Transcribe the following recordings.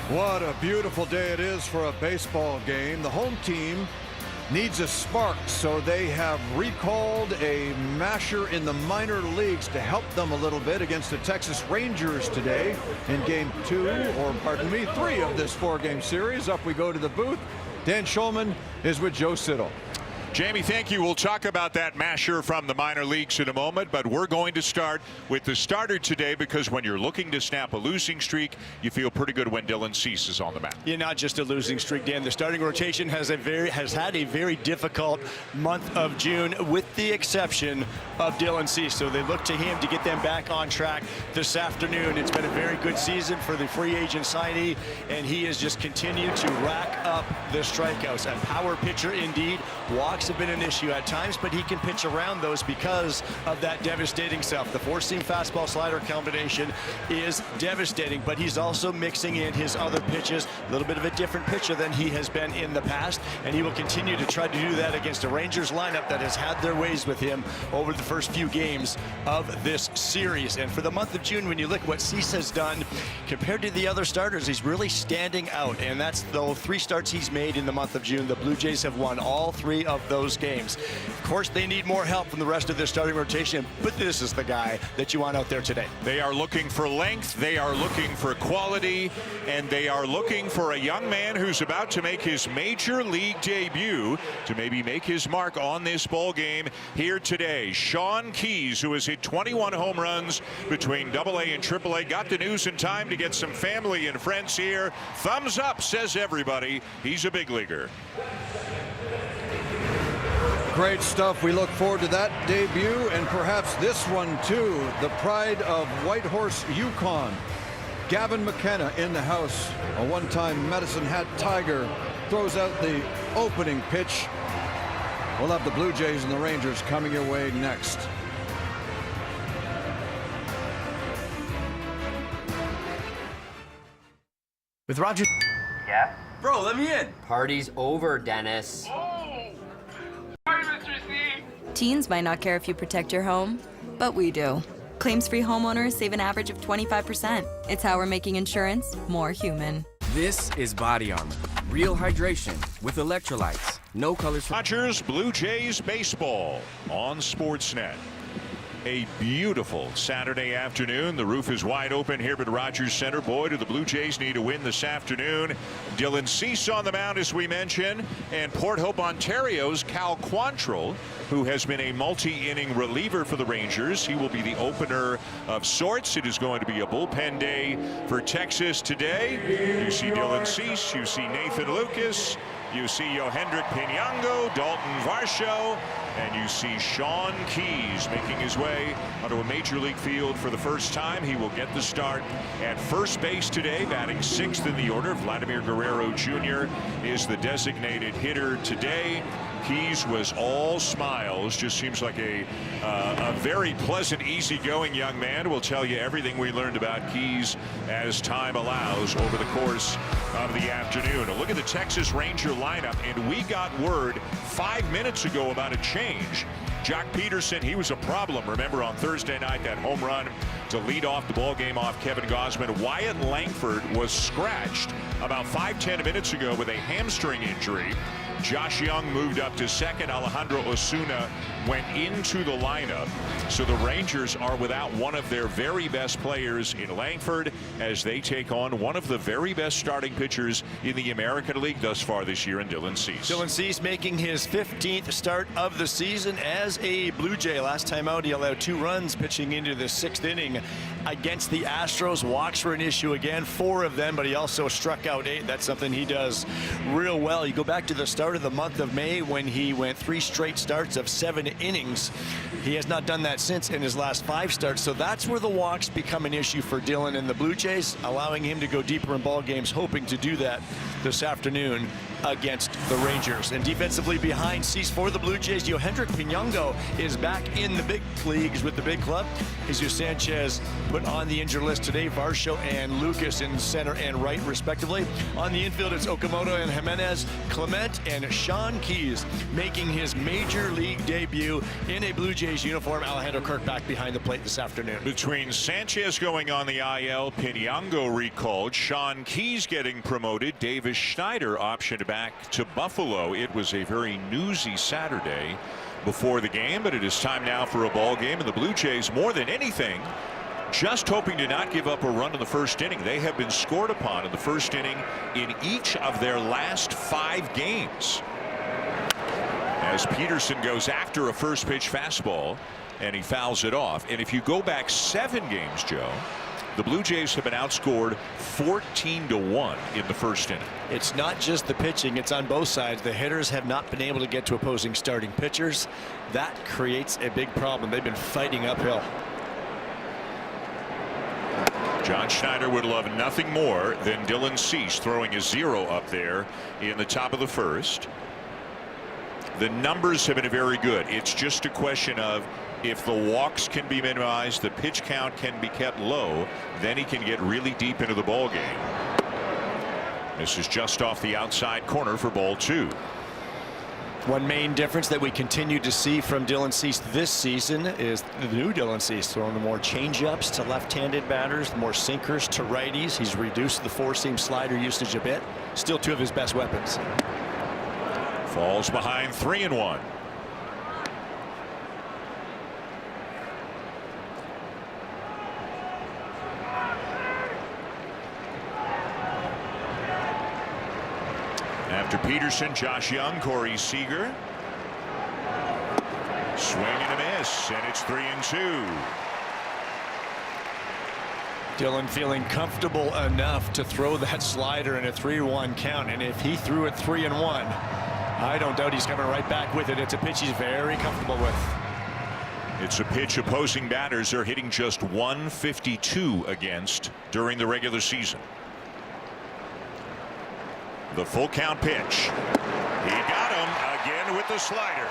What a beautiful day it is for a baseball game. The home team needs a spark, so they have recalled a masher in the minor leagues to help them a little bit against the Texas Rangers today in game 3 of this 4-game series. Up we go to the booth. Dan Schulman is with Joe Siddall. Jamie, thank you. We'll talk about that masher from the minor leagues in a moment, but we're going to start with the starter today because when you're looking to snap a losing streak, you feel pretty good when Dylan Cease is on the mound. Yeah, not just a losing streak, Dan. The starting rotation has had a very difficult month of June, with the exception of Dylan Cease. So they look to him to get them back on track this afternoon. It's been a very good season for the free agent signee, and he has just continued to rack up the strikeouts. A power pitcher indeed. Walks have been an issue at times, but he can pitch around those because of that devastating stuff. The four-seam fastball slider combination is devastating, but he's also mixing in his other pitches, a little bit of a different pitcher than he has been in the past, and he will continue to try to do that against a Rangers lineup that has had their ways with him over the first few games of this series. And for the month of June, when you look at what Cease has done compared to the other starters, he's really standing out, and that's the 3 starts he's made in the month of June. The Blue Jays have won all 3 of those games. Of course, they need more help from the rest of their starting rotation, but this is the guy that you want out there today. They are looking for length, they are looking for quality, and they are looking for a young man who's about to make his major league debut to maybe make his mark on this ball game here today. Sean Keys, who has hit 21 home runs between AA and AAA, got the news in time to get some family and friends here. Thumbs up, says everybody. He's a big leaguer. Great stuff. We look forward to that debut and perhaps this one too. The pride of Whitehorse, Yukon. Gavin McKenna in the house. A one-time Medicine Hat Tiger throws out the opening pitch. We'll have the Blue Jays and the Rangers coming your way next. With Roger. Yeah? Bro, let me in. Party's over, Dennis. Teens might not care if you protect your home, but we do. Claims-free homeowners save an average of 25%. It's how we're making insurance more human. This is Body Armor. Real hydration with electrolytes. No colors. Dodgers, Blue Jays baseball on Sportsnet. A beautiful Saturday afternoon. The roof is wide open here at Rogers Center. Boy, do the Blue Jays need a win this afternoon. Dylan Cease on the mound, as we mentioned, and Port Hope, Ontario's Cal Quantrill, who has been a multi-inning reliever for the Rangers. He will be the opener of sorts. It is going to be a bullpen day for Texas today. You see Dylan Cease, you see Nathan Lucas, you see Yohendrick Pinango, Dalton Varsho, and you see Sean Keys making his way onto a major league field for the first time. He will get the start at first base today, batting 6th in the order. Vladimir Guerrero Jr. is the designated hitter today. Keys was all smiles. Just seems like a very pleasant, easygoing young man. We'll tell you everything we learned about Keys as time allows over the course of the afternoon. A look at the Texas Ranger lineup, and we got word 5 minutes ago about a change. Jock Peterson, he was a problem. Remember on Thursday night, that home run to lead off the ball game off Kevin Gausman. Wyatt Langford was scratched about 5-10 minutes ago with a hamstring injury. Josh Young moved up to second. Alejandro Osuna went into the lineup. So the Rangers are without one of their very best players in Langford as they take on one of the very best starting pitchers in the American League thus far this year in Dylan Cease. Dylan Cease making his 15th start of the season as a Blue Jay. Last time out, he allowed 2 runs pitching into the 6th inning against the Astros. Walks were an issue again, 4 of them, but he also struck out 8. That's something he does real well. You go back to the start of the month of May when he went 3 straight starts of 7 innings. He has not done that since in his last 5 starts. So that's where the walks become an issue for Dylan and the Blue Jays, allowing him to go deeper in ball games, hoping to do that this afternoon against the Rangers. And defensively behind Cease for the Blue Jays, Yohendrick Pinongo is back in the big leagues with the big club. Jesus Sanchez put on the injured list today. Varsho and Lucas in center and right, respectively. On the infield, it's Okamoto and Jimenez, Clement, and Sean Keys making his major league debut in a Blue Jays uniform. Alejandro Kirk back behind the plate this afternoon. Between Sanchez going on the IL, Pinongo recalled, Sean Keys getting promoted, Davis Schneider optioned back to Buffalo. It was a very newsy Saturday before the game, but it is time now for a ball game, and the Blue Jays, more than anything, just hoping to not give up a run in the first inning. They have been scored upon in the first inning in each of their last 5 games. As Peterson goes after a first pitch fastball and he fouls it off. And if you go back 7 games, Joe, the Blue Jays have been outscored 14-1 in the first inning. It's not just the pitching, it's on both sides. The hitters have not been able to get to opposing starting pitchers. That creates a big problem. They've been fighting uphill. John Schneider would love nothing more than Dylan Cease throwing a 0 up there in the top of the first. The numbers have been very good. It's just a question of if the walks can be minimized, the pitch count can be kept low, then he can get really deep into the ball game. This is just off the outside corner for ball 2. One main difference that we continue to see from Dylan Cease this season is the new Dylan Cease throwing the more changeups to left-handed batters, the more sinkers to righties. He's reduced the four-seam slider usage a bit. Still 2 of his best weapons. Falls behind 3-1. After Peterson, Josh Young, Corey Seager. Swing and a miss, and it's 3-2. Dylan feeling comfortable enough to throw that slider in a 3-1 count, and if he threw it 3-1, I don't doubt he's coming right back with it. It's a pitch he's very comfortable with. It's a pitch opposing batters are hitting just 152 against during the regular season. The full count pitch. He got him again with the slider.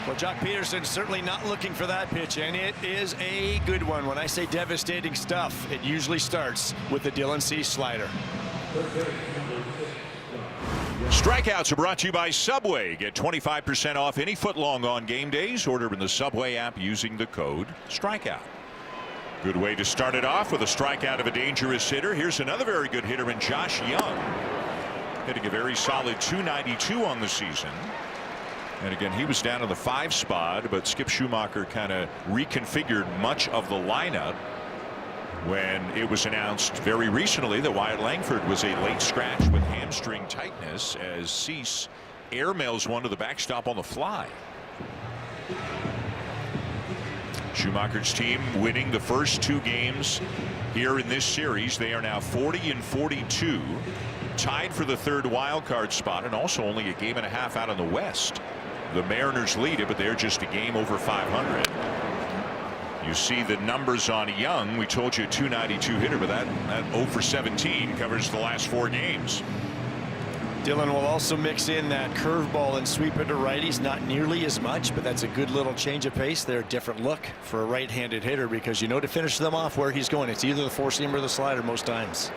Well, Jock Peterson certainly not looking for that pitch, and it is a good one. When I say devastating stuff, it usually starts with the Dylan Cease slider. Strikeouts are brought to you by Subway. Get 25% off any footlong on game days. Order in the Subway app using the code STRIKEOUT. Good way to start it off with a strikeout of a dangerous hitter. Here's another very good hitter in Josh Young, hitting a very solid 292 on the season. And again, he was down in the 5 spot, but Skip Schumacher kind of reconfigured much of the lineup when it was announced very recently that Wyatt Langford was a late scratch with hamstring tightness, as Cease airmails one to the backstop on the fly. Schumacher's team winning the first 2 games here in this series. They are now 40-42, tied for the 3rd wild card spot, and also only a game and a half out in the West. The Mariners lead it, but they're just a game over 500. You see the numbers on Young. We told you a 292 hitter, but that 0 for 17 covers the last 4 games. Dylan will also mix in that curveball and sweeper to righties, not nearly as much, but that's a good little change of pace there. Different look for a right-handed hitter, because you know to finish them off where he's going. It's either the four-seam or the slider most times.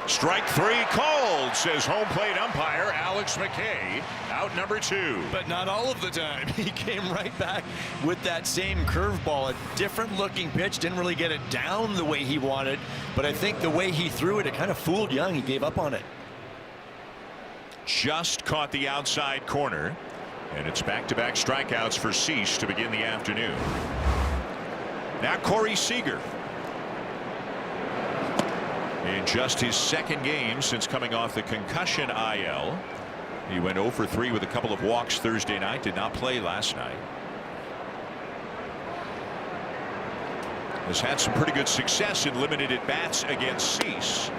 Strike 3 called, says home plate umpire Alex McKay. Out number 2. But not all of the time. He came right back with that same curveball. A different looking pitch. Didn't really get it down the way he wanted. But I think the way he threw it, it kind of fooled Young. He gave up on it. Just caught the outside corner. And it's back-to-back strikeouts for Cease to begin the afternoon. Now Corey Seager. In just his 2nd game since coming off the concussion IL. He went 0 for 3 with a couple of walks Thursday night. Did not play last night. Has had some pretty good success in limited at bats against Cease.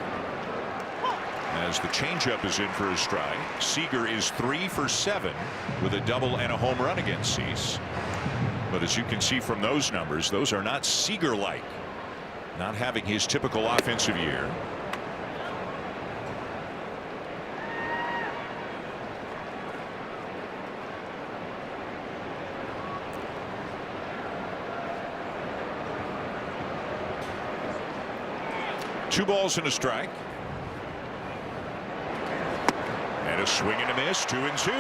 As the changeup is in for a strike. Seager is 3 for 7 with a double and a home run against Cease. But as you can see from those numbers, those are not Seager-like. not having his typical offensive year. Two balls and a strike. And a swing and a miss, 2-2.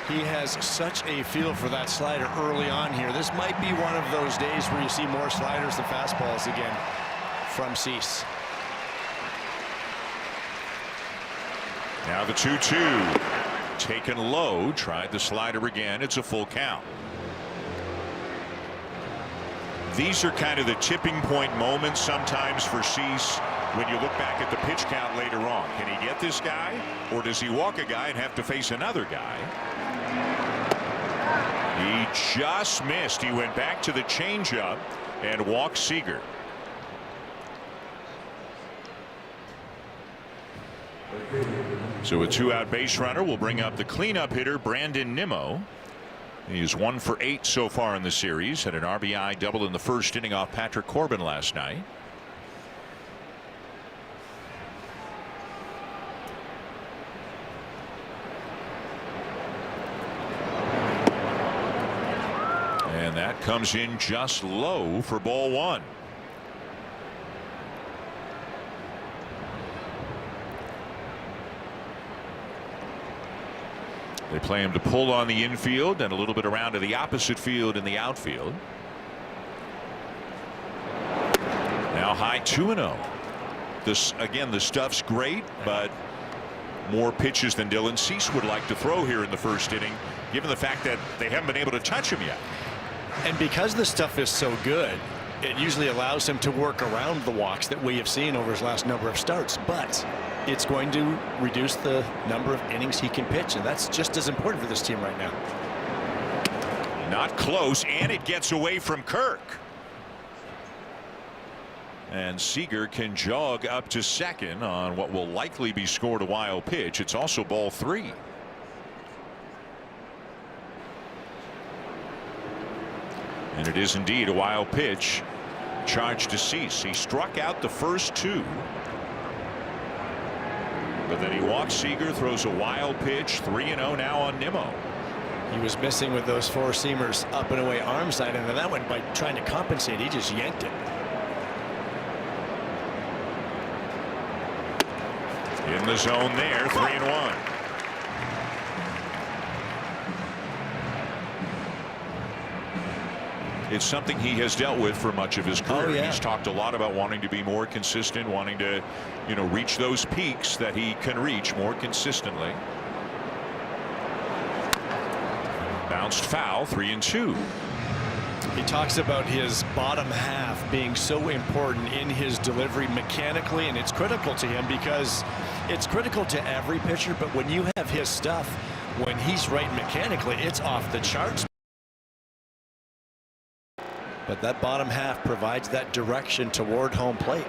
He has such a feel for that slider early on here. This might be one of those days where you see more sliders than fastballs again from Cease. Now the 2-2. Taken low, tried the slider again. It's a full count. These are kind of the tipping point moments sometimes for Cease when you look back at the pitch count later on. Can he get this guy, or does he walk a guy and have to face another guy? He just missed. He went back to the changeup and walked Seager. So a 2-out base runner will bring up the cleanup hitter Brandon Nimmo. He's 1 for 8 so far in the series. Had an RBI double in the first inning off Patrick Corbin last night. And that comes in just low for ball 1. They play him to pull on the infield and a little bit around to the opposite field in the outfield. Now high 2-0. This again, the stuff's great, but more pitches than Dylan Cease would like to throw here in the first inning, given the fact that they haven't been able to touch him yet. And because the stuff is so good, it usually allows him to work around the walks that we have seen over his last number of starts. But it's going to reduce the number of innings he can pitch, and that's just as important for this team right now. Not close, and it gets away from Kirk. And Seager can jog up to second on what will likely be scored a wild pitch. It's also ball 3. And it is indeed a wild pitch charged to Cease. He struck out the first 2. But then he walks Seager, throws a wild pitch, 3-0 now on Nimmo. He was missing with those 4-seamers up and away arm side, and then that one, by trying to compensate, he just yanked it. In the zone there, 3-1. It's something he has dealt with for much of his career. Oh, yeah. He's talked a lot about wanting to be more consistent, wanting to, reach those peaks that he can reach more consistently. Bounced foul, 3-2. He talks about his bottom half being so important in his delivery mechanically, and it's critical to him because it's critical to every pitcher. But when you have his stuff, when he's right mechanically, it's off the charts. But that bottom half provides that direction toward home plate.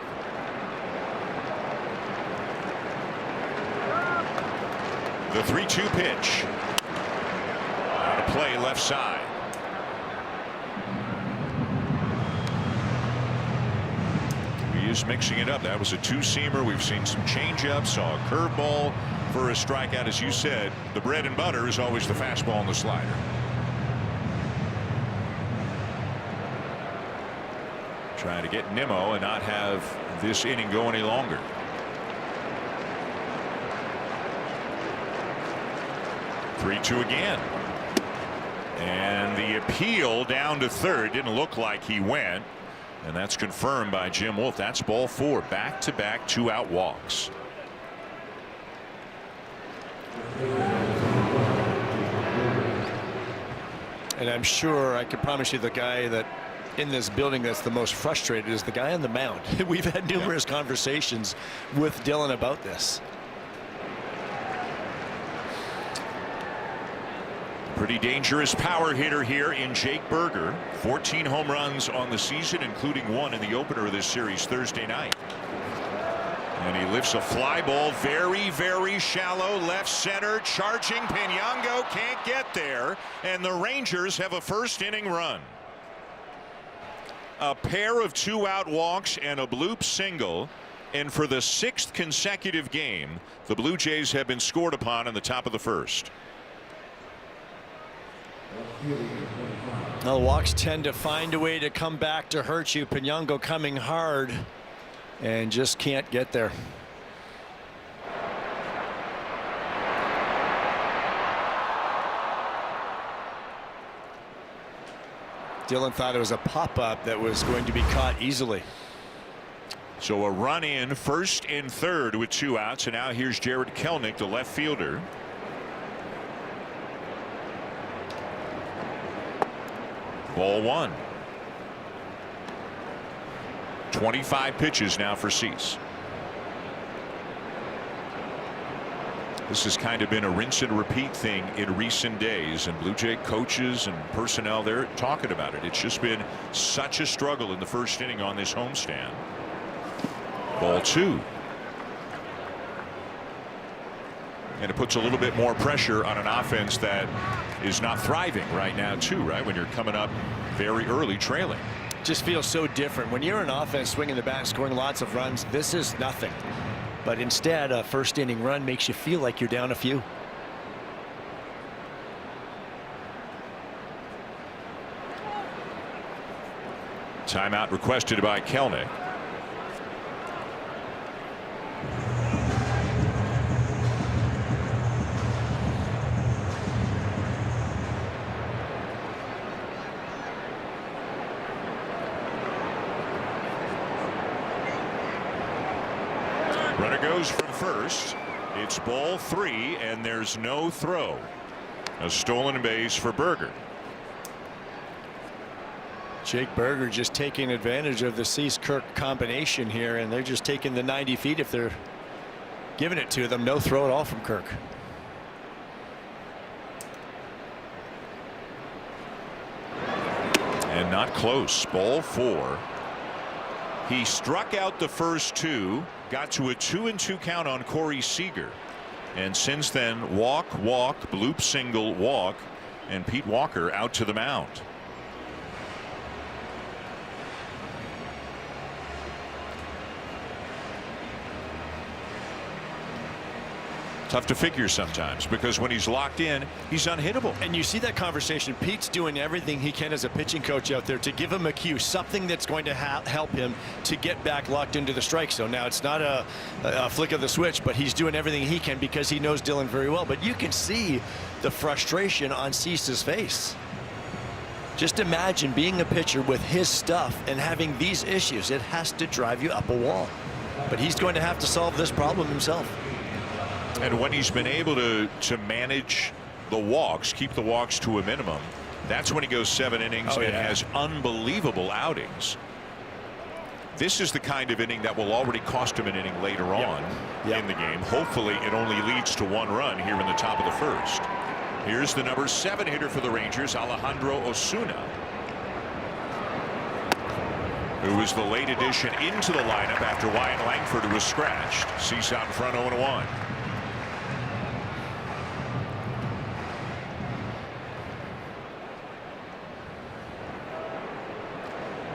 The 3-2 pitch. Out of play left side. He is mixing it up. That was a 2-seamer. We've seen some changeups, saw a curveball for a strikeout. As you said, the bread and butter is always the fastball and the slider. Trying to get Nimmo and not have this inning go any longer. Three-2 again. And the appeal down to third. Didn't look like he went. And that's confirmed by Jim Wolf. That's ball 4. Back-to-back 2-out walks. And I'm sure I can promise you the guy that in this building that's the most frustrated is the guy on the mound. We've had numerous conversations with Dylan about this. Pretty dangerous power hitter here in Jake Berger. 14 home runs on the season, including 1 in the opener of this series Thursday night. And he lifts a fly ball very, very shallow left center. Charging Piñango can't get there. And the Rangers have a first inning run. a pair of 2-out walks and a bloop single. And for the 6th consecutive game, the Blue Jays have been scored upon in the top of the first. Well, walks tend to find a way to come back to hurt you. Pinango coming hard and just can't get there. Dylan thought it was a pop-up that was going to be caught easily. So a run in first and third with 2 outs, and now here's Jared Kelenic, the left fielder. Ball 1. 25 pitches now for Cease. This has kind of been a rinse and repeat thing in recent days, and Blue Jay coaches and personnel there talking about it. It's just been such a struggle in the first inning on this homestand. Ball 2. And it puts a little bit more pressure on an offense that is not thriving right now too, right? When you're coming up very early trailing. Just feels so different when you're an offense swinging the bat, scoring lots of runs. This is nothing. But instead, a first inning run makes you feel like you're down a few. Timeout requested by Kelenic. Runner goes from first. It's ball 3, and there's no throw. A stolen base for Berger. Jake Berger just taking advantage of the Cease-Kirk combination here, and they're just taking the 90 feet if they're giving it to them. No throw at all from Kirk. And not close. Ball 4. He struck out the first 2, got to a 2-2 count on Corey Seager, and since then walk, bloop single, walk, and Pete Walker out to the mound. Tough to figure sometimes, because when he's locked in, he's unhittable. And you see that conversation. Pete's doing everything he can as a pitching coach out there to give him a cue, something that's going to help him to get back locked into the strike zone. Now, it's not a flick of the switch, but he's doing everything he can because he knows Dylan very well. But you can see the frustration on Cease's face. Just imagine being a pitcher with his stuff and having these issues. It has to drive you up a wall. But he's going to have to solve this problem himself. And when he's been able to manage the walks, keep the walks to a minimum, that's when he goes 7 innings and has unbelievable outings. This is the kind of inning that will already cost him an inning later on in the game. Hopefully it only leads to 1 run here in the top of the first. Here's the number 7 hitter for the Rangers, Alejandro Osuna, who was the late addition into the lineup after Wyatt Langford was scratched. Cease out in front 0-1.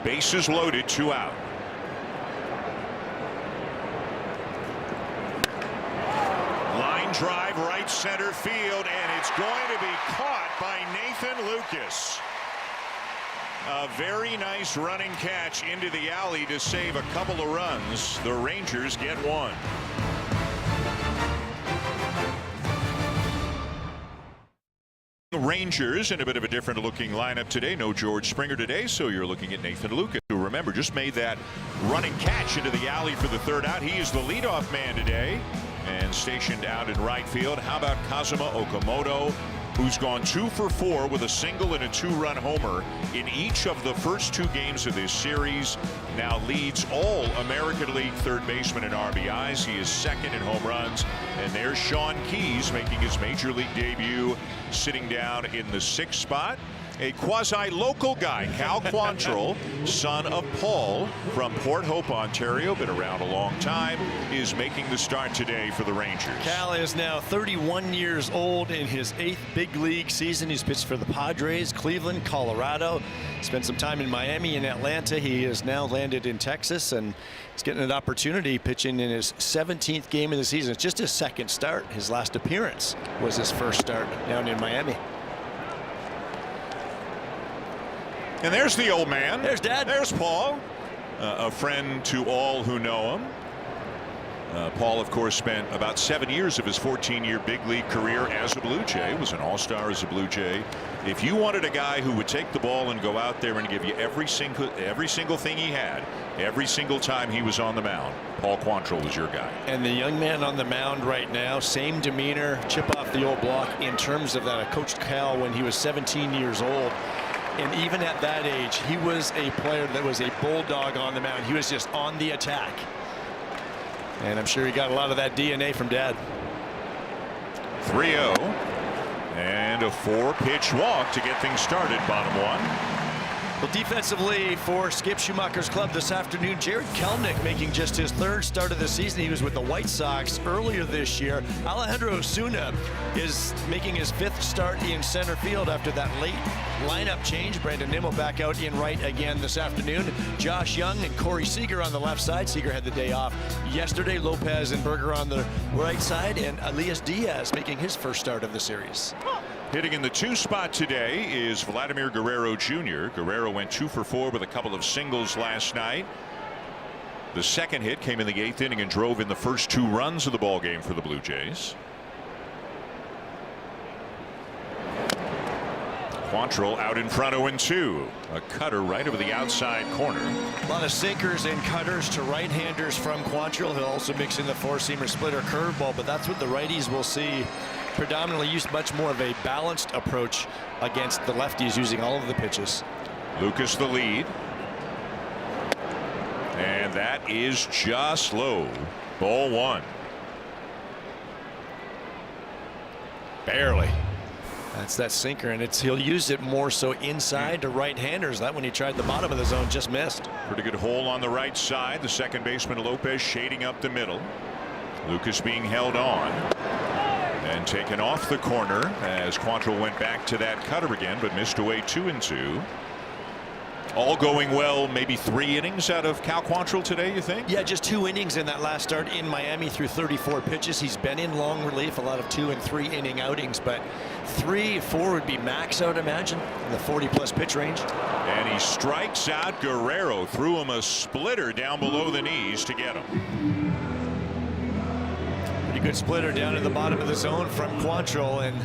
Bases loaded, 2 out. Line drive right center field, and it's going to be caught by Nathan Lucas. A very nice running catch into the alley to save a couple of runs. The Rangers get 1. The Rangers in a bit of a different looking lineup today. No George Springer today, so you're looking at Nathan Lucas, who, remember, just made that running catch into the alley for the 3rd out. He is the leadoff man today and stationed out in right field. How about Kazuma Okamoto, who's gone 2 for 4 with a single and a 2-run homer in each of the first 2 games of this series. Now leads all American League third baseman in RBIs. He is 2nd in home runs. And there's Sean Keyes making his major league debut, sitting down in the 6th spot. a quasi-local guy, Cal Quantrill, son of Paul from Port Hope, Ontario, been around a long time, is making the start today for the Rangers. Cal is now 31 years old in his 8th big league season. He's pitched for the Padres, Cleveland, Colorado, spent some time in Miami and Atlanta. He has now landed in Texas, and he's getting an opportunity pitching in his 17th game of the season. It's just his second start. His last appearance was his first start down in Miami. And there's the old man. There's Dad. There's Paul, a friend to all who know him. Paul, of course, spent about 7 years of his 14-year big league career as a Blue Jay, was an all-star as a Blue Jay. If you wanted a guy who would take the ball and go out there and give you every single thing he had, every single time he was on the mound, Paul Quantrill was your guy. And the young man on the mound right now, same demeanor, chip off the old block in terms of that. I coached Cal when he was 17 years old. And even at that age, he was a player that was a bulldog on the mound. He was just on the attack. And I'm sure he got a lot of that DNA from Dad. 3-0. And a 4-pitch walk to get things started, bottom one. Well, defensively for Skip Schumacher's club this afternoon, Jared Kelenic making just his 3rd start of the season. He was with the White Sox earlier this year. Alejandro Osuna is making his 5th start in center field after that late lineup change. Brandon Nimmo back out in right again this afternoon. Josh Young and Corey Seager on the left side. Seager had the day off yesterday. Lopez and Berger on the right side, and Elias Diaz making his 1st start of the series. Hitting in the 2 spot today is Vladimir Guerrero Jr. Guerrero went 2 for 4 with a couple of singles last night. The second hit came in the 8th inning and drove in the first 2 runs of the ball game for the Blue Jays. Quantrill out in front 0-2. A cutter right over the outside corner. A lot of sinkers and cutters to right-handers from Quantrill. He'll also mix in the 4-seamer splitter curveball, but that's what the righties will see. Predominantly used much more of a balanced approach against the lefties, using all of the pitches. Lucas the lead. And that is just low. Ball 1. Barely. That's that sinker, and he'll use it more so inside to right-handers. That when he tried the bottom of the zone just missed. Pretty good hole on the right side. The second baseman Lopez shading up the middle. Lucas being held on and taken off the corner as Quantrill went back to that cutter again, but missed away 2-2. All going well. Maybe 3 innings out of Cal Quantrill today, you think? Yeah, just 2 innings in that last start in Miami through 34 pitches. He's been in long relief, a lot of 2- and 3-inning outings, but 3-4 would be max, I would imagine, in the 40-plus pitch range. And he strikes out Guerrero. Threw him a splitter down below the knees to get him. Pretty good splitter down in the bottom of the zone from Quantrill, and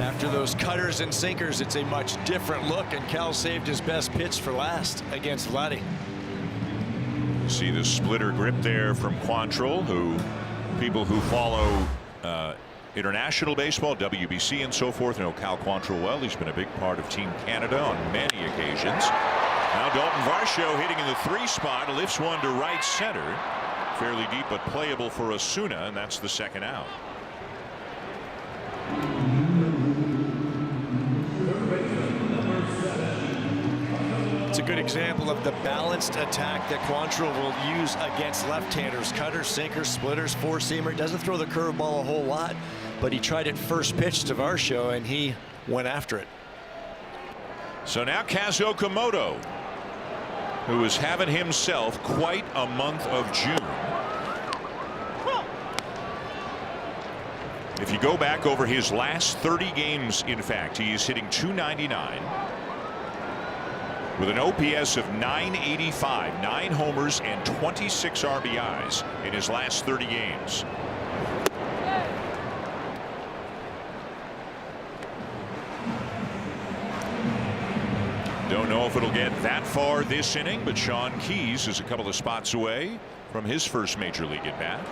after those cutters and sinkers, it's a much different look, and Cal saved his best pitch for last against Vladdy. See the splitter grip there from Quantrill, who people who follow international baseball, WBC and so forth, know Cal Quantrill well. He's been a big part of Team Canada on many occasions. Now Dalton Varsho hitting in the 3 spot, lifts one to right center. Fairly deep but playable for Osuna, and that's the second out. It's a good example of the balanced attack that Quantrill will use against left-handers. Cutters, sinkers, splitters, 4-seamer. Doesn't throw the curveball a whole lot, but he tried it first pitch to Varsho, and he went after it. So now Kaz Okamoto, who is having himself quite a month of June. If you go back over his last 30 games, in fact, he is hitting .299 with an OPS of .985, 9 homers and 26 RBIs in his last 30 games. Don't know if it'll get that far this inning, but Sean Keys is a couple of spots away from his first major league at bat.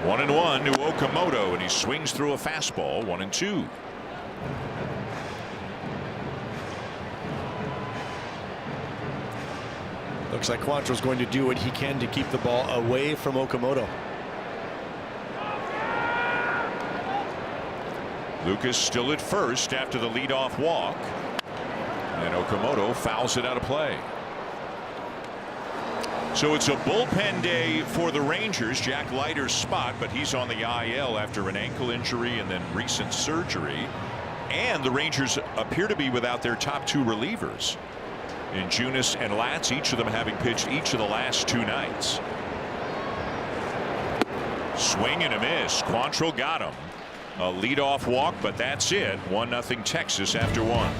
1-1 to Okamoto, and he swings through a fastball. 1-2. Looks like Quantrill's going to do what he can to keep the ball away from Okamoto. Lucas still at first after the leadoff walk. And Okamoto fouls it out of play. So it's a bullpen day for the Rangers. Jack Leiter's spot, but he's on the IL after an ankle injury and then recent surgery. And the Rangers appear to be without their top two relievers in Junis and Latz, each of them having pitched each of the last two nights. Swing and a miss. Quantrill got him. A leadoff walk, but that's it. 1-0 Texas after one.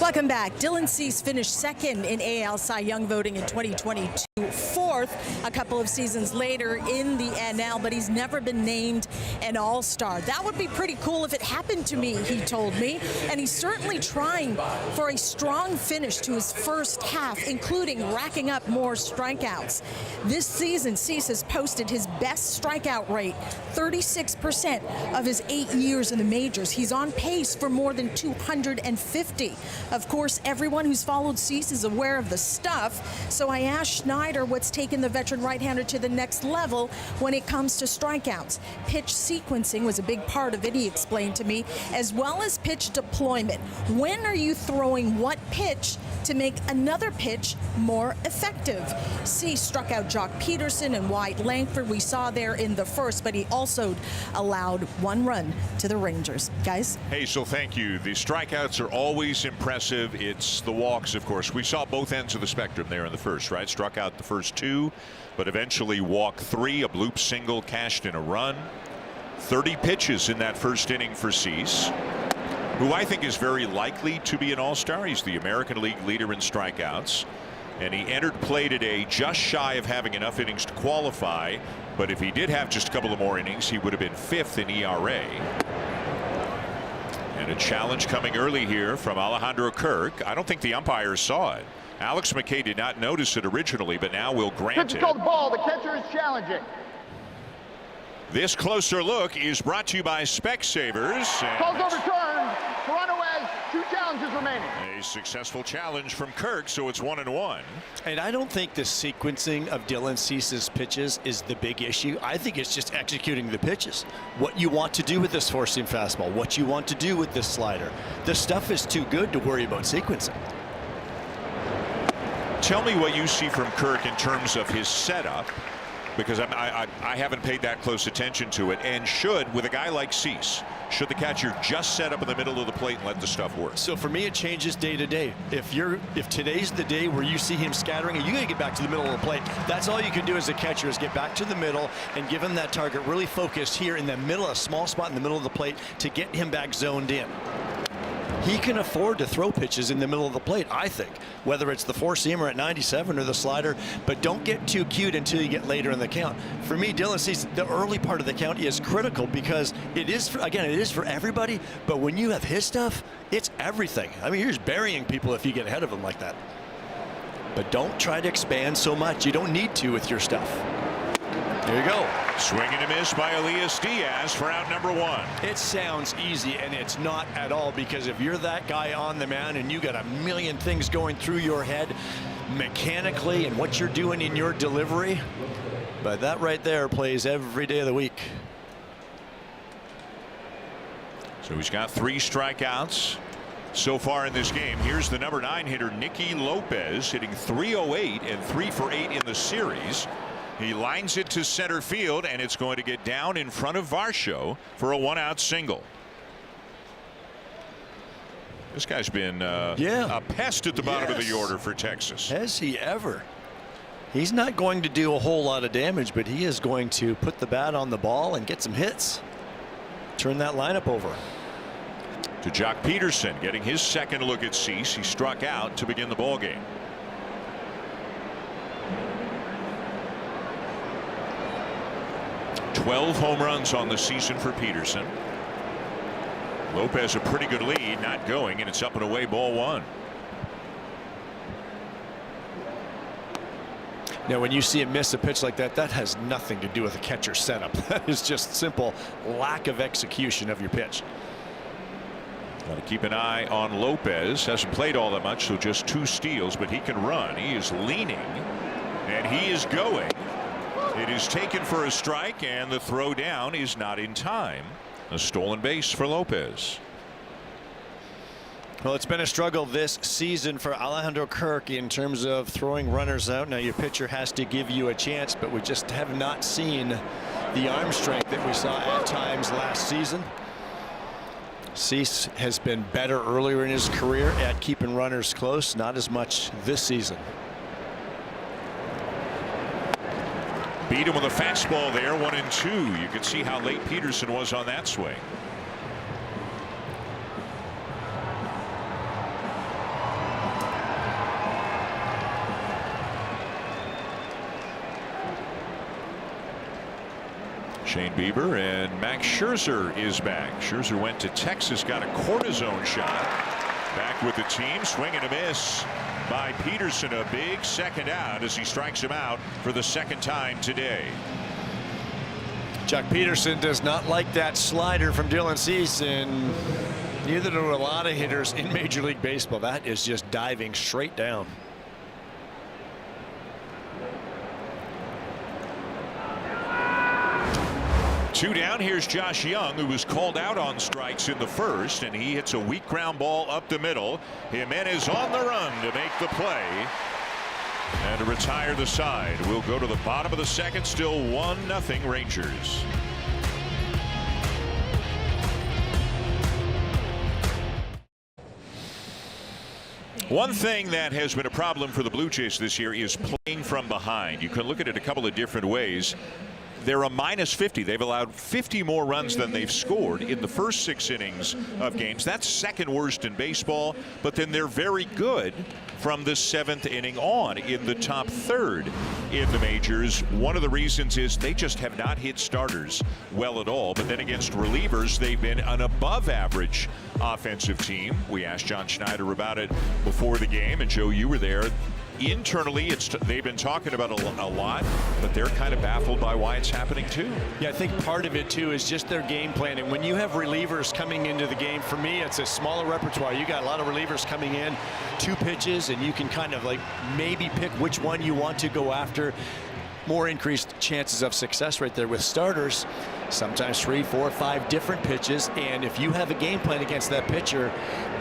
Welcome back. Dylan Cease finished second in AL Cy Young voting in 2022, fourth a couple of seasons later in the NL, but he's never been named an all-star. That would be pretty cool if it happened to me, he told me, and he's certainly trying for a strong finish to his first half, including racking up more strikeouts. This season, Cease has posted his best strikeout rate, 36% of his 8 years in the majors. He's on pace for more than 250. Of course, everyone who's followed Cease is aware of the stuff, so I asked Schneider what's taken the veteran right-hander to the next level when it comes to strikeouts. Pitch sequencing was a big part of it, he explained to me, as well as pitch deployment. When are you throwing what pitch to make another pitch more effective? Cease struck out Jock Peterson and Wyatt Langford, we saw there in the first, but he also allowed one run to the Rangers. Guys? Hazel, thank you. The strikeouts are always impressive. It's the walks, of course. We saw both ends of the spectrum there in the first, right? Struck out the first two, but eventually walked three. A bloop single cashed in a run. 30 pitches in that first inning for Cease, who I think is very likely to be an all-star. He's the American League leader in strikeouts, and he entered play today just shy of having enough innings to qualify. But if he did have just a couple of more innings, he would have been fifth in ERA. And a challenge coming early here from Alejandro Kirk. I don't think the umpires saw it. Alex McKay did not notice it originally, but now will grant Pitch it. called ball. The catcher is challenging. This closer look is brought to you by Specsavers. Call's overturned. Toronto has 2 challenges remaining. A successful challenge from Kirk, so it's 1-1. And I don't think the sequencing of Dylan Cease's pitches is the big issue. I think it's just executing the pitches. What you want to do with this four-seam fastball, what you want to do with this slider. The stuff is too good to worry about sequencing. Tell me what you see from Kirk in terms of his setup, because I haven't paid that close attention to it. And should, with a guy like Cease, should the catcher just set up in the middle of the plate and let the stuff work? So for me, it changes day to day. If today's the day where you see him scattering, and you got to get back to the middle of the plate. That's all you can do as a catcher, is get back to the middle and give him that target really focused here in the middle, a small spot in the middle of the plate to get him back zoned in. He can afford to throw pitches in the middle of the plate, I think, whether it's the four-seamer at 97 or the slider, but don't get too cute until you get later in the count. For me, Dylan Cease, the early part of the count is critical because it is, again, it is for everybody, but when you have his stuff, it's everything. I mean, you're just burying people if you get ahead of them like that. But don't try to expand so much. You don't need to with your stuff. There you go. Swing and a miss by Elias Diaz for out number 1. It sounds easy, and it's not at all, because if you're that guy on the mound and you got a million things going through your head mechanically and what you're doing in your delivery, but that right there plays every day of the week. So he's got 3 strikeouts so far in this game. Here's the number 9 hitter, Nicky Lopez, hitting .308 and 3 for 8 in the series. He lines it to center field, and it's going to get down in front of Varsho for a 1-out single. This guy's been a pest at the bottom of the order for Texas. Has he ever? He's not going to do a whole lot of damage, but he is going to put the bat on the ball and get some hits. Turn that lineup over. To Jock Peterson, getting his second look at Cease. He struck out to begin the ball game. .12 home runs on the season for Peterson. Lopez a pretty good lead, not going, and it's up and away, ball 1. Now, when you see him miss a pitch like that, that has nothing to do with a catcher setup. That is just simple lack of execution of your pitch. Got to keep an eye on Lopez. Hasn't played all that much, so just 2 steals, but he can run. He is leaning. And he is going. It is taken for a strike, and the throw down is not in time. A stolen base for Lopez. Well, it's been a struggle this season for Alejandro Kirk in terms of throwing runners out. Now your pitcher has to give you a chance, but we just have not seen the arm strength that we saw at times last season. Cease has been better earlier in his career at keeping runners close, not as much this season. Beat him with a fastball there, 1-2. You can see how late Peterson was on that swing. Shane Bieber, and Max Scherzer is back. Scherzer went to Texas, got a cortisone shot. Back with the team, swing and a miss by Peterson. A big second out as he strikes him out for the second time today. Chuck Peterson does not like that slider from Dylan Cease, and neither do a lot of hitters in Major League Baseball. That is just diving straight down. Two down. Here's Josh Young, who was called out on strikes in the first, and he hits a weak ground ball up the middle. Jimenez on the run to make the play and to retire the side. We'll go to the bottom of the second. Still 1-0 Rangers. One thing that has been a problem for the Blue Jays this year is playing from behind. You can look at it a couple of different ways. They're a -50. They've allowed 50 more runs than they've scored in the first 6 innings of games. That's second worst in baseball, but then they're very good from the 7th inning on, in the top third in the majors. One of the reasons is they just have not hit starters well at all, but then against relievers they've been an above average offensive team. We asked John Schneider about it before the game, and Joe, you were there. Internally, they've been talking about a lot, but they're kind of baffled by why it's happening too. Yeah, I think part of it too is just their game plan. And when you have relievers coming into the game, for me, it's a smaller repertoire. You got a lot of relievers coming in, 2 pitches, and you can kind of like maybe pick which one you want to go after. More increased chances of success right there. With starters, sometimes 3, 4, 5 different pitches, and if you have a game plan against that pitcher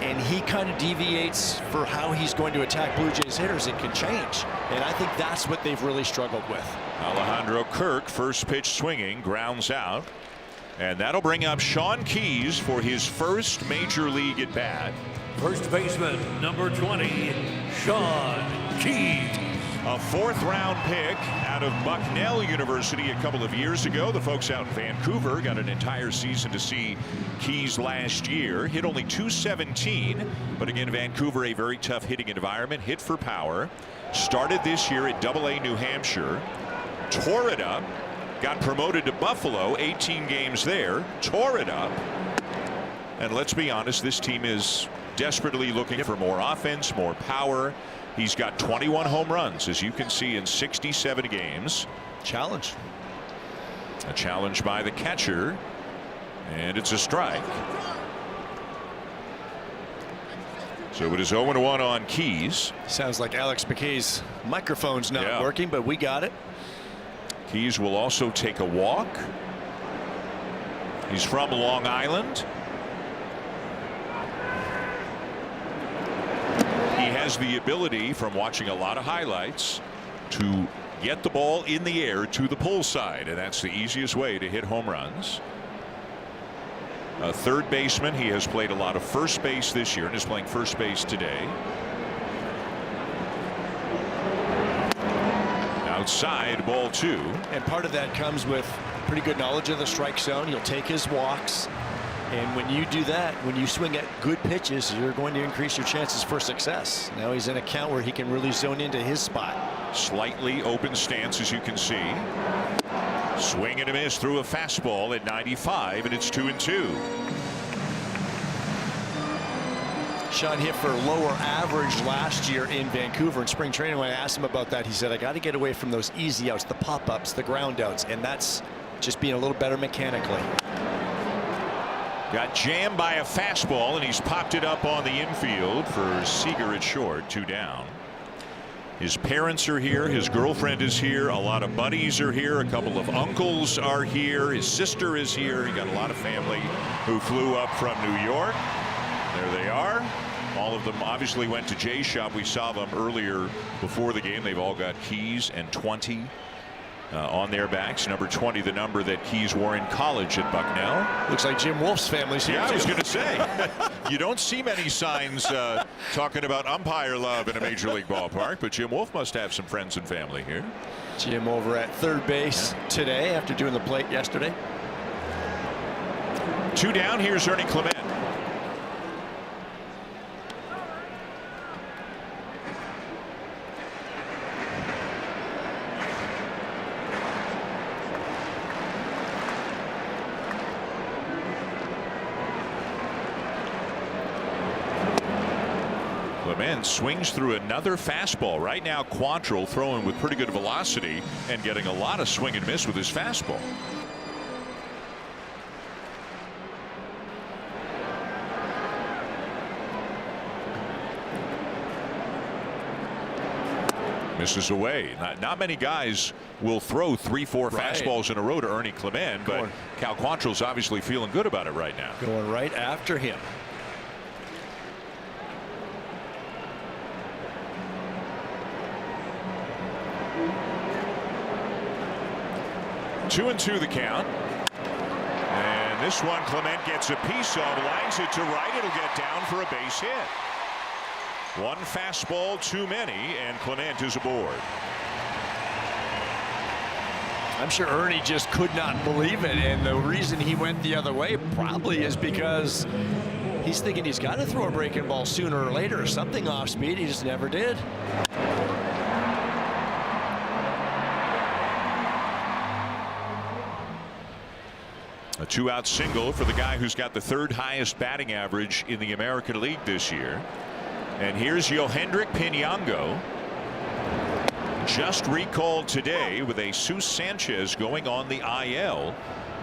and he kind of deviates for how he's going to attack Blue Jays hitters, it can change. And I think that's what they've really struggled with. Alejandro Kirk, first pitch swinging, grounds out, and that'll bring up Sean Keys for his first major league at bat. First baseman, number 20, Sean Keys. A 4th-round pick out of Bucknell University a couple of years ago. The folks out in Vancouver got an entire season to see Keys last year. Hit only .217, but again, Vancouver, a very tough hitting environment. Hit for power. Started this year at AA New Hampshire. Tore it up. Got promoted to Buffalo, 18 games there. Tore it up. And let's be honest, this team is desperately looking for more offense, more power. He's got 21 home runs, as you can see, in 67 games. Challenge. A challenge by the catcher, and it's a strike. So it is 0-1 on Keys. Sounds like Alex McKay's microphone's not working, but we got it. Keys will also take a walk. He's from Long Island. He has the ability, from watching a lot of highlights, to get the ball in the air to the pull side, and that's the easiest way to hit home runs. A third baseman. He has played a lot of first base this year and is playing first base today. Outside, ball 2. And part of that comes with pretty good knowledge of the strike zone. He'll take his walks. And when you do that, when you swing at good pitches, you're going to increase your chances for success. Now he's in a count where he can really zone into his spot. Slightly open stance, as you can see. Swing and a miss through a fastball at 95, and it's 2-2. Sean hit for lower average last year in Vancouver in spring training. When I asked him about that, he said, I got to get away from those easy outs, the pop-ups, the ground outs, and that's just being a little better mechanically. Got jammed by a fastball, and he's popped it up on the infield for Seager at short. 2 down. His parents are here. His girlfriend is here. A lot of buddies are here. A couple of uncles are here. His sister is here. He got a lot of family who flew up from New York. There they are. All of them obviously went to Jay's shop. We saw them earlier before the game. They've all got keys and 20 on their backs. Number 20, the number that Keys wore in college at Bucknell. Looks like Jim Wolf's family's here. Yeah, too. I was going to say, you don't see many signs talking about umpire love in a major league ballpark, but Jim Wolf must have some friends and family here. Jim over at third base today after doing the plate yesterday. 2 down. Here's Ernie Clement. Clement swings through another fastball. Right now Quantrill throwing with pretty good velocity and getting a lot of swing and miss with his fastball. Misses away. Not many guys will throw 3-4 fastballs in a row to Ernie Clement, but Cal Quantrill's obviously feeling good about it right now. Going right after him. 2-2 the count. And this one Clement gets a piece of, lines it to right. It'll get down for a base hit. One fastball too many, and Clement is aboard. I'm sure Ernie just could not believe it, and the reason he went the other way probably is because he's thinking he's got to throw a breaking ball sooner or later, or something off speed. He just never did. A 2-out single for the guy who's got the 3rd highest batting average in the American League this year. And here's Yohendrick Pinango, just recalled today with a Jesus Sanchez going on the IL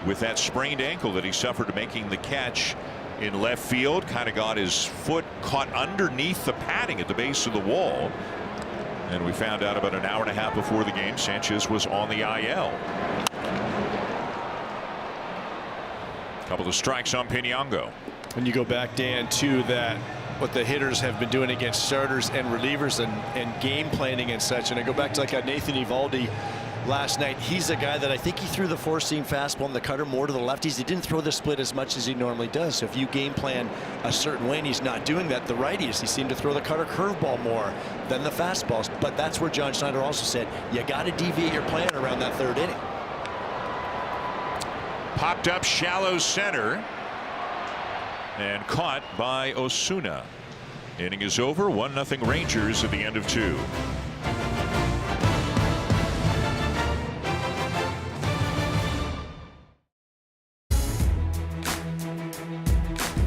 with that sprained ankle that he suffered making the catch in left field. Kind of got his foot caught underneath the padding at the base of the wall. And we found out about an hour and a half before the game Sanchez was on the IL. Couple of strikes on Pinango. When you go back, Dan, to that, what the hitters have been doing against starters and relievers and game planning and such, and I go back to like a Nathan Eovaldi last night. He's a guy that I think he threw the 4-seam fastball and the cutter more to the lefties. He didn't throw the split as much as he normally does. So if you game plan a certain way and he's not doing that, the righties, he seemed to throw the cutter curveball more than the fastballs. But that's where John Schneider also said you got to deviate your plan around that 3rd inning. Popped up shallow center and caught by Osuna. Inning is over. 1-0 Rangers at the end of 2.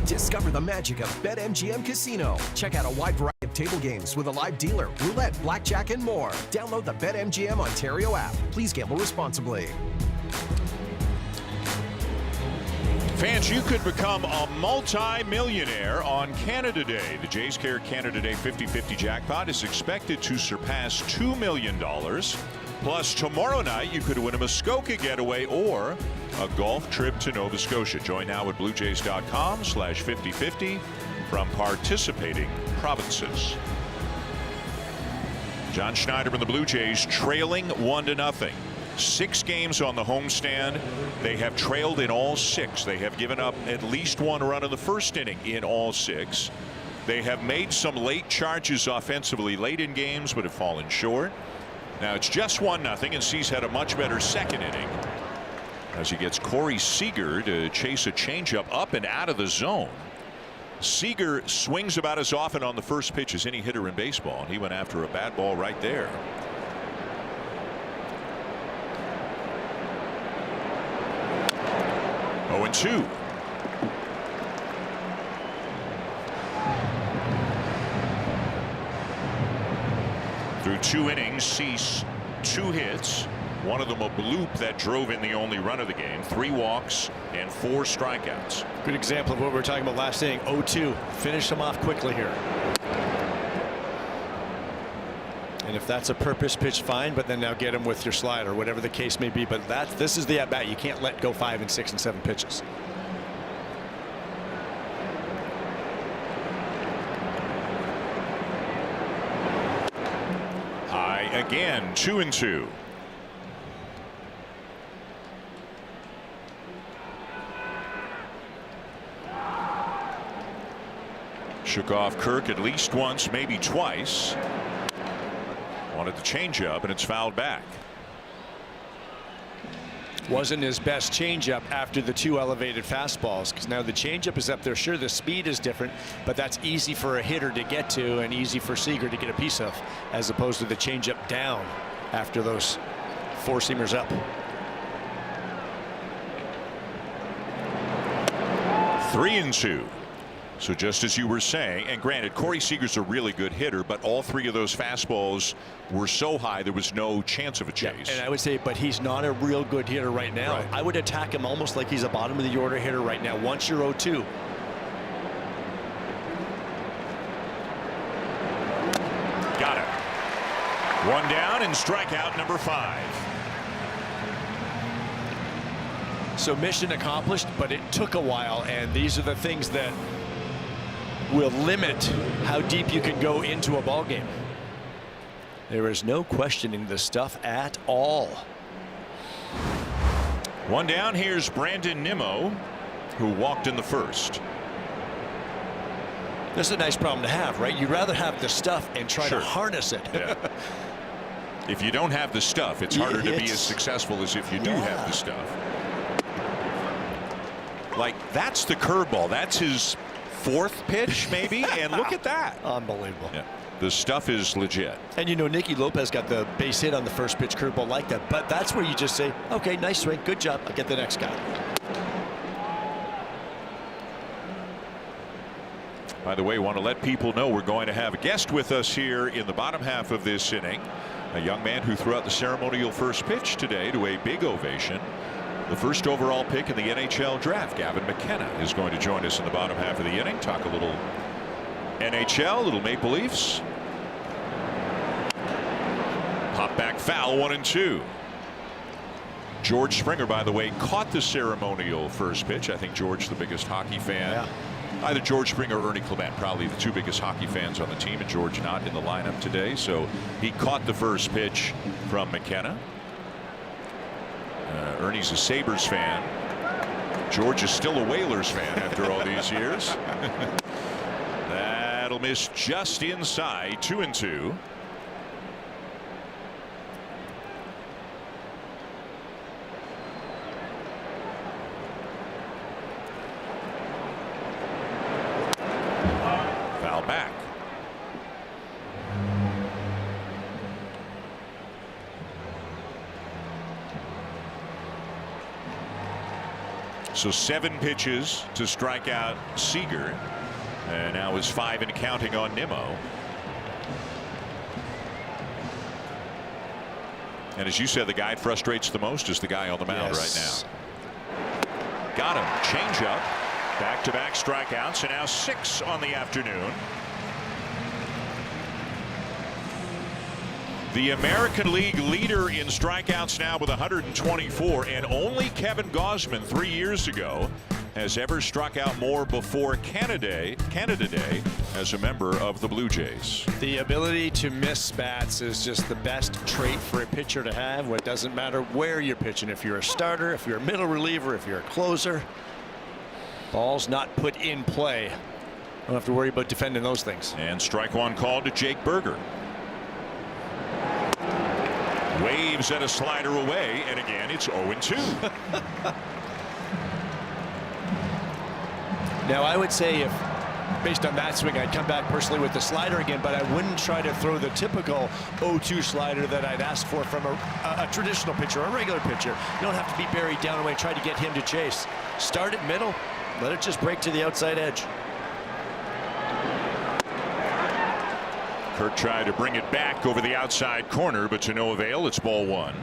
Discover the magic of BetMGM Casino. Check out a wide variety of table games with a live dealer, roulette, blackjack, and more. Download the BetMGM Ontario app. Please gamble responsibly. Fans, you could become a multi-millionaire on Canada Day. The Jays Care Canada Day 50-50 jackpot is expected to surpass $2 million. Plus, tomorrow night, you could win a Muskoka getaway or a golf trip to Nova Scotia. Join now at bluejays.com/5050 from participating provinces. John Schneider and the Blue Jays trailing 1-0. 6 games on the homestand. They have trailed in all 6. They have given up at least 1 run in the first inning in all 6. They have made some late charges offensively late in games, but have fallen short. Now it's just 1-0, and C's had a much better second inning as he gets Corey Seager to chase a changeup up and out of the zone. Seager swings about as often on the first pitch as any hitter in baseball, and he went after a bad ball right there. Oh, and 2. Through 2 innings, Cease 2 hits. One of them a bloop that drove in the only run of the game. 3 walks and 4 strikeouts. Good example of what we were talking about last inning. 0-2. Finish them off quickly here. And if that's a purpose pitch, fine, but then now get him with your slider, whatever the case may be. But this is the at bat. You can't let go 5 and 6 and 7 pitches. High again, 2-2. Shook off Kirk at least once, maybe twice. Wanted the changeup, and it's fouled back. Wasn't his best changeup after the 2 elevated fastballs, because now the changeup is up there. Sure, the speed is different, but that's easy for a hitter to get to and easy for Seager to get a piece of, as opposed to the changeup down after those 4-seamers up. 3-2. So just as you were saying, and granted, Corey Seager's a really good hitter, but all 3 of those fastballs were so high there was no chance of a chase. Yeah, and I would say, but he's not a real good hitter right now. Right. I would attack him almost like he's a bottom of the order hitter right now. Once you're 0-2. Got it. 1 down and strikeout number 5. So mission accomplished, but it took a while, and these are the things that will limit how deep you can go into a ball game. There is no questioning the stuff at all. 1 down. Here's Brandon Nimmo, who walked in the first. This is a nice problem to have, right? You'd rather have the stuff and try to harness it. Yeah. If you don't have the stuff, it's harder to be as successful as if you do have the stuff. Like, that's the curveball. That's his 4th pitch, maybe, and look at that. Unbelievable. Yeah. The stuff is legit. And you know, Nicky Lopez got the base hit on the first pitch curveball like that, but that's where you just say, okay, nice swing, good job, I'll get the next guy. By the way, want to let people know we're going to have a guest with us here in the bottom half of this inning. A young man who threw out the ceremonial first pitch today to a big ovation. The first overall pick in the NHL draft, Gavin McKenna, is going to join us in the bottom half of the inning. Talk a little NHL, a little Maple Leafs. Pop back foul, 1-2. George Springer, by the way, caught the ceremonial first pitch. I think George, the biggest hockey fan. Yeah. Either George Springer or Ernie Clement, probably the 2 biggest hockey fans on the team, and George not in the lineup today. So he caught the first pitch from McKenna. Ernie's a Sabres fan. George is still a Whalers fan after all these years. That'll miss just inside, 2-2. Foul back. So 7 pitches to strike out Seager. And now is 5 and counting on Nimmo. And as you said, the guy it frustrates the most is the guy on the mound right now. Got him. Changeup. Back-to-back strikeouts, and now 6 on the afternoon. The American League leader in strikeouts now with 124, and only Kevin Gausman 3 years ago has ever struck out more before Canada Day as a member of the Blue Jays. The ability to miss bats is just the best trait for a pitcher to have. It doesn't matter where you're pitching. If you're a starter, if you're a middle reliever, if you're a closer, ball's not put in play. Don't have to worry about defending those things. And strike 1 called to Jake Berger. Waves at a slider away, and again it's 0-2. Now I would say, if based on that swing, I'd come back personally with the slider again, but I wouldn't try to throw the typical 0-2 slider that I'd ask for from a traditional pitcher, a regular pitcher. You don't have to be buried down away, try to get him to chase. Start at middle, let it just break to the outside edge. Kirk tried to bring it back over the outside corner, but to no avail. It's ball 1.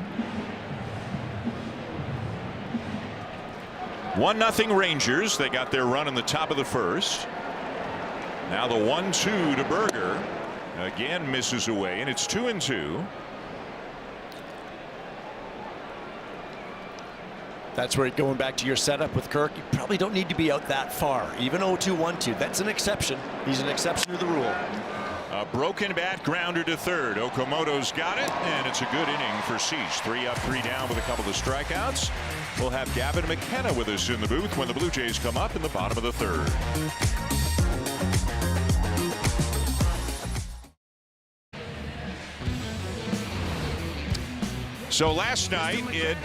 1-0 Rangers. They got their run in the top of the first. Now the 1-2 to Berger. Again misses away, and it's 2-2. That's where, going back to your setup with Kirk, you probably don't need to be out that far. Even 0-2-1-2, that's an exception. He's an exception to the rule. A broken bat grounder to third. Okamoto's got it, and it's a good inning for Cease. 3 up, 3 down with a couple of strikeouts. We'll have Gavin McKenna with us in the booth when the Blue Jays come up in the bottom of the third. So last night it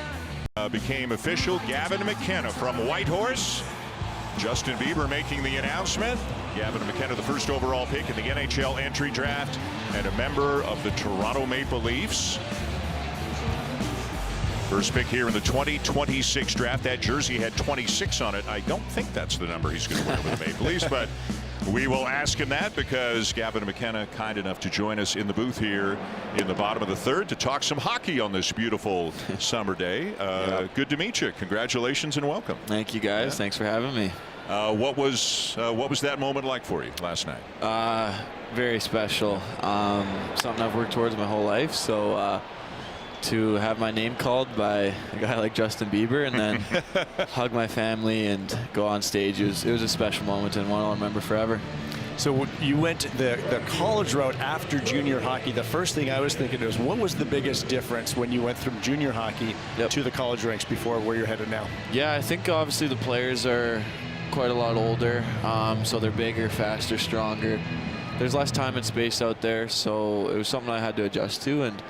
became official. Gavin McKenna from Whitehorse. Justin Bieber making the announcement. Gavin McKenna, the first overall pick in the NHL entry draft and a member of the Toronto Maple Leafs. First pick here in the 2026 draft. That jersey had 26 on it. I don't think that's the number he's going to wear with the Maple Leafs, but we will ask him that because Gavin McKenna kind enough to join us in the booth here in the bottom of the third to talk some hockey on this beautiful summer day. Good to meet you. Congratulations and welcome. Thank you, guys. Yeah. Thanks for having me. What was that moment like for you last night? Very special. Something I've worked towards my whole life. So to have my name called by a guy like Justin Bieber and then hug my family and go on stage, it was a special moment and one I'll remember forever. So you went the college route after junior hockey. The first thing I was thinking was, what was the biggest difference when you went from junior hockey to the college ranks before where you're headed now? Yeah, I think obviously the players are quite a lot older, so they're bigger, faster, stronger. There's less time and space out there, so it was something I had to adjust to. And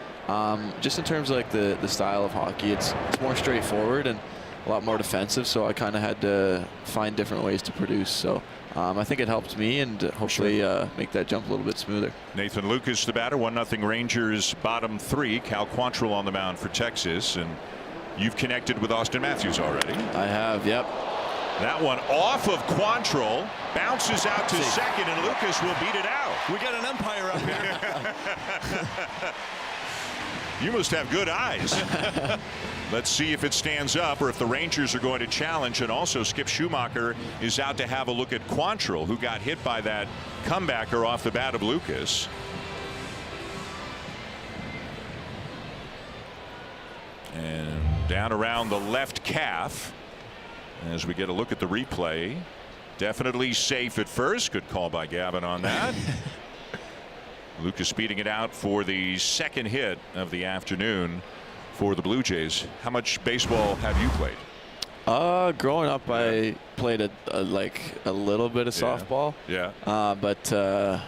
just in terms of like the style of hockey, it's more straightforward and a lot more defensive, so I kind of had to find different ways to produce. So I think it helped me and hopefully make that jump a little bit smoother. Nathan Lucas the batter. 1-0 Rangers bottom 3. Cal Quantrill on the mound for Texas, and you've connected with Austin Matthews already. I have, yep. That one off of Quantrill, bounces out to second, and Lucas will beat it out. We got an umpire up here. You must have good eyes. Let's see if it stands up or if the Rangers are going to challenge. And also Skip Schumacher is out to have a look at Quantrill, who got hit by that comebacker off the bat of Lucas. And down around the left calf as we get a look at the replay. Definitely safe at first. Good call by Gavin on that. Lucas speeding it out for the second hit of the afternoon for the Blue Jays. How much baseball have you played? Growing up, I played a little bit of softball. Yeah. But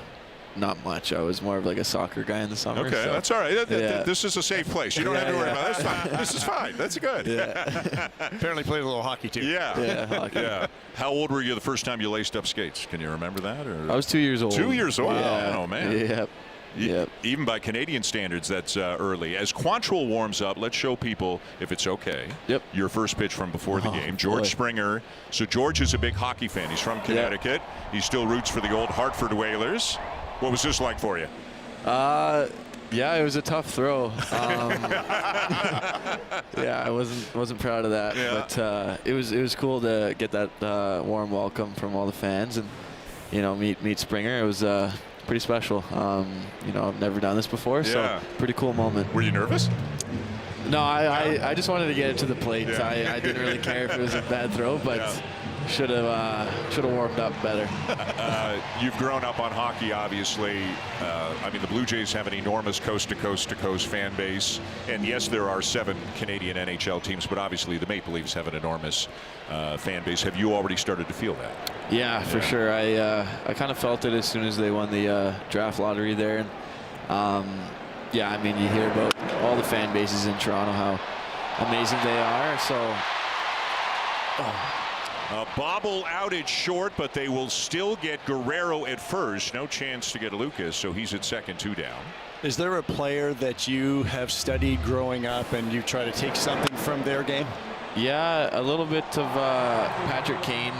not much. I was more of like a soccer guy in the summer. Okay, so, that's all right. yeah. This is a safe place. You don't have to worry about it. That's fine. This is fine. That's good. Yeah. Apparently played a little hockey too. Yeah. Yeah, hockey. Yeah. How old were you the first time you laced up skates? Can you remember that? Or? I was 2 years old. 2 years old. Yeah. Oh man. Yep. Yep. Even by Canadian standards, that's early. As Quantrill warms up, let's show people, if it's okay, your first pitch from before the game. George Springer. So George is a big hockey fan. He's from Connecticut. He still roots for the old Hartford Whalers. What was this like for you? Yeah, it was a tough throw. Yeah, I wasn't proud of that, but it was cool to get that warm welcome from all the fans and meet Springer. It was pretty special. I've never done this before, so pretty cool moment. Were you nervous? No, I just wanted to get it to the plate. Yeah. I didn't really care if it was a bad throw, but should have warmed up better. You've grown up on hockey, obviously. I mean, the Blue Jays have an enormous coast-to-coast fan base. And yes, there are 7 Canadian NHL teams, but obviously the Maple Leafs have an enormous fan base. Have you already started to feel that? Yeah, for sure. I kind of felt it as soon as they won the draft lottery there. And yeah, I mean, you hear about all the fan bases in Toronto, how amazing they are. So. A bobble outage short, but they will still get Guerrero at first. No chance to get Lucas, so he's at second, 2 down. Is there a player that you have studied growing up and you try to take something from their game? Yeah, a little bit of Patrick Kane.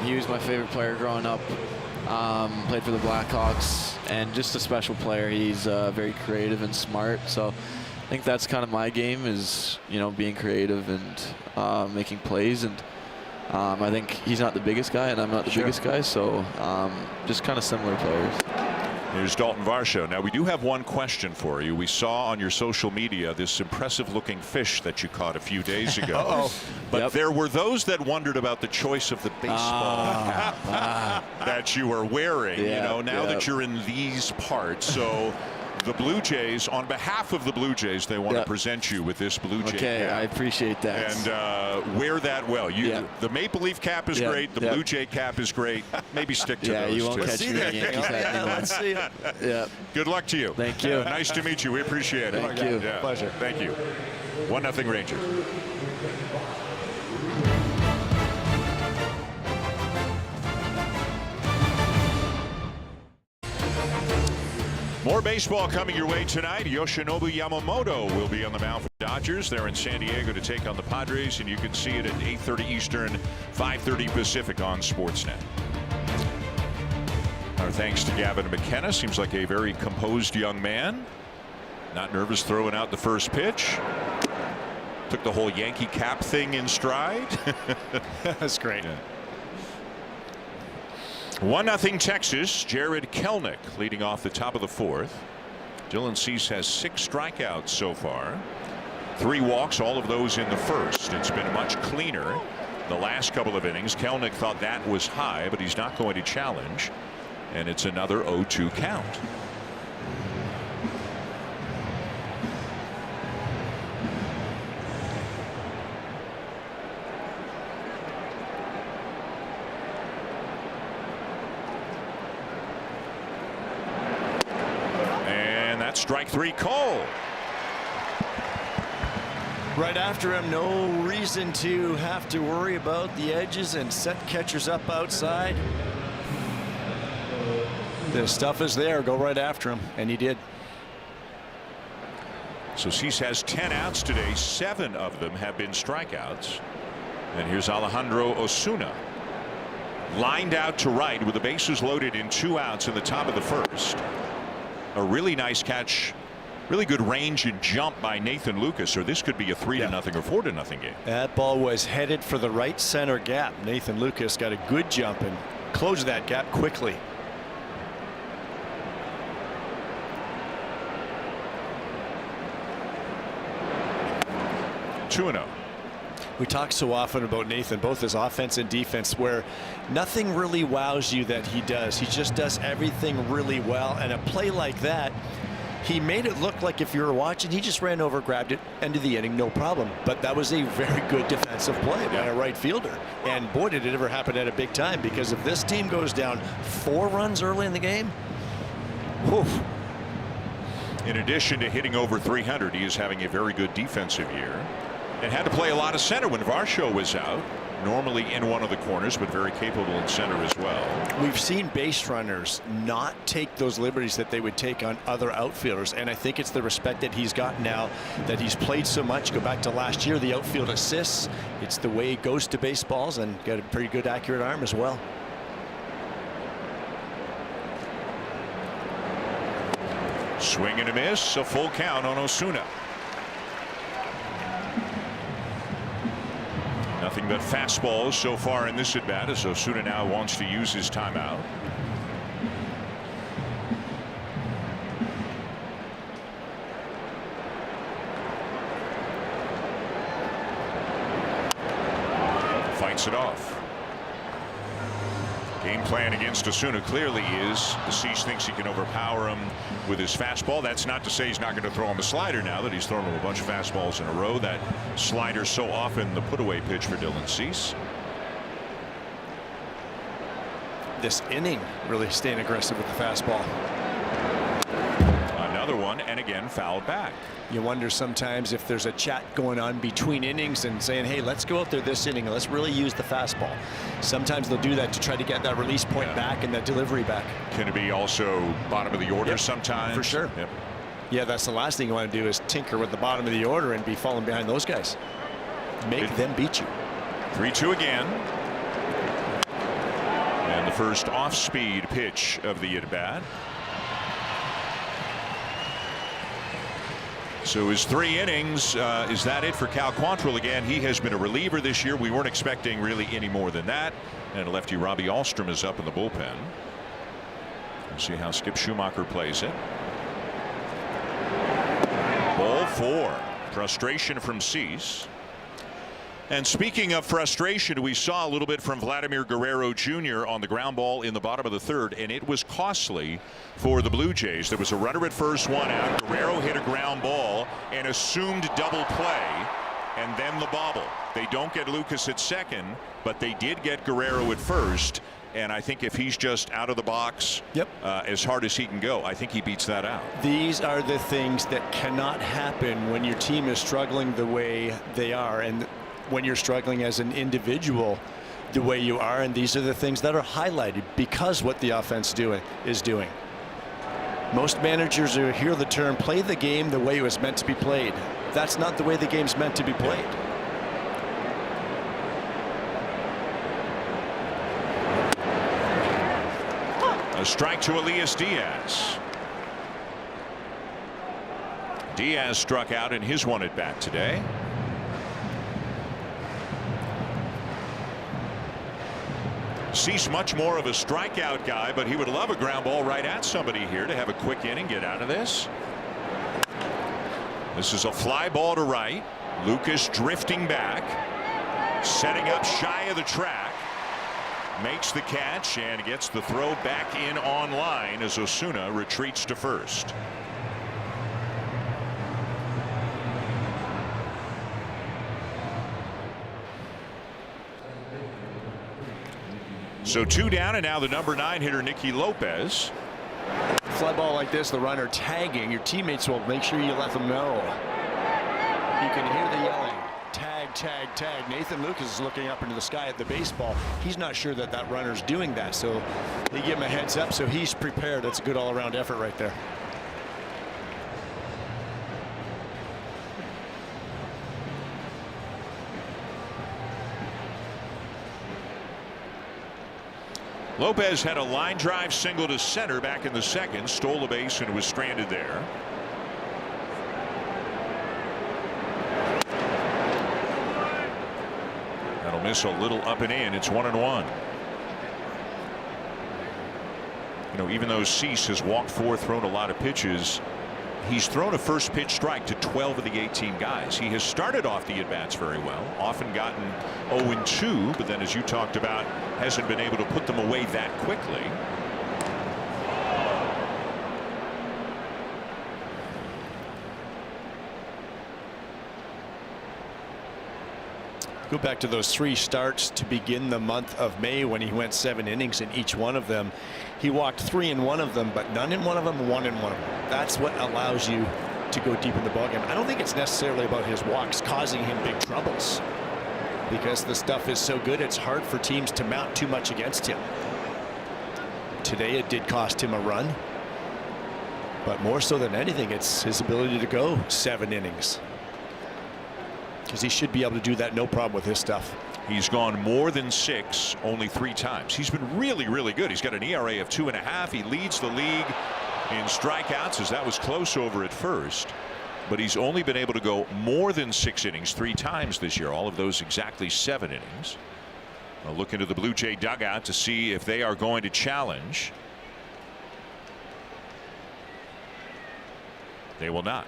He was my favorite player growing up. Played for the Blackhawks, and just a special player. He's very creative and smart. So I think that's kind of my game, is being creative and making plays. And I think he's not the biggest guy, and I'm not the biggest guy, so just kind of similar players. Here's Dalton Varsho. Now, we do have one question for you. We saw on your social media this impressive-looking fish that you caught a few days ago. But there were those that wondered about the choice of the baseball cap that you are wearing. You know, now that you're in these parts. So the Blue Jays, on behalf of the Blue Jays, they want to present you with this Blue Jay cap. I appreciate that. And wear that well. The Maple Leaf cap is great. The Blue Jay cap is great. Maybe stick to those you won't two. catch me in a Yankees hat anymore. Let's see it. Good luck to you. Thank you. Nice to meet you. We appreciate it. Thank you. Pleasure. Thank you. 1-0 Rangers. More baseball coming your way tonight. Yoshinobu Yamamoto will be on the mound for the Dodgers. They're in San Diego to take on the Padres, and you can see it at 8:30 Eastern, 5:30 Pacific on Sportsnet. Our thanks to Gavin McKenna. Seems like a very composed young man. Not nervous throwing out the first pitch. Took the whole Yankee cap thing in stride. That's great. 1-0 Texas. Jared Kelenic leading off the top of the fourth. Dylan Cease has 6 strikeouts so far. 3 walks, all of those in the first. It's been much cleaner the last couple of innings. Kelenic thought that was high, but he's not going to challenge. And it's another 0-2 count. Strike 3 call. Right after him, no reason to have to worry about the edges and set catchers up outside. The stuff is there. Go right after him, and he did. So Cease has 10 outs today. 7 of them have been strikeouts. And here's Alejandro Osuna. Lined out to right with the bases loaded in 2 outs in the top of the first. A really nice catch, really good range and jump by Nathan Lucas, or this could be a 3-0 or 4-0 game. That ball was headed for the right center gap. Nathan Lucas got a good jump and closed that gap quickly. We talk so often about Nathan, both his offense and defense, where nothing really wows you that he does. He just does everything really well. And a play like that, he made it look like if you were watching, he just ran over, grabbed it, end of the inning, no problem. But that was a very good defensive play by a right fielder. And boy, did it ever happen at a big time, because if this team goes down 4 runs early in the game, whew. In addition to hitting over 300, he is having a very good defensive year. And had to play a lot of center when Varsho was out. Normally in one of the corners, but very capable in center as well. We've seen base runners not take those liberties that they would take on other outfielders, and I think it's the respect that he's got now that he's played so much. Go back to last year, the outfield assists. It's the way he goes to baseballs, and got a pretty good accurate arm as well. Swing and a miss, a full count on Osuna. Nothing but fastballs so far in this at bat, as Osuna now wants to use his timeout. Fights it off. Game plan against Osuna clearly is Cease thinks he can overpower him with his fastball. That's not to say he's not going to throw him a slider now that he's thrown him a bunch of fastballs in a row. That slider so often the put-away pitch for Dylan Cease. This inning really staying aggressive with the fastball. Another one, and again fouled back. You wonder sometimes if there's a chat going on between innings and saying, hey, let's go out there this inning and let's really use the fastball. Sometimes they'll do that to try to get that release point back and that delivery back. Can it be also bottom of the order sometimes? For sure. Yeah, that's the last thing you want to do is tinker with the bottom of the order and be falling behind those guys. Make them beat you. 3-2 again. And the first off-speed pitch of the at-bat. So his 3 innings, is that it for Cal Quantrill again? He has been a reliever this year. We weren't expecting really any more than that. And lefty Robbie Ahlstrom is up in the bullpen. See how Skip Schumacher plays it. Ball 4. Frustration from Cease. And speaking of frustration, we saw a little bit from Vladimir Guerrero Jr. on the ground ball in the bottom of the third, and it was costly for the Blue Jays. There was a runner at first, one out. Guerrero hit a ground ball and assumed double play, and then the bobble. They don't get Lucas at second, but they did get Guerrero at first. And I think if he's just out of the box as hard as he can go, I think he beats that out. These are the things that cannot happen when your team is struggling the way they are, and when you're struggling as an individual the way you are. And these are the things that are highlighted because what the offense is doing. Most managers hear the term play the game the way it was meant to be played. That's not the way the game's meant to be played. A strike to Elias Diaz. Diaz struck out in his one at bat today. Cease much more of a strikeout guy, but he would love a ground ball right at somebody here to have a quick inning, get out of this. This is a fly ball to right. Lucas drifting back, setting up shy of the track, makes the catch and gets the throw back in on line as Osuna retreats to first. So 2 down, and now the number 9 hitter Nicky Lopez. Fly ball like this, the runner tagging, your teammates will make sure you let them know. You can hear the yelling. Tag, tag, tag. Nathan Lucas is looking up into the sky at the baseball. He's not sure that that runner's doing that, so they give him a heads up so he's prepared. That's a good all-around effort right there. Lopez had a line drive single to center back in the second, stole a base and was stranded there. That'll miss a little up and in. It's 1-1. You know, even though Cease has walked 4, thrown a lot of pitches, he's thrown a first pitch strike to 12 of the 18 guys. He has started off the at-bats very well, often gotten 0-2, but then, as you talked about, hasn't been able to put them away that quickly. Go back to those 3 starts to begin the month of May when he went 7 innings in each one of them. He walked 3 in one of them, but none in one of them, 1 in one of them. That's what allows you to go deep in the ballgame. I don't think it's necessarily about his walks causing him big troubles, because the stuff is so good it's hard for teams to mount too much against him. Today it did cost him a run, but more so than anything it's his ability to go 7 innings, because he should be able to do that no problem with his stuff. He's gone more than 6 only 3 times. He's been really, really good. He's got an ERA of 2.5. He leads the league in strikeouts, as that was close over at first, but he's only been able to go more than 6 innings 3 times this year. All of those exactly 7 innings. I'll look into the Blue Jay dugout to see if they are going to challenge. They will not.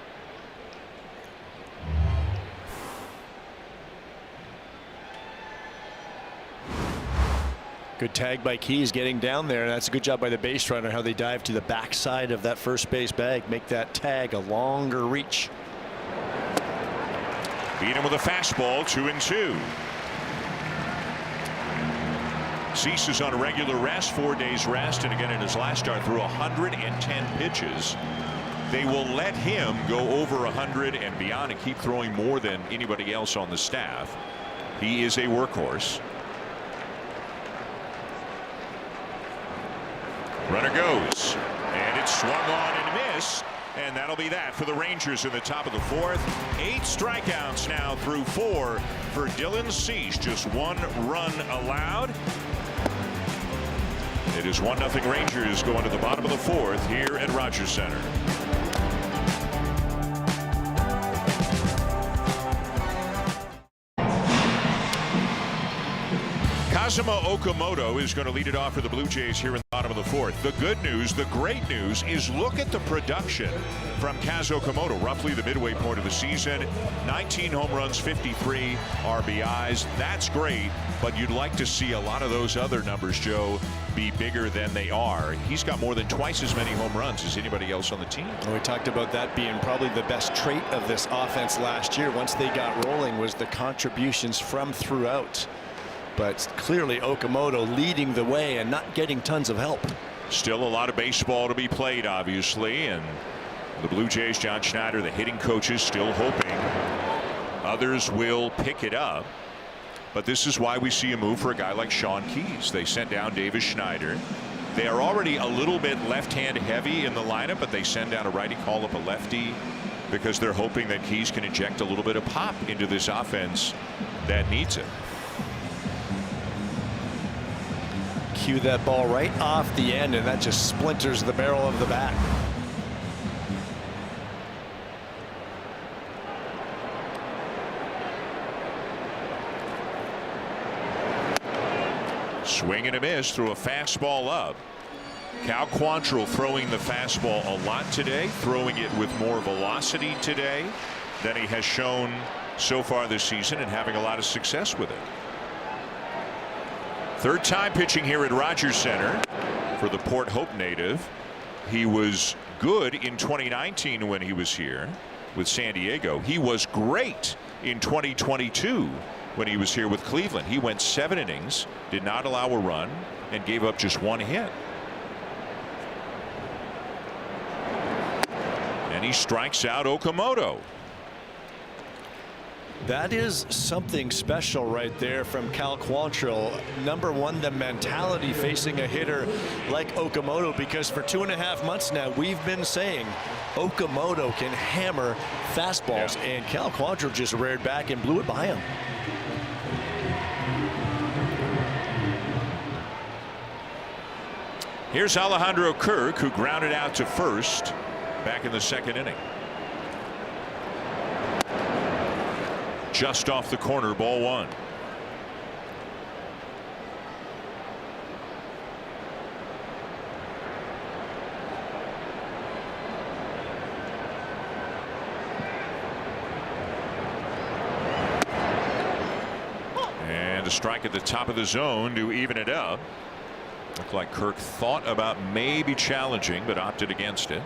Good tag by Keys getting down there. That's a good job by the base runner, how they dive to the backside of that first base bag, make that tag a longer reach. Beat him with a fastball, 2-2. Cease is on a regular rest, 4 days rest, and again in his last start threw 110 pitches. They will let him go over 100 and beyond and keep throwing more than anybody else on the staff. He is a workhorse. Runner goes, and it's swung on and missed, and that'll be that for the Rangers in the top of the 4th. 8 strikeouts now through 4 for Dylan Cease. Just 1 run allowed. It is 1-0 Rangers going to the bottom of the 4th here at Rogers Center. Kazuma Okamoto is going to lead it off for the Blue Jays here in the bottom of the fourth. The good news, the great news, is look at the production from Kaz Okamoto, roughly the midway point of the season. 19 home runs, 53 RBIs. That's great, but you'd like to see a lot of those other numbers, Joe, be bigger than they are. He's got more than twice as many home runs as anybody else on the team. We talked about that being probably the best trait of this offense last year. Once they got rolling, was the contributions from throughout. But clearly Okamoto leading the way and not getting tons of help. Still a lot of baseball to be played, obviously, and the Blue Jays, John Schneider, the hitting coaches, still hoping others will pick it up. But this is why we see a move for a guy like Sean Keys. They sent down Davis Schneider. They are already a little bit left-hand heavy in the lineup, but they send down a righty, call up a lefty, because they're hoping that Keys can inject a little bit of pop into this offense that needs it. Cue that ball right off the end, and that just splinters the barrel of the bat. Swing and a miss through a fastball up. Cal Quantrill throwing the fastball a lot today, throwing it with more velocity today than he has shown so far this season, and having a lot of success with it. Third time pitching here at Rogers Center for the Port Hope native. He was good in 2019 when he was here with San Diego. He was great in 2022 when he was here with Cleveland. He went 7 innings, did not allow a run, and gave up just 1 hit. And he strikes out Okamoto. That is something special right there from Cal Quantrill. Number one, the mentality facing a hitter like Okamoto, because for 2.5 months now we've been saying Okamoto can hammer fastballs, and Cal Quantrill just reared back and blew it by him. Here's Alejandro Kirk, who grounded out to first back in the 2nd inning. Just off the corner, ball 1. And a strike at the top of the zone to even it up. Looked like Kirk thought about maybe challenging, but opted against it.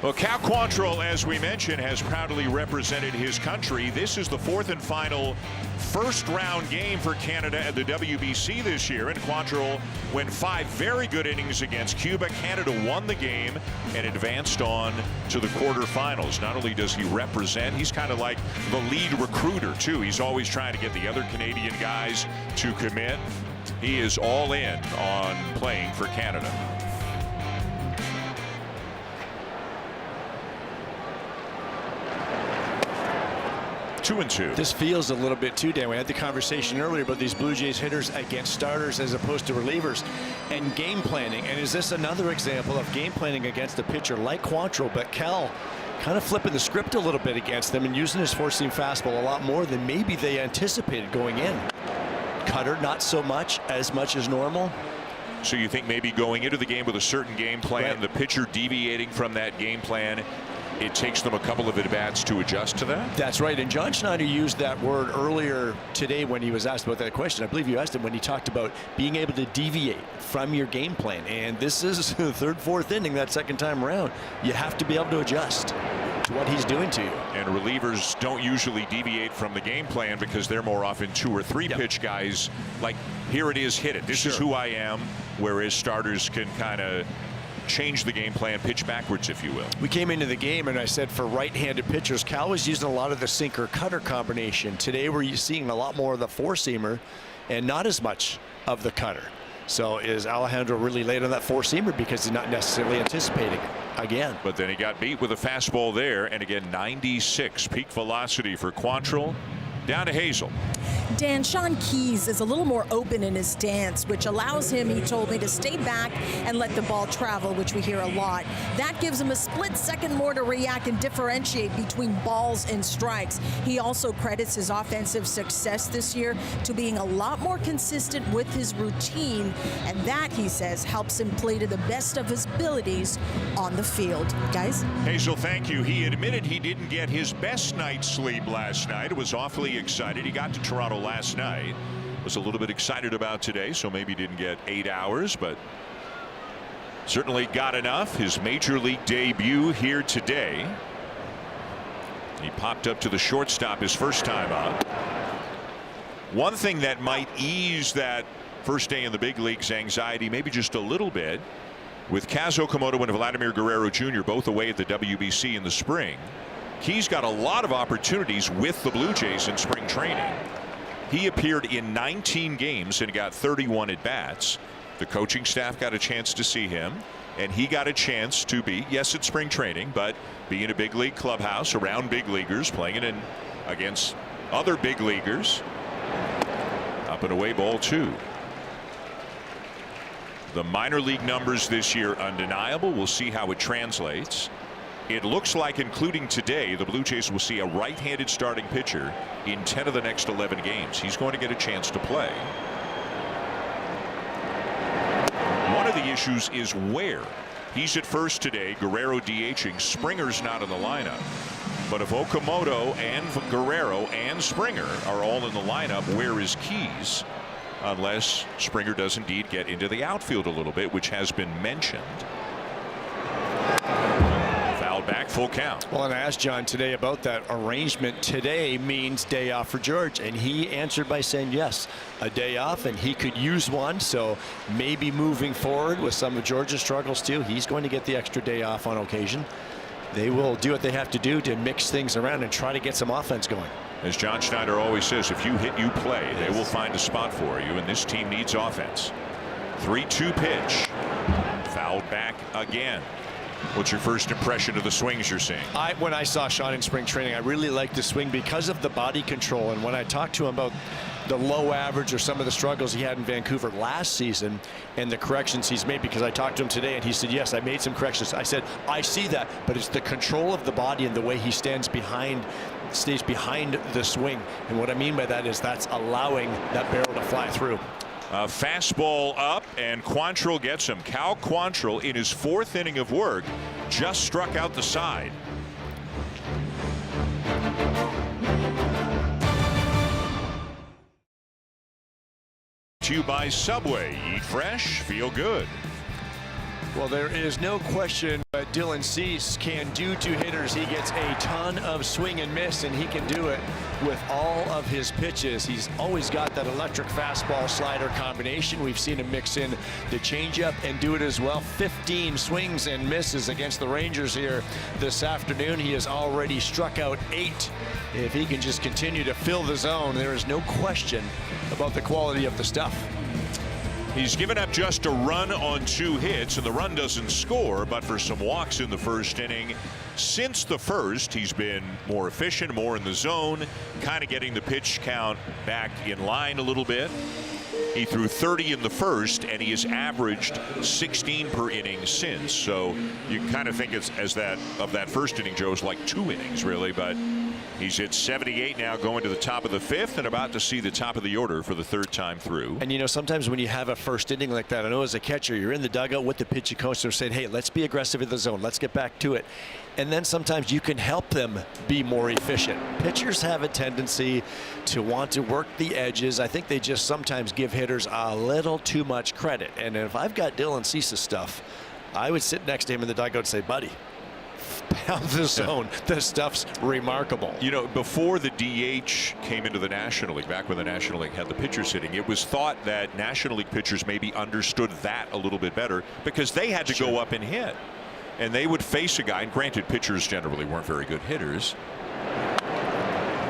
Well, Cal Quantrill, as we mentioned, has proudly represented his country. This is the 4th and final first-round game for Canada at the WBC this year, and Quantrill went 5 very good innings against Cuba. Canada won the game and advanced on to the quarterfinals. Not only does he represent, he's kind of like the lead recruiter, too. He's always trying to get the other Canadian guys to commit. He is all in on playing for Canada. 2-2. This feels a little bit too, Dan. We had the conversation earlier about these Blue Jays hitters against starters as opposed to relievers and game planning. And is this another example of game planning against a pitcher like Quantrill, but Cal kind of flipping the script a little bit against them and using his four-seam fastball a lot more than maybe they anticipated going in. Cutter not so much as normal. So you think maybe going into the game with a certain game plan, right, the pitcher deviating from that game plan, it takes them a couple of at-bats to adjust to that? That's right. And John Schneider used that word earlier today when he was asked about that question. I believe you asked him when he talked about being able to deviate from your game plan. And this is the 3rd, 4th inning, that 2nd time around. You have to be able to adjust to what he's doing to you. And relievers don't usually deviate from the game plan because they're more often 2 or 3 pitch guys. Like, here it is, hit it. This is who I am. Whereas starters can kind of change the game plan, pitch backwards, if you will. We came into the game and I said for right-handed pitchers, Cal was using a lot of the sinker-cutter combination. Today we're seeing a lot more of the four-seamer and not as much of the cutter. So is Alejandro really late on that four-seamer because he's not necessarily anticipating it again? But then he got beat with a fastball there, and again 96 peak velocity for Quantrill. Down to Hazel. Dan, Sean Keys is a little more open in his stance, which allows him, he told me, to stay back and let the ball travel, which we hear a lot. That gives him a split second more to react and differentiate between balls and strikes. He also credits his offensive success this year to being a lot more consistent with his routine, and that, he says, helps him play to the best of his abilities on the field. Guys? Hazel, thank you. He admitted he didn't get his best night's sleep last night. Was awfully excited. He got to Toronto last night. Was a little bit excited about today, so maybe didn't get 8 hours, but certainly got enough. His major league debut here today. He popped up to the shortstop his first time up. One thing that might ease that first day in the big leagues anxiety maybe just a little bit, with Kaz Okamoto and Vladimir Guerrero Jr. both away at the WBC in the spring, Keys got a lot of opportunities with the Blue Jays in spring training. He appeared in 19 games and got 31 at bats. The coaching staff got a chance to see him, and he got a chance to be, yes, it's spring training, but be in a big league clubhouse around big leaguers, playing it against other big leaguers. Up and away, ball 2. The minor league numbers this year undeniable. We'll see how it translates. It looks like, including today, the Blue Jays will see a right-handed starting pitcher in 10 of the next 11 games. He's going to get a chance to play. One of the issues is where. He's at first today. Guerrero DHing. Springer's not in the lineup. But if Okamoto and Guerrero and Springer are all in the lineup, where is Keys? Unless Springer does indeed get into the outfield a little bit, which has been mentioned. Back, full count. Well, and I asked John today about that arrangement. Today means day off for George, and he answered by saying yes, a day off, and he could use one. So maybe moving forward with some of George's struggles too, he's going to get the extra day off on occasion. They will do what they have to do to mix things around and try to get some offense going. As John Schneider always says, if you hit, you play. They will find a spot for you, and this team needs offense. 3-2 pitch. Fouled back again. What's your first impression of the swings you're seeing? When I saw Sean in spring training, I really liked the swing because of the body control. And when I talked to him about the low average or some of the struggles he had in Vancouver last season and the corrections he's made, because I talked to him today and he said, yes, I made some corrections. I said, I see that, but it's the control of the body and the way he stays behind the swing. And what I mean by that is that's allowing that barrel to fly through. Fastball up, and Quantrill gets him. Cal Quantrill, in his 4th inning of work, just struck out the side. To you by Subway. Eat fresh, feel good. Well, there is no question what Dylan Cease can do to hitters. He gets a ton of swing and miss, and he can do it with all of his pitches. He's always got that electric fastball slider combination. We've seen him mix in the changeup and do it as well. 15 swings and misses against the Rangers here this afternoon. He has already struck out 8. If he can just continue to fill the zone, there is no question about the quality of the stuff. He's given up just a run on 2 hits, and the run doesn't score, but for some walks in the first inning. Since the first, he's been more efficient, more in the zone, kind of getting the pitch count back in line a little bit. He threw 30 in the first, and he has averaged 16 per inning since. So you kind of think it's as that of that first inning, Joe's like 2 innings really, but he's hit 78 now, going to the top of the 5th and about to see the top of the order for the 3rd time through. And you know, sometimes when you have a first inning like that, I know as a catcher, you're in the dugout with the pitching coach, they're saying, hey, let's be aggressive in the zone. Let's get back to it. And then sometimes you can help them be more efficient. Pitchers have a tendency to want to work the edges. I think they just sometimes give hitters a little too much credit. And if I've got Dylan Cease's stuff, I would sit next to him in the dugout and say, buddy, pound the zone. The stuff's remarkable. You know, before the DH came into the National League, back when the National League had the pitchers hitting, it was thought that National League pitchers maybe understood that a little bit better because they had to go up and hit. And they would face a guy, and granted, pitchers generally weren't very good hitters,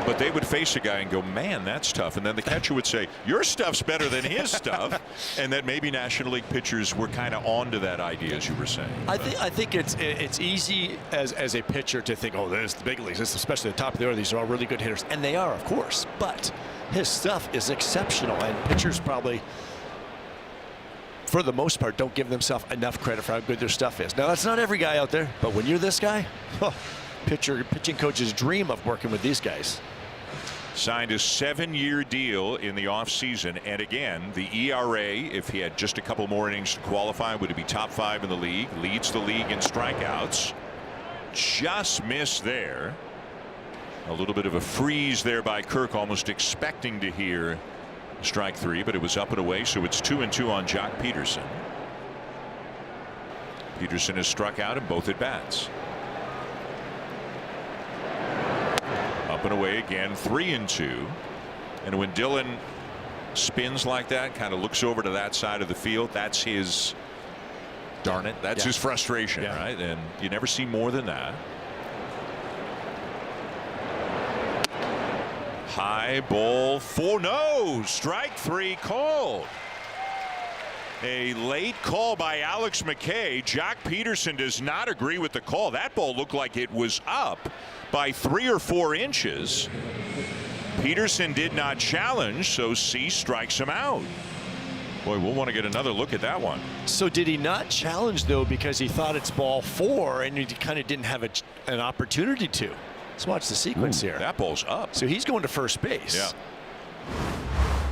but they would face a guy and go, man, that's tough. And then the catcher would say, your stuff's better than his stuff. And that maybe National League pitchers were kind of onto that idea, as you were saying. I think it's easy as a pitcher to think, oh, there's the big leagues, especially the top of the order. These are all really good hitters. And they are, of course. But his stuff is exceptional, and pitchers probably, for the most part, don't give themselves enough credit for how good their stuff is. Now, that's not every guy out there, but when you're this guy, pitching coaches dream of working with these guys. Signed a 7-year deal in the offseason, and again, the ERA, if he had just a couple more innings to qualify, would it be top 5 in the league? Leads the league in strikeouts. Just missed there. A little bit of a freeze there by Kirk, almost expecting to hear strike 3, but it was up and away, so it's 2-2 on Jock Peterson. Peterson has struck out in both at bats. Up and away again, 3-2. And when Dylan spins like that, kind of looks over to that side of the field, that's his, darn it, that's his frustration, right? And you never see more than that. High ball 4, no, strike 3 called. A late call by Alex McKay. Jock Peterson does not agree with the call. That ball looked like it was up by 3 or 4 inches. Peterson did not challenge, so C strikes him out. Boy, we'll want to get another look at that one. So did he not challenge, though, because he thought it's ball 4 and he kind of didn't have an opportunity to? Let's watch the sequence here. That ball's up. So he's going to first base. Yeah.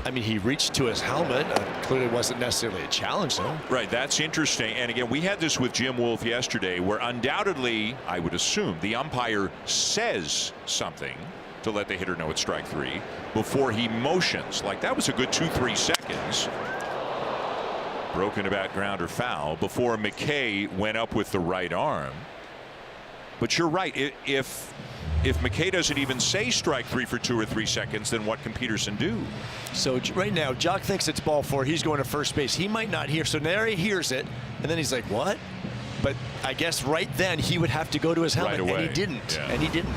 I mean, he reached to his helmet. Clearly wasn't necessarily a challenge, though. Right. That's interesting. And again, we had this with Jim Wolf yesterday, where undoubtedly, I would assume, the umpire says something to let the hitter know it's strike 3 before he motions. Like, that was a good 2-3 seconds. Broken about ground or foul before McKay went up with the right arm. But you're right. If McKay doesn't even say strike 3 for 2 or 3 seconds, then what can Peterson do? So right now, Jock thinks it's ball 4. He's going to first base. He might not hear. So there he hears it, and then he's like, what? But I guess right then he would have to go to his helmet, right away. and he didn't. Yeah. And he didn't.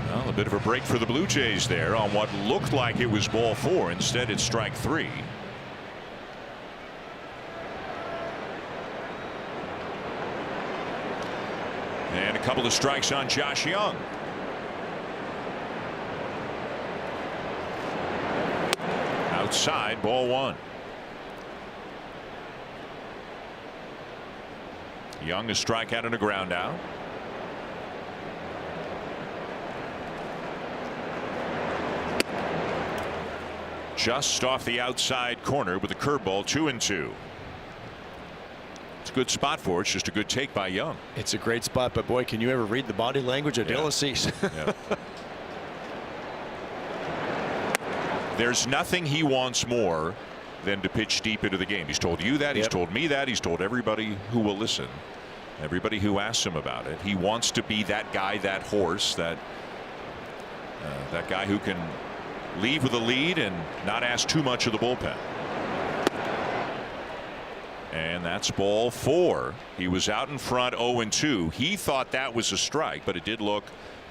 Well, a bit of a break for the Blue Jays there on what looked like it was ball 4. Instead, it's strike 3. And a couple of strikes on Josh Young. Outside, ball 1. Young, a strikeout and a ground out. Just off the outside corner with a curveball, 2-2. It's a good spot for it. It's just a good take by Young. It's a great spot, but boy, can you ever read the body language of Dylan Cease? Yeah. There's nothing he wants more than to pitch deep into the game. He's told you that. He's told me that. He's told everybody who will listen. Everybody who asks him about it. He wants to be that guy, that horse, that guy who can leave with a lead and not ask too much of the bullpen. And that's ball 4. He was out in front 0-2. He thought that was a strike, but it did look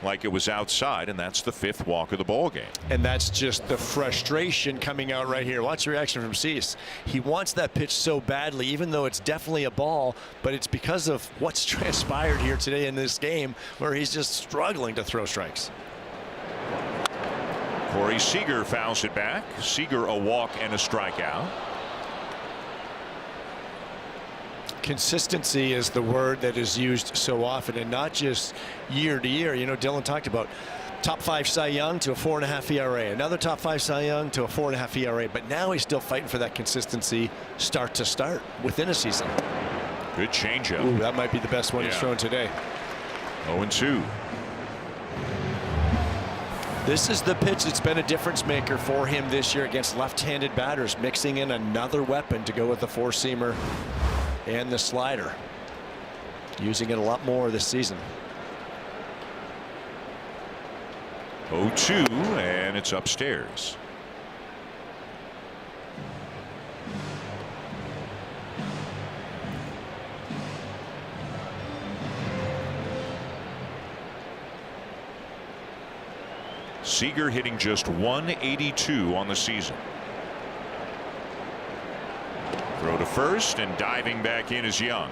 like it was outside, and that's the 5th walk of the ball game. And that's just the frustration coming out right here. Watch the reaction from Cease. He wants that pitch so badly, even though it's definitely a ball, but it's because of what's transpired here today in this game where he's just struggling to throw strikes. Corey Seager fouls it back. Seager a walk and a strikeout. Consistency is the word that is used so often, and not just year to year. You know, Dylan talked about top 5 Cy Young to a 4.5 ERA, another top 5 Cy Young to a 4.5 ERA, but now he's still fighting for that consistency start to start within a season. Good changeup. Ooh, that might be the best one he's thrown today. 0-2. This is the pitch that's been a difference maker for him this year against left-handed batters, mixing in another weapon to go with the 4-seamer and the slider, using it a lot more this season. 0-2, and it's upstairs. Seager hitting just 182 on the season. Throw to first, and diving back in is Young.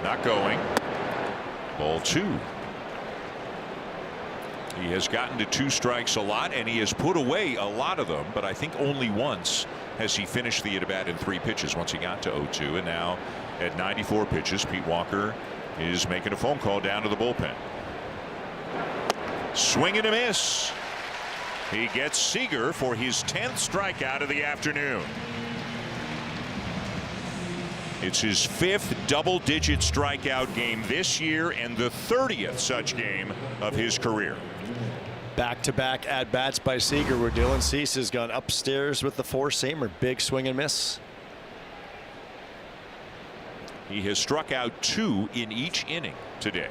Not going. Ball 2. He has gotten to 2 strikes a lot, and he has put away a lot of them, but I think only once has he finished the at-bat in 3 pitches once he got to 0-2, and now at 94 pitches, Pete Walker is making a phone call down to the bullpen. Swing and a miss. He gets Seager for his 10th strikeout of the afternoon. It's his 5th double-digit strikeout game this year and the 30th such game of his career. Back-to-back at-bats by Seager, where Dylan Cease has gone upstairs with the 4-seamer. Big swing and miss. He has struck out 2 in each inning today.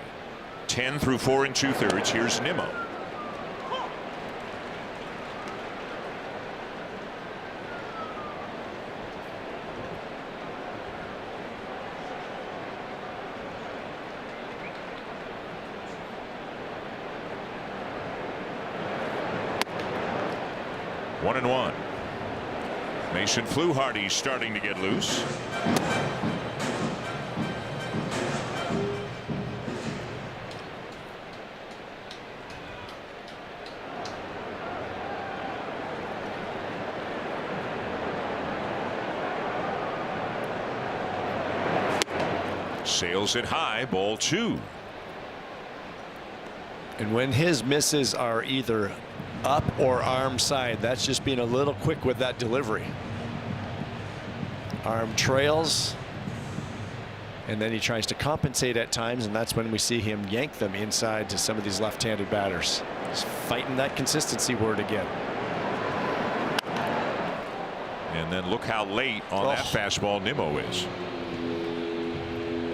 10 through 4 2/3. Here's Nimmo. One and one. Mason Fluharty starting to get loose. Sails it high. Ball 2. And when his misses are either up or arm side, that's just being a little quick with that delivery. Arm trails, and then he tries to compensate at times, and that's when we see him yank them inside to some of these left-handed batters. He's fighting that consistency word again. And then look how late on that fastball Nimmo is.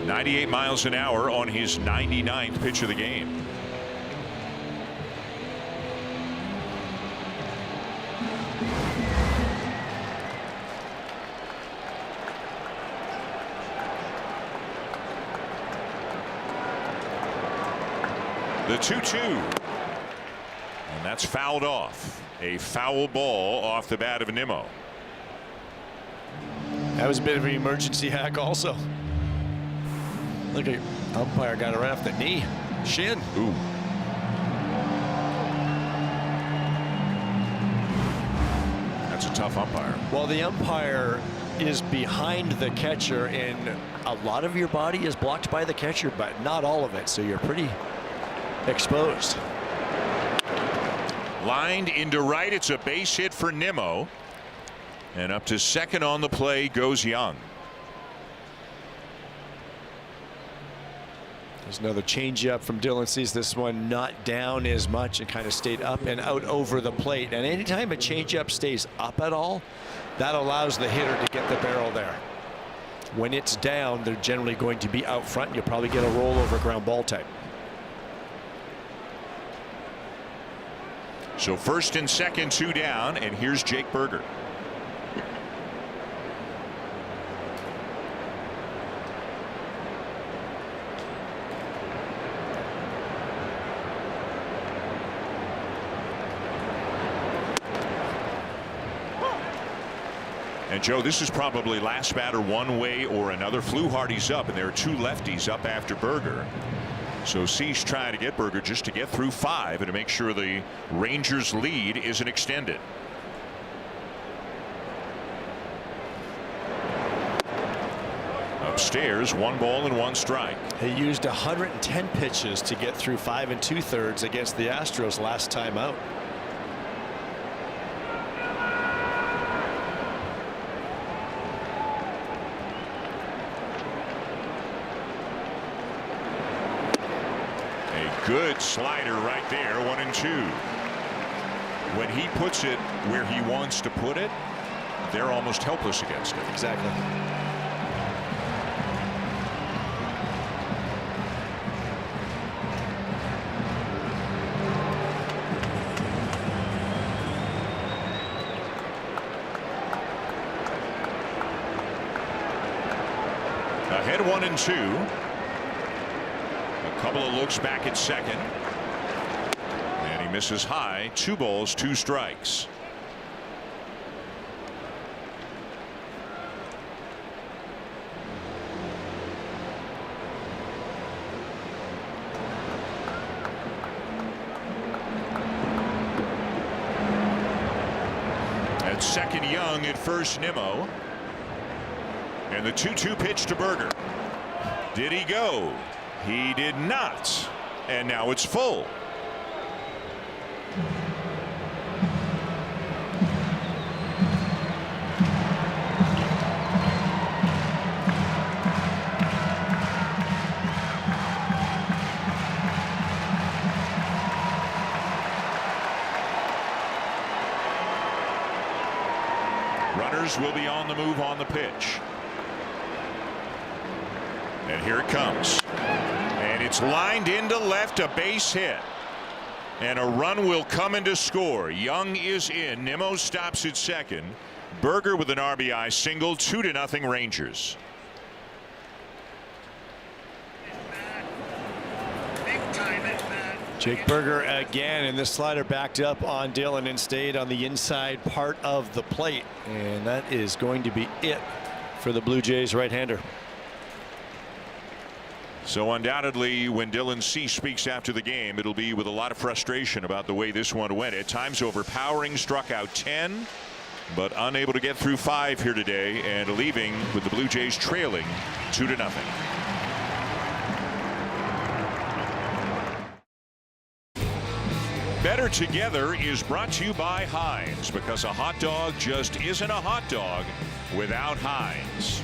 98 miles an hour on his 99th pitch of the game. The 2-2. And that's fouled off. A foul ball off the bat of Nimmo. That was a bit of an emergency hack also. Look at umpire got it right off the knee. Shin. Ooh. That's a tough umpire. Well, the umpire is behind the catcher, and a lot of your body is blocked by the catcher, but not all of it, so you're pretty exposed. Lined into right. It's a base hit for Nimmo. And up to second on the play goes Young. There's another changeup from Dylan Cease. This one not down as much and kind of stayed up and out over the plate. And anytime a changeup stays up at all, that allows the hitter to get the barrel there. When it's down, they're generally going to be out front. You'll probably get a rollover ground ball type. So first and second, 2 down, and here's Jake Burger. And Joe, this is probably last batter one way or another. Fluharty's up, and there are 2 lefties up after Burger. So Cease trying to get Burger just to get through 5 and to make sure the Rangers lead isn't extended. Upstairs, 1 ball and 1 strike. He used 110 pitches to get through 5 2/3 against the Astros last time out. Good slider right there, 1 and 2. When he puts it where he wants to put it, they're almost helpless against it. Exactly. Ahead 1 and 2. Couple of looks back at second, and he misses high. 2 balls, 2 strikes. That's second Young at first Nimmo. And the 2-2 pitch to Berger. Did he go? He did not. And now it's full. Runners will be on the move on the pitch. And here it comes. And it's lined into left, a base hit. And a run will come in to score. Young is in. Nimmo stops at second. Berger with an RBI single. 2-0 Rangers. Jake Berger again, and this slider backed up on Dylan and stayed on the inside part of the plate, and that is going to be it for the Blue Jays right-hander. So undoubtedly, when Dylan Cease speaks after the game, it'll be with a lot of frustration about the way this one went. At times overpowering, struck out 10, but unable to get through 5 here today, and leaving with the Blue Jays trailing 2-0. Better Together is brought to you by Heinz, because a hot dog just isn't a hot dog without Heinz.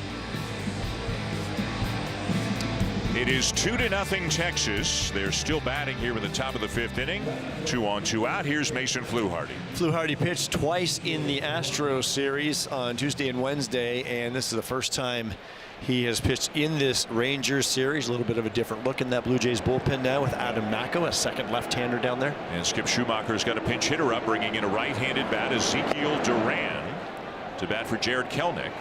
It is 2-0 Texas. They're still batting here in the top of the 5th inning. 2 on 2 out. Here's Mason Fluharty. Fluharty pitched twice in the Astros series on Tuesday and Wednesday, and this is the first time he has pitched in this Rangers series. A little bit of a different look in that Blue Jays bullpen now with Adam Macko, a second left-hander down there. And Skip Schumacher's got a pinch hitter up, bringing in a right-handed bat, Ezekiel Duran, to bat for Jared Kelnick.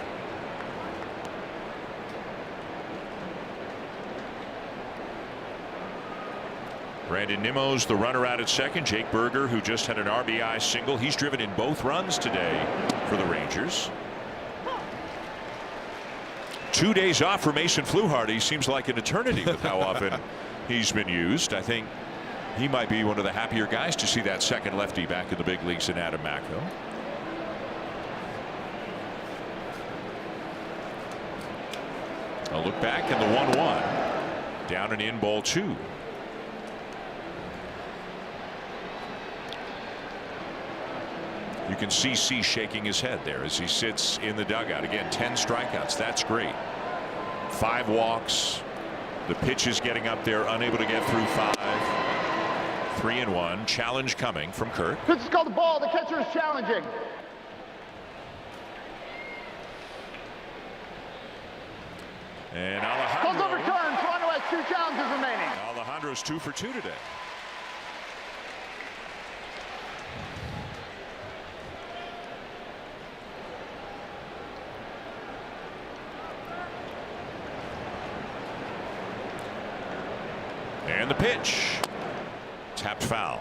Brandon Nimmo's the runner out at second. Jake Berger, who just had an RBI single, he's driven in both runs today for the Rangers. 2 days off for Mason Fluharty seems like an eternity with how often he's been used. I think he might be one of the happier guys to see that second lefty back in the big leagues in Adam Macko. A look back and the 1-1. Down and in, ball 2. You can see C shaking his head there as he sits in the dugout. Again, 10 strikeouts. That's great. 5 walks. The pitch is getting up there, unable to get through 5. 3-1. Challenge coming from Kurt. Pitch is called the ball. The catcher is challenging. And Alejandro. Calls overturned. Toronto has 2 challenges remaining. Alejandro's 2 for 2 today. And the pitch. Tapped foul.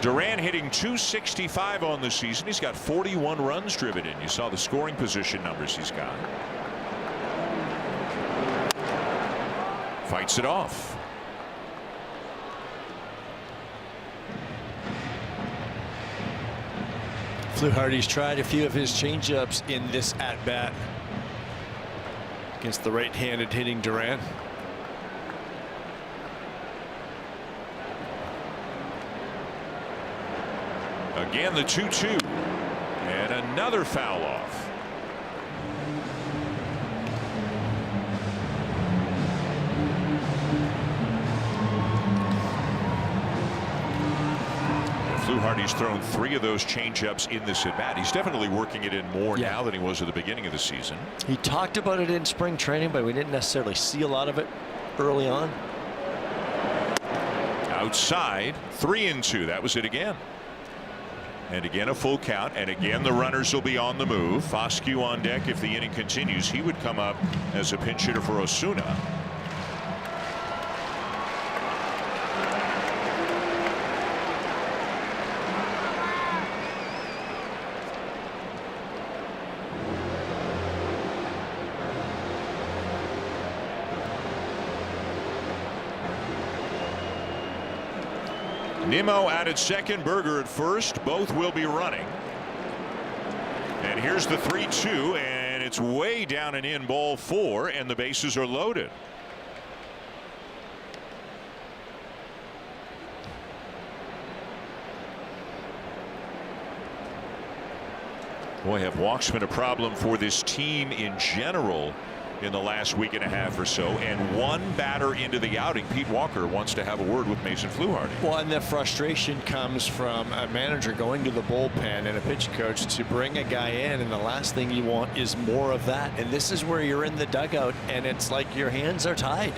Duran hitting .265 on the season. He's got 41 runs driven in. You saw the scoring position numbers he's got. Fights it off. Fluharty's tried a few of his changeups in this at-bat against the right-handed hitting Duran. Again, the 2-2. And another foul off. Fluharty's thrown 3 of those changeups in this at bat. He's definitely working it in more now than he was at the beginning of the season. He talked about it in spring training, but we didn't necessarily see a lot of it early on. Outside, 3-2. That was it again. And again a full count, and again the runners will be on the move. Foscue on deck if the inning continues. He would come up as a pinch hitter for Osuna. Nimmo out at second, Berger at first. Both will be running. And here's the 3-2, and it's way down and in, ball 4, and the bases are loaded. Boy, have walks been a problem for this team in general in the last week and a half or so, and one batter into the outing. Pete Walker wants to have a word with Mason Fluharty. Well, and the frustration comes from a manager going to the bullpen and a pitching coach to bring a guy in, and the last thing you want is more of that. And this is where you're in the dugout and it's like your hands are tied.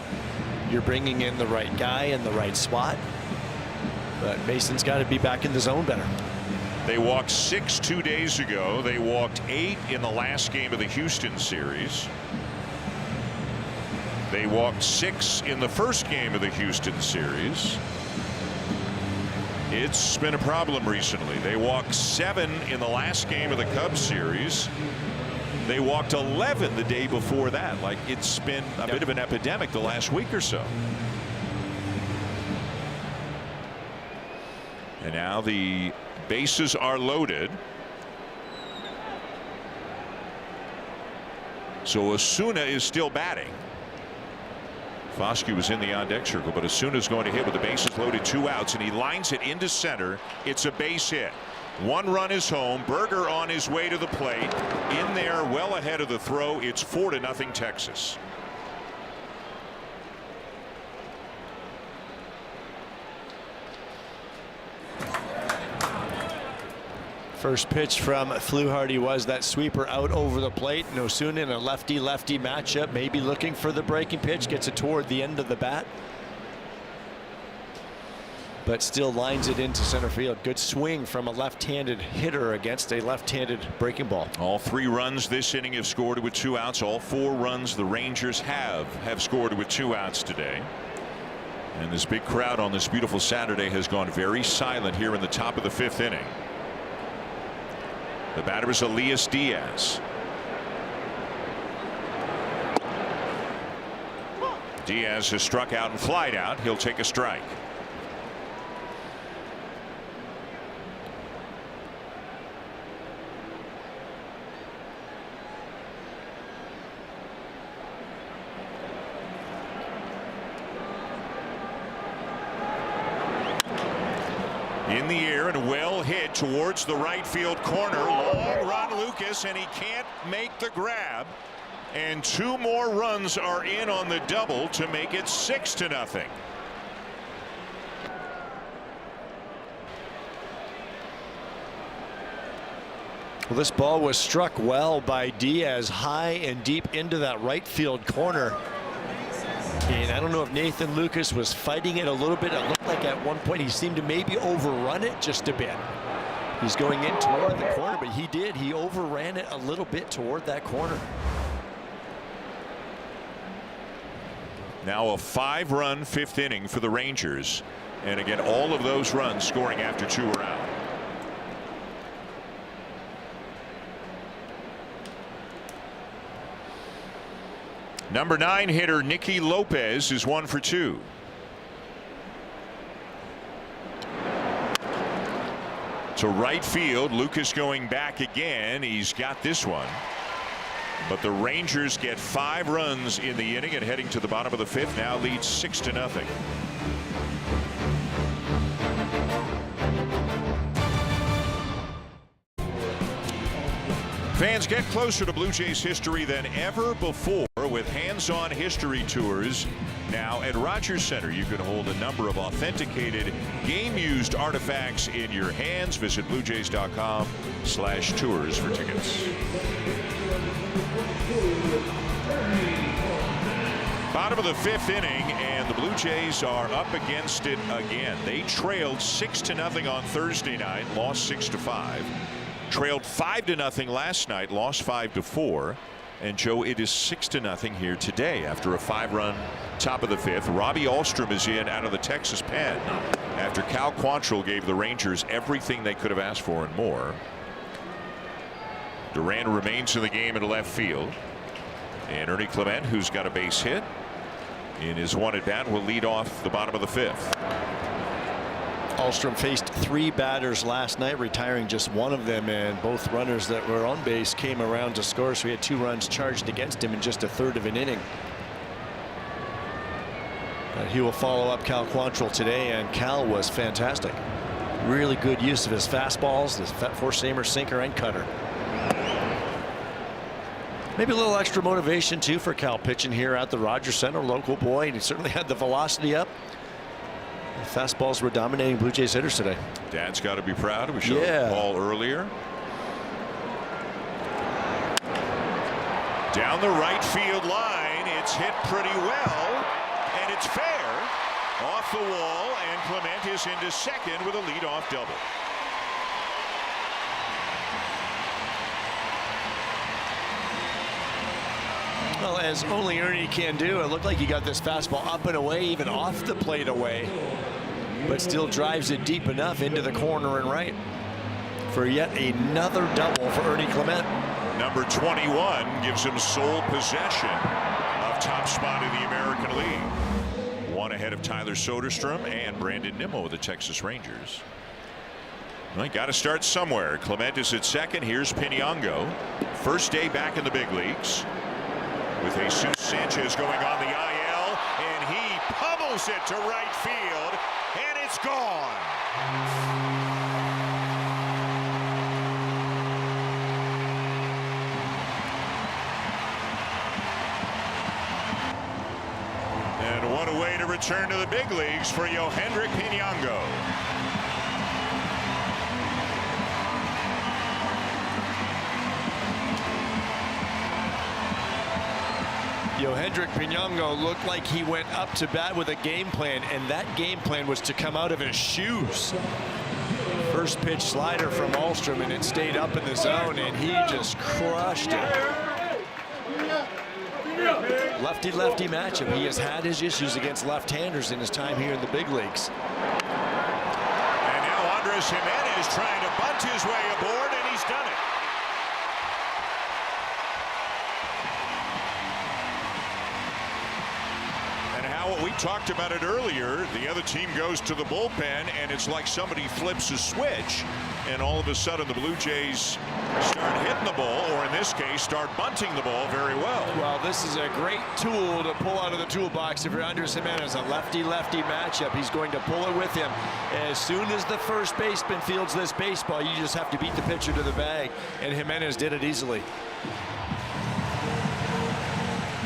You're bringing in the right guy in the right spot, but Mason's got to be back in the zone better. They walked 6 2 days ago. They walked 8 in the last game of the Houston series. They walked 6 in the first game of the Houston series. It's been a problem recently. They walked 7 in the last game of the Cubs series. They walked 11 the day before that. Like, it's been a bit of an epidemic the last week or so. And now the bases are loaded. So Osuna is still batting. Foscue was in the on-deck circle, but Osuna is going to hit with the bases loaded, 2 outs, and he lines it into center. It's a base hit. 1 run is home. Berger on his way to the plate. In there, well ahead of the throw. It's 4-0 Texas. First pitch from Fluharty was that sweeper out over the plate. And Osuna in a lefty-lefty matchup, maybe looking for the breaking pitch, gets it toward the end of the bat, but still lines it into center field. Good swing from a left-handed hitter against a left-handed breaking ball. All 3 runs this inning have scored with 2 outs. All 4 runs the Rangers have scored with 2 outs today. And this big crowd on this beautiful Saturday has gone very silent here in the top of the 5th inning. The batter is Elias Diaz. Diaz has struck out and flied out. He'll take a strike. In the air and well hit towards the right field corner. Long run, Lucas, and he can't make the grab. And 2 more runs are in on the double to make it 6-0. Well, this ball was struck well by Diaz, high and deep into that right field corner. And I don't know if Nathan Lucas was fighting it a little bit. It looked like at one point he seemed to maybe overrun it just a bit. He's going in toward the corner, but he did. He overran it a little bit toward that corner. Now a 5-run 5th inning for the Rangers. And again, all of those runs scoring after 2 are out. Number 9 hitter Nicky Lopez is 1 for 2. To right field, Lucas going back again. He's got this one. But the Rangers get 5 runs in the inning and heading to the bottom of the 5th now leads 6-0. Fans get closer to Blue Jays history than ever before with hands-on history tours. Now at Rogers Center, you can hold a number of authenticated game-used artifacts in your hands. Visit BlueJays.com/tours for tickets. Bottom of the 5th inning, and the Blue Jays are up against it again. They trailed 6-0 on Thursday night, lost 6-5. Trailed 5-0 last night, lost 5-4. And Joe, it is 6-0 here today after a 5-run top of the 5th. Robbie Ahlstrom is in out of the Texas pen after Cal Quantrill gave the Rangers everything they could have asked for and more. Duran remains in the game in left field. And Ernie Clement, who's got a base hit in his 1 at bat, will lead off the bottom of the 5th. Ahlstrom faced 3 batters last night, retiring just one of them, and both runners that were on base came around to score, so he had 2 runs charged against him in just a third of an inning. He will follow up Cal Quantrill today, and Cal was fantastic. Really good use of his fastballs, his four-seamer, sinker, and cutter. Maybe a little extra motivation too for Cal pitching here at the Rogers Center. Local boy, and he certainly had the velocity up. The fastballs were dominating Blue Jays hitters today. Dad's got to be proud. We showed the ball earlier. Down the right field line, it's hit pretty well, and it's fair. Off the wall, and Clement is into second with a leadoff double. Well, as only Ernie can do, it looked like he got this fastball up and away, even off the plate away, but still drives it deep enough into the corner and right for yet another double for Ernie Clement. Number 21 gives him sole possession of top spot in the American League. One ahead of Tyler Soderstrom and Brandon Nimmo of the Texas Rangers. Well, got to start somewhere. Clement is at second. Here's Pinango. First day back in the big leagues, with Jesus Sanchez going on the IL, and he pummels it to right field, and it's gone. And what a way to return to the big leagues for Yohendrick Pinango. Yohendrick Pinango looked like he went up to bat with a game plan, and that game plan was to come out of his shoes. First pitch slider from Ahlstrom, and it stayed up in the zone, and he just crushed it. Lefty-lefty matchup. He has had his issues against left-handers in his time here in the big leagues. And now Andres Jimenez trying to bunt his way aboard, and he's done it. We talked about it earlier. The other team goes to the bullpen, and it's like somebody flips a switch, and all of a sudden the Blue Jays start hitting the ball, or in this case start bunting the ball very well. Well, this is a great tool to pull out of the toolbox if you're Andres Jimenez. A lefty-lefty matchup. He's going to pull it with him. As soon as the first baseman fields this baseball, you just have to beat the pitcher to the bag, and Jimenez did it easily.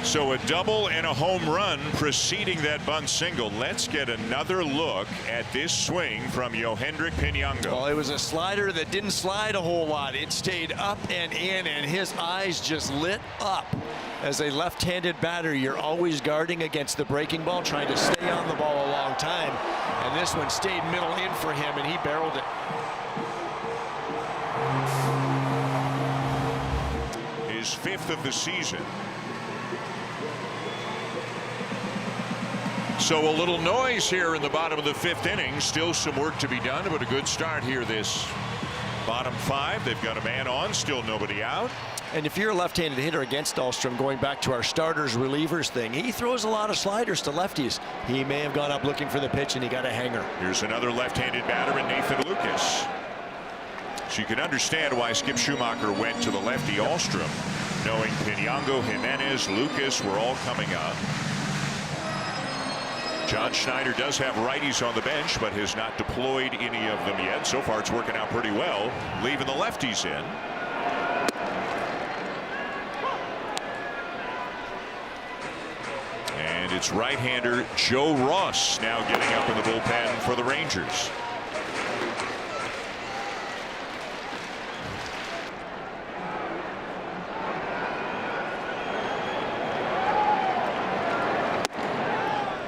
So a double and a home run preceding that bunt single. Let's get another look at this swing from Yohendrick Pinango. Well, it was a slider that didn't slide a whole lot. It stayed up and in, and his eyes just lit up. As a left-handed batter, you're always guarding against the breaking ball, trying to stay on the ball a long time. And this one stayed middle in for him, and he barreled it. His 5th of the season. So a little noise here in the bottom of the 5th inning. Still some work to be done, but a good start here this bottom 5. They've got a man on, still nobody out. And if you're a left-handed hitter against Ahlstrom, going back to our starters relievers thing, he throws a lot of sliders to lefties. He may have gone up looking for the pitch, and he got a hanger. Here's another left-handed batter in Nathan Lucas. So you can understand why Skip Schumacher went to the lefty Ahlstrom, knowing Pinango, Jimenez, Lucas were all coming up. John Schneider does have righties on the bench, but has not deployed any of them yet. So far, it's working out pretty well, leaving the lefties in. And it's right-hander Joe Ross now getting up in the bullpen for the Rangers.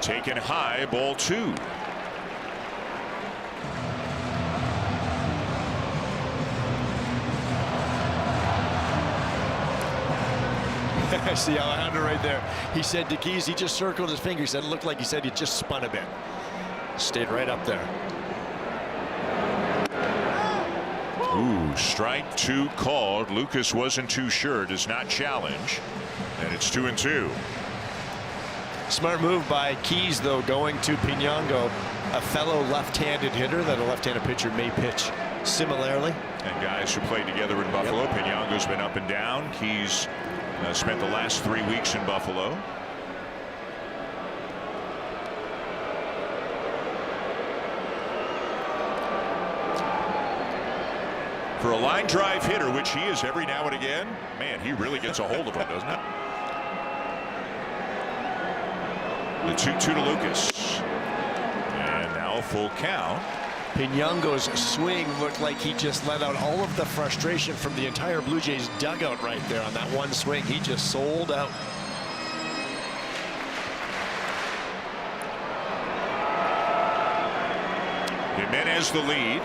Taken high, ball 2. I see Alejandro right there. He said to Keys, he just circled his finger. He said it looked like he said he just spun a bit. Stayed right up there. Ooh, strike 2 called. Lucas wasn't too sure. Does not challenge. And it's 2-2. Smart move by Keys, though, going to Pinango. a fellow left-handed hitter that a left-handed pitcher may pitch similarly. And guys who played together in Buffalo. Pinyango's been up and down. He's spent the last 3 weeks in Buffalo. For a line drive hitter, which he is every now and again, man, he really gets a hold of him, doesn't he? The 2-2 to Lucas. And now full count. Pinyango's swing looked like he just let out all of the frustration from the entire Blue Jays dugout right there on that one swing. He just sold out. Jimenez the lead.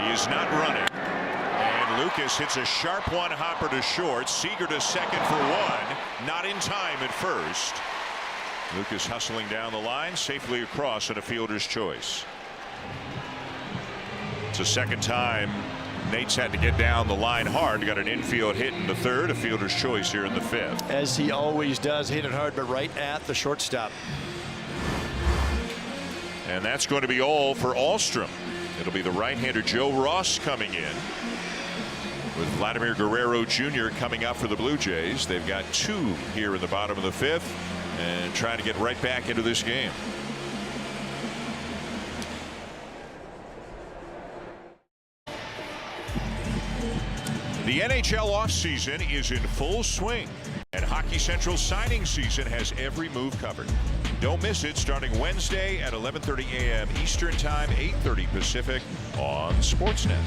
He is not running. And Lucas hits a sharp one-hopper to short. Seager to second for one. Not in time at first. Lucas hustling down the line, safely across at a fielder's choice. It's the second time Nate's had to get down the line hard. Got an infield hit in the third, a fielder's choice here in the fifth. As he always does, hit it hard, but right at the shortstop. And that's going to be all for Alstrom. It'll be the right-hander Joe Ross coming in, with Vladimir Guerrero Jr. coming up for the Blue Jays. They've got 2 here in the bottom of the fifth and trying to get right back into this game. The NHL offseason is in full swing, and Hockey Central signing season has every move covered. Don't miss it, starting Wednesday at 11:30 a.m. Eastern Time, 8:30 Pacific on Sportsnet.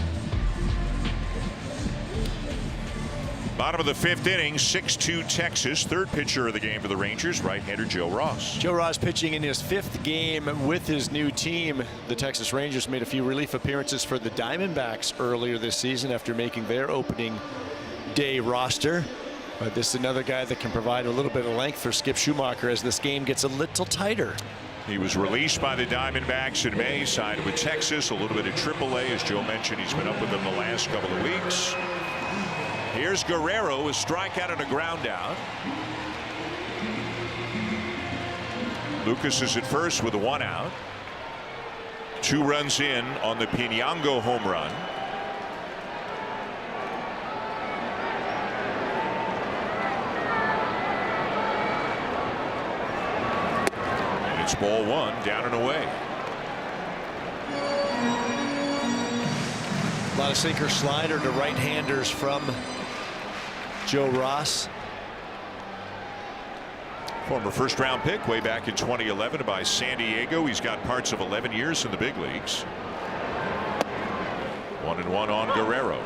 Bottom of the fifth inning, 6-2 Texas. Third pitcher of the game for the Rangers, right-hander Joe Ross. Joe Ross pitching in his 5th game with his new team. The Texas Rangers made a few relief appearances for the Diamondbacks earlier this season after making their opening day roster. But this is another guy that can provide a little bit of length for Skip Schumacher as this game gets a little tighter. He was released by the Diamondbacks in May, signed with Texas, a little bit of AAA. As Joe mentioned, he's been up with them the last couple of weeks. Here's Guerrero, a strikeout and a ground out. Lucas is at first with a 1 out. 2 runs in on the Pinyango home run. And it's ball 1, down and away. A lot of sinker slider to right-handers from Joe Ross. Former first-round pick way back in 2011 by San Diego. He's got parts of 11 years in the big leagues. 1-1 on Guerrero.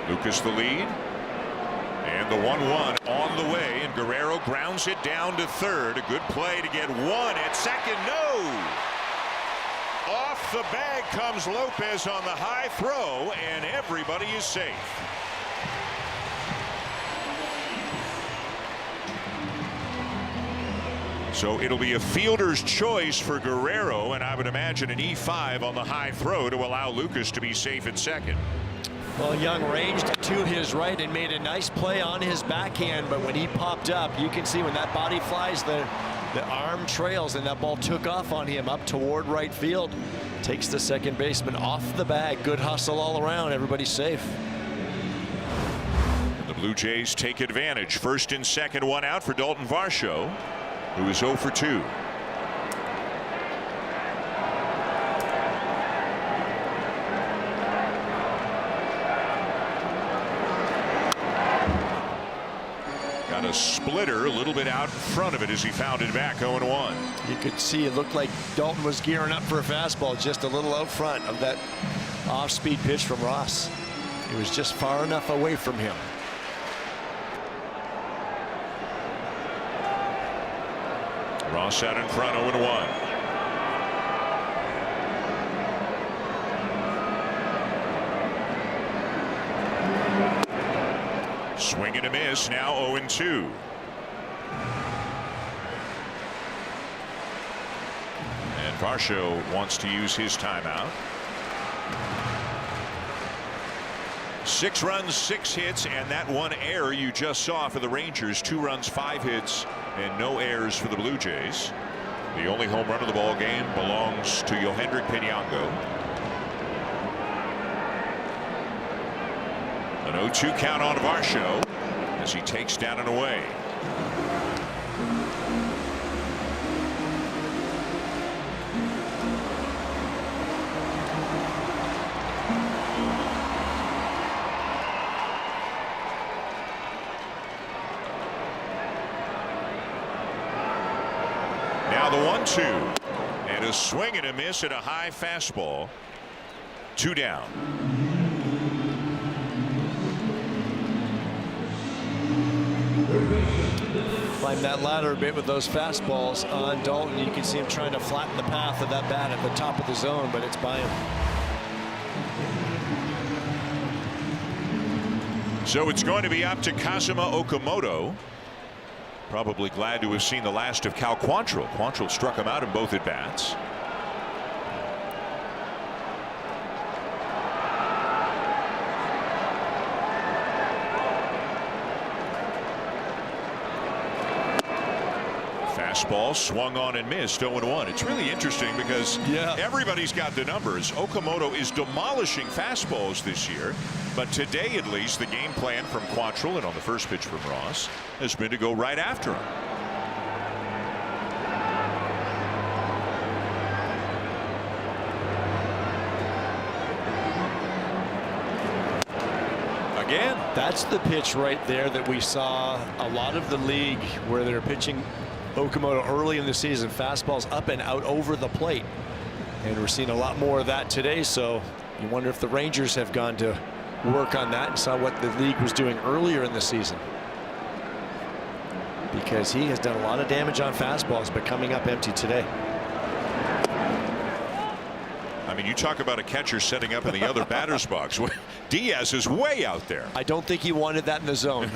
Lucas the lead. And the 1-1 on the way, and Guerrero grounds it down to third. A good play to get 1 at second. No! Off the bag comes Lopez on the high throw, and everybody is safe. So it'll be a fielder's choice for Guerrero, and I would imagine an E5 on the high throw to allow Lucas to be safe at second. Well, Young ranged to his right and made a nice play on his backhand, but when he popped up, you can see when that body flies, the arm trails, and that ball took off on him up toward right field. Takes the second baseman off the bag. Good hustle all around. Everybody's safe. And the Blue Jays take advantage. First and second, 1 out for Dalton Varsho, who is 0 for 2. A splitter a little bit out in front of it as he found it back. 0-1. You could see it looked like Dalton was gearing up for a fastball just a little out front of that off-speed pitch from Ross. It was just far enough away from him. Ross out in front. 0-1. Swing and a miss. Now 0-2. And Varsho wants to use his timeout. 6 runs, 6 hits, and that one error you just saw for the Rangers. 2 runs, 5 hits, and no errors for the Blue Jays. The only home run of the ball game belongs to Yohendrick Piñango. An 0-2 count on Varsho as he takes down and away. Now the 1-2 and a swing and a miss at a high fastball. 2 down. Climb that ladder a bit with those fastballs on Dalton. You can see him trying to flatten the path of that bat at the top of the zone, but it's by him. So it's going to be up to Kazuma Okamoto. Probably glad to have seen the last of Cal Quantrill. Quantrill struck him out in both at bats. Fastball swung on and missed. 0-1. It's really interesting because everybody's got the numbers. Okamoto is demolishing fastballs this year, but today at least the game plan from Quantrill and on the first pitch from Ross has been to go right after him. Again, that's the pitch right there that we saw a lot of the league where they're pitching Okamoto early in the season. Fastballs up and out over the plate, and we're seeing a lot more of that today. So you wonder if the Rangers have gone to work on that and saw what the league was doing earlier in the season, because he has done a lot of damage on fastballs, but coming up empty today. I mean, you talk about a catcher setting up in the other batter's box. Diaz is way out there. I don't think he wanted that in the zone.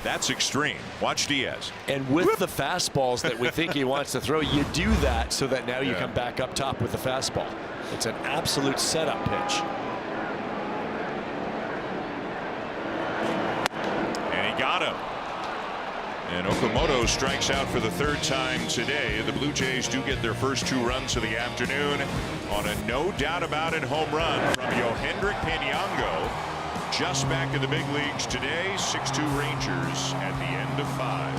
That's extreme. Watch Diaz. And with the fastballs that we think he wants to throw, you do that so that now you come back up top with the fastball. It's an absolute setup pitch. And he got him. And Okamoto strikes out for the 3rd time today. The Blue Jays do get their first 2 runs of the afternoon on a no doubt about it home run from Yohendrick Piñango. Just back in the big leagues today. 6-2 Rangers at the end of 5.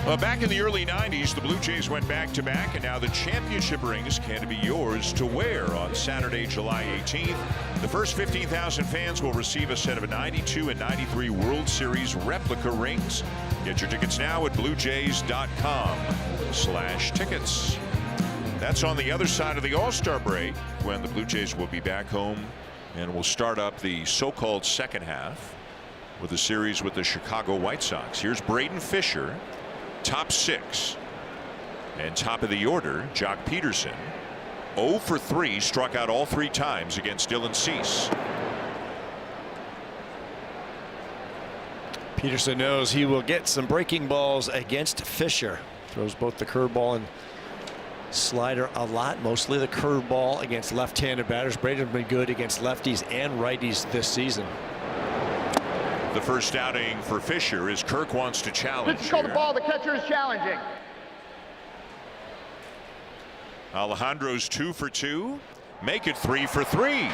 Well, back in the early 90s, the Blue Jays went back-to-back, and now the championship rings can be yours to wear on Saturday, July 18th. The first 15,000 fans will receive a set of 92 and 93 World Series replica rings. Get your tickets now at bluejays.com/tickets. That's on the other side of the All-Star break, when the Blue Jays will be back home and will start up the so-called second half with a series with the Chicago White Sox. Here's Braden Fisher, top 6, and top of the order, Jock Peterson. 0 for 3, struck out all 3 times against Dylan Cease. Peterson knows he will get some breaking balls against Fisher. Throws both the curveball and slider a lot, mostly the curveball against left-handed batters. Braden's been good against lefties and righties this season. The first outing for Fisher is Kirk wants to challenge. Pitch is called the ball. The catcher is challenging. Alejandro's 2 for 2. Make it 3 for 3.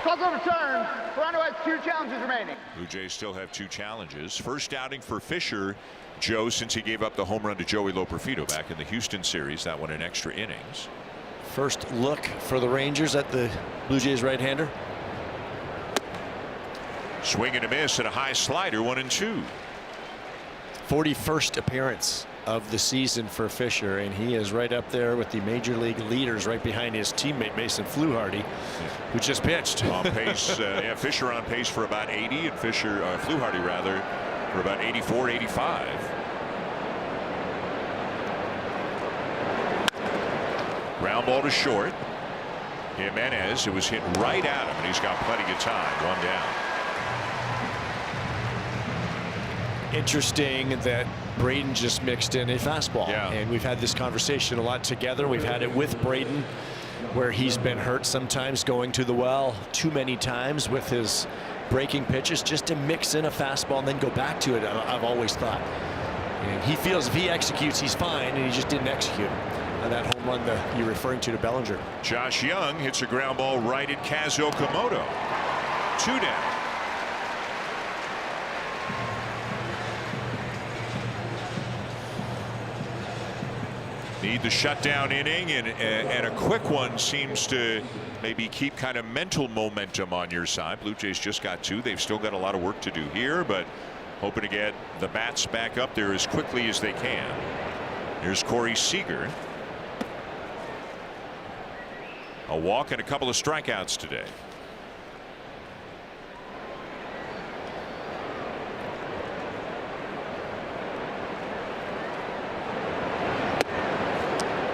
Calls overturned. Toronto has 2 challenges remaining. Blue Jays still have 2 challenges. First outing for Fisher, Joe, since he gave up the home run to Joey Loperfido back in the Houston series. That one in extra innings. First look for the Rangers at the Blue Jays right-hander. Swing and a miss and a high slider, 1-2. 41st appearance of the season for Fisher, and he is right up there with the major league leaders, right behind his teammate Mason Fluharty, who just pitched. On pace, yeah, Fisher on pace for about 80, and Fluharty rather, for about 84, 85. Ground ball to short. Jimenez, it was hit right at him, and he's got plenty of time. One down. Interesting that Braden just mixed in a fastball. Yeah. And we've had this conversation a lot together. We've had it with Braden, where he's been hurt sometimes going to the well too many times with his breaking pitches, just to mix in a fastball and then go back to it. I've always thought. And he feels if he executes, he's fine, and he just didn't execute. And that home run that you're referring to Bellinger. Josh Young hits a ground ball right at Kazuo Komodo. 2 down. Need the shutdown inning, and a quick one seems to maybe keep kind of mental momentum on your side. Blue Jays just got 2. They've still got a lot of work to do here, but hoping to get the bats back up there as quickly as they can. Here's Corey Seager. A walk and a couple of strikeouts today.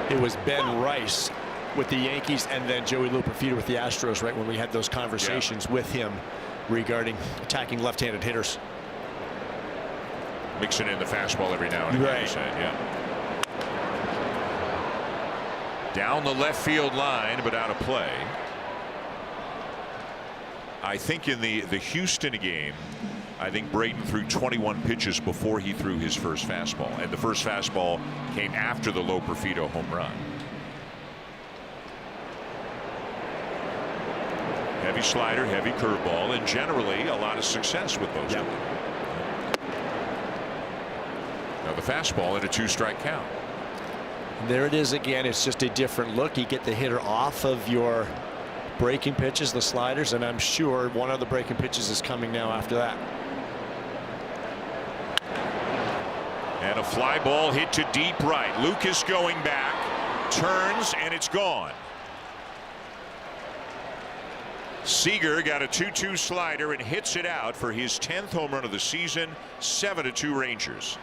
It was Ben Rice with the Yankees and then Joey Lupafita with the Astros, right when we had those conversations with him regarding attacking left-handed hitters. Mixing in the fastball every now and again. Right. Yeah. Down the left field line, but out of play. I think in the Houston game, I think Braden threw 21 pitches before he threw his first fastball, and the first fastball came after the Lopperfido home run. Heavy slider, heavy curveball, and generally a lot of success with those. Yep. Now the fastball in a 2-strike count. There it is again. It's just a different look. You get the hitter off of your breaking pitches, the sliders, and I'm sure one of the breaking pitches is coming now after that. And a fly ball hit to deep right. Lucas going back, turns, and it's gone. Seager got a 2-2 slider and hits it out for his 10th home run of the season. 7-2 Rangers.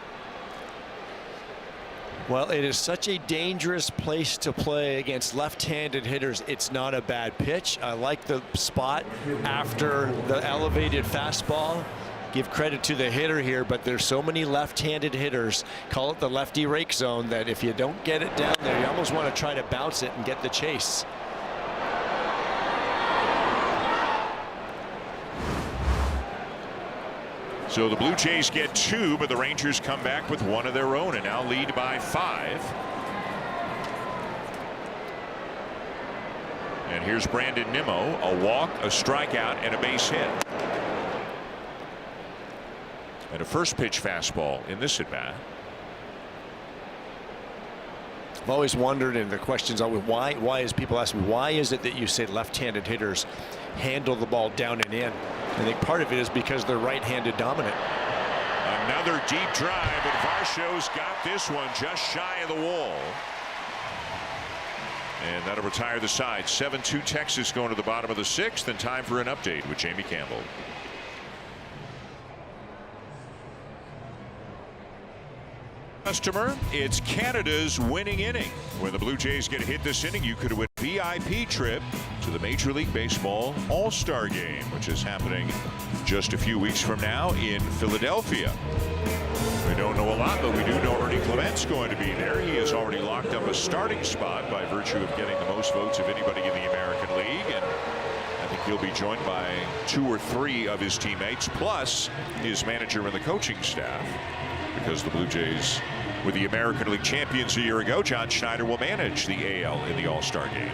Well, it is such a dangerous place to play against left-handed hitters. It's not a bad pitch. I like the spot after the elevated fastball. Give credit to the hitter here, but there's so many left-handed hitters, call it the lefty rake zone, that if you don't get it down there, you almost want to try to bounce it and get the chase. So the Blue Jays get 2, but the Rangers come back with 1 of their own and now lead by 5. And here's Brandon Nimmo, a walk, a strikeout, and a base hit. And a first pitch fastball in this at bat. I've always wondered, and the question's always why is people ask me, why is it that you say left-handed hitters handle the ball down and in? I think part of it is because they're right-handed dominant. Another deep drive, but Varsho's got this one just shy of the wall. And that'll retire the side. 7-2 Texas going to the bottom of the 6th, and time for an update with Jamie Campbell. Customer, it's Canada's winning inning. When the Blue Jays get a hit this inning, you could win a VIP trip to the Major League Baseball All-Star Game, which is happening just a few weeks from now in Philadelphia. We don't know a lot, but we do know Ernie Clement's going to be there. He has already locked up a starting spot by virtue of getting the most votes of anybody in the American League, and I think he'll be joined by 2 or 3 of his teammates, plus his manager and the coaching staff, because the Blue Jays, with the American League champions a year ago, John Schneider will manage the AL in the All-Star game.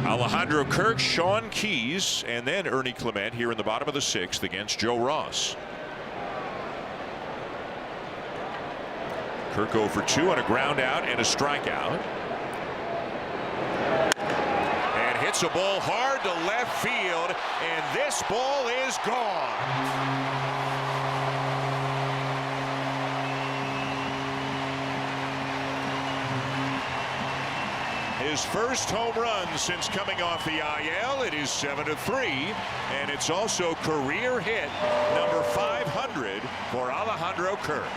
Alejandro Kirk, Sean Keys, and then Ernie Clement here in the bottom of the 6th against Joe Ross. Kirk 0 for 2 on a ground out and a strikeout. And hits a ball hard to left field, and this ball is gone. His first home run since coming off the IL. It is 7-3, and it's also career hit number 500 for Alejandro Kirk.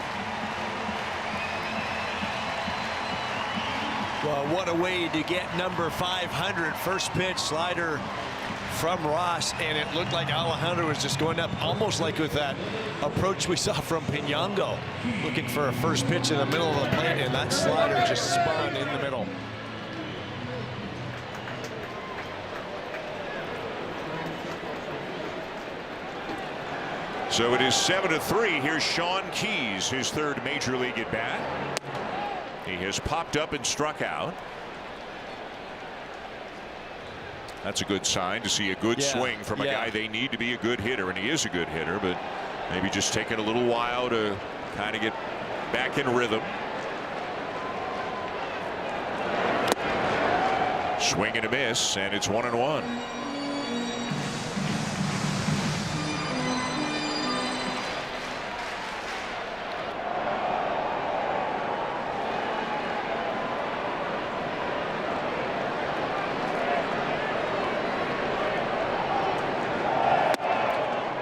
Well, what a way to get number 500. First pitch, slider from Ross, and it looked like Alejandro was just going up, almost like with that approach we saw from Pinango, looking for a first pitch in the middle of the plate, and that slider just spun in the middle. So it is 7-3. Here's Sean Keys, his third major league at bat. He has popped up and struck out. That's a good sign to see a good swing from a guy they need to be a good hitter, and he is a good hitter, but maybe just taking a little while to kind of get back in rhythm. Swing and a miss, and it's 1-1.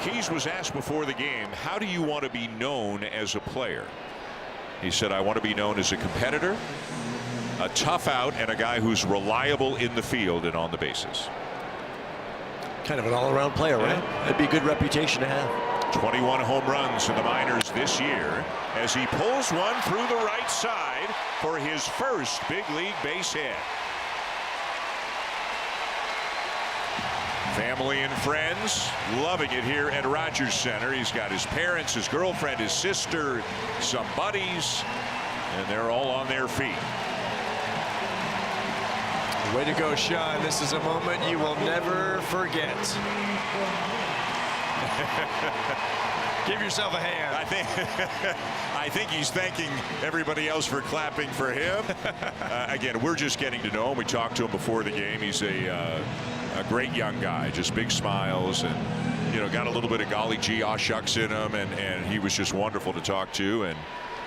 Keys was asked before the game, how do you want to be known as a player? He said, I want to be known as a competitor, a tough out, and a guy who's reliable in the field and on the bases. Kind of an all-around player, right? That'd be a good reputation to have. 21 home runs in the minors this year as he pulls one through the right side for his first big league base hit. Family and friends loving it here at Rogers Center. He's got his parents, his girlfriend, his sister, some buddies, and they're all on their feet. Way to go, Sean. This is a moment you will never forget. Give yourself a hand. I think he's thanking everybody else for clapping for him. Again, we're just getting to know him. We talked to him before the game. He's a great young guy, just big smiles, and got a little bit of golly gee aw shucks in him, and he was just wonderful to talk to. And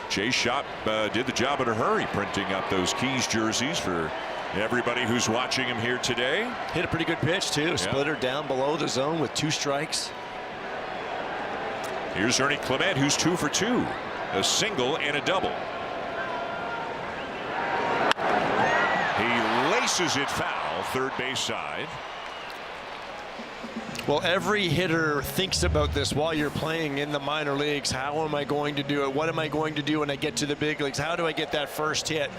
Jay Shop did the job in a hurry, printing up those Keys jerseys for everybody who's watching him here today. Hit a pretty good pitch too. Splitter down below the zone with 2 strikes. Here's Ernie Clement, who's 2 for 2, a single and a double. He laces it foul, third base side. Well, every hitter thinks about this while you're playing in the minor leagues. How am I going to do it? What am I going to do when I get to the big leagues? How do I get that first hit?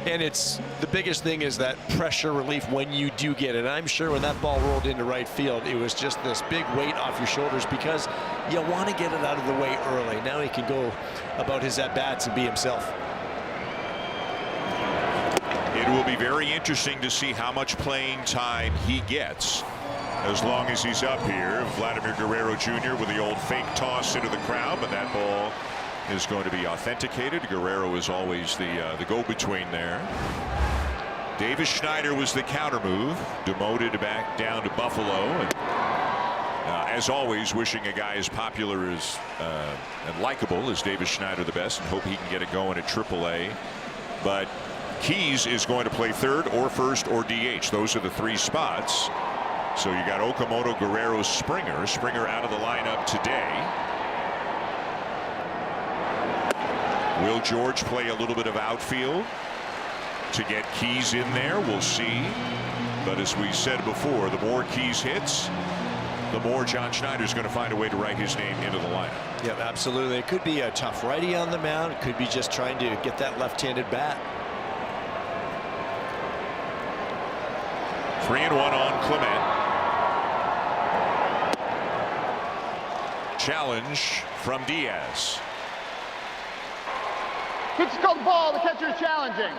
And it's the biggest thing is that pressure relief when you do get it. I'm sure when that ball rolled into right field, it was just this big weight off your shoulders because you want to get it out of the way early. Now he can go about his at-bats and be himself. It will be very interesting to see how much playing time he gets as long as he's up here. Vladimir Guerrero Jr. with the old fake toss into the crowd, but that ball is going to be authenticated. Guerrero is always the go-between there. Davis Schneider was the counter move, demoted back down to Buffalo. And, as always, wishing a guy as popular as and likable as Davis Schneider the best, and hope he can get it going at AAA. But Keys is going to play third or first or DH. Those are the 3 spots. So you got Okamoto, Guerrero, Springer. Springer out of the lineup today. Will George play a little bit of outfield to get Keys in there? We'll see. But as we said before, the more Keys hits, the more John Schneider's going to find a way to write his name into the lineup. Yep, absolutely. It could be a tough righty on the mound. It could be just trying to get that left-handed bat. 3-1 on Clement. Challenge from Diaz. Pitch is called the ball. The catcher is challenging.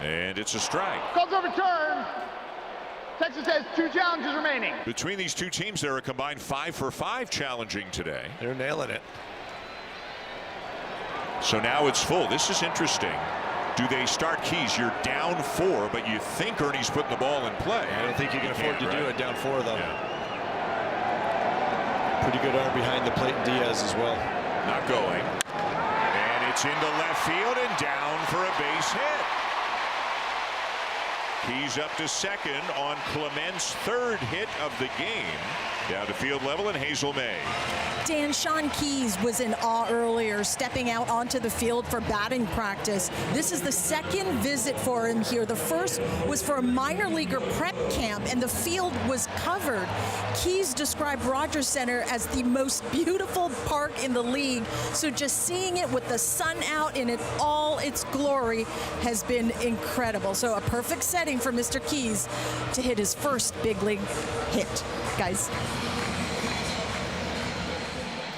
And it's a strike. Call's overturned. Texas has 2 challenges remaining. Between these 2 teams, they're a combined 5 for 5 challenging today. They're nailing it. So now it's full. This is interesting. Do they start Keys? You're down 4, but you think Ernie's putting the ball in play. I don't think you can afford to do it down 4, though. Yeah. Pretty good arm behind the plate, Diaz as well. Not going. And it's into left field and down for a base hit. Keys up to second on Clement's 3rd hit of the game. Down to field level and Hazel May. Dan, Sean Keys was in awe earlier, stepping out onto the field for batting practice. This is the second visit for him here. The first was for a minor leaguer prep camp, and the field was covered. Keys described Rogers Center as the most beautiful park in the league, so just seeing it with the sun out in all its glory has been incredible. So a perfect setting for Mr. Keys to hit his first big league hit, guys.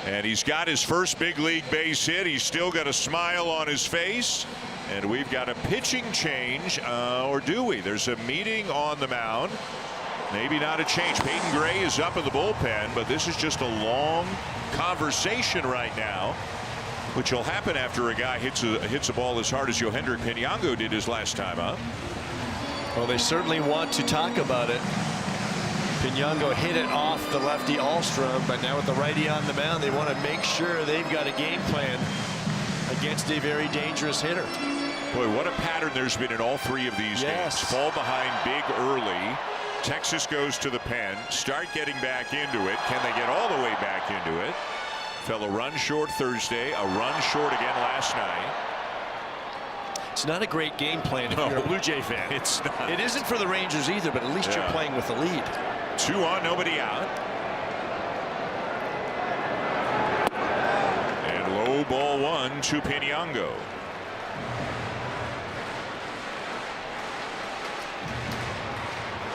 And he's got his first big league base hit. He's still got a smile on his face. And we've got a pitching change, or do we? There's a meeting on the mound. Maybe not a change. Peyton Gray is up in the bullpen, but this is just a long conversation right now, which will happen after a guy hits a ball as hard as Yohendrick Pinyango did his last time up. Well, they certainly want to talk about it. Pinyango hit it off the lefty Alstrom, but now with the righty on the mound, they want to make sure they've got a game plan against a very dangerous hitter. Boy, what a pattern there's been in all three of these games. Fall behind big early. Texas goes to the pen, start getting back into it. Can they get all the way back into it? Fell a run short Thursday, a run short again last night. It's not a great game plan if you're a Blue Jay fan. It's not. It isn't for the Rangers either, but at least you're playing with the lead. 2 on, nobody out. And low ball 1 to Pinyango.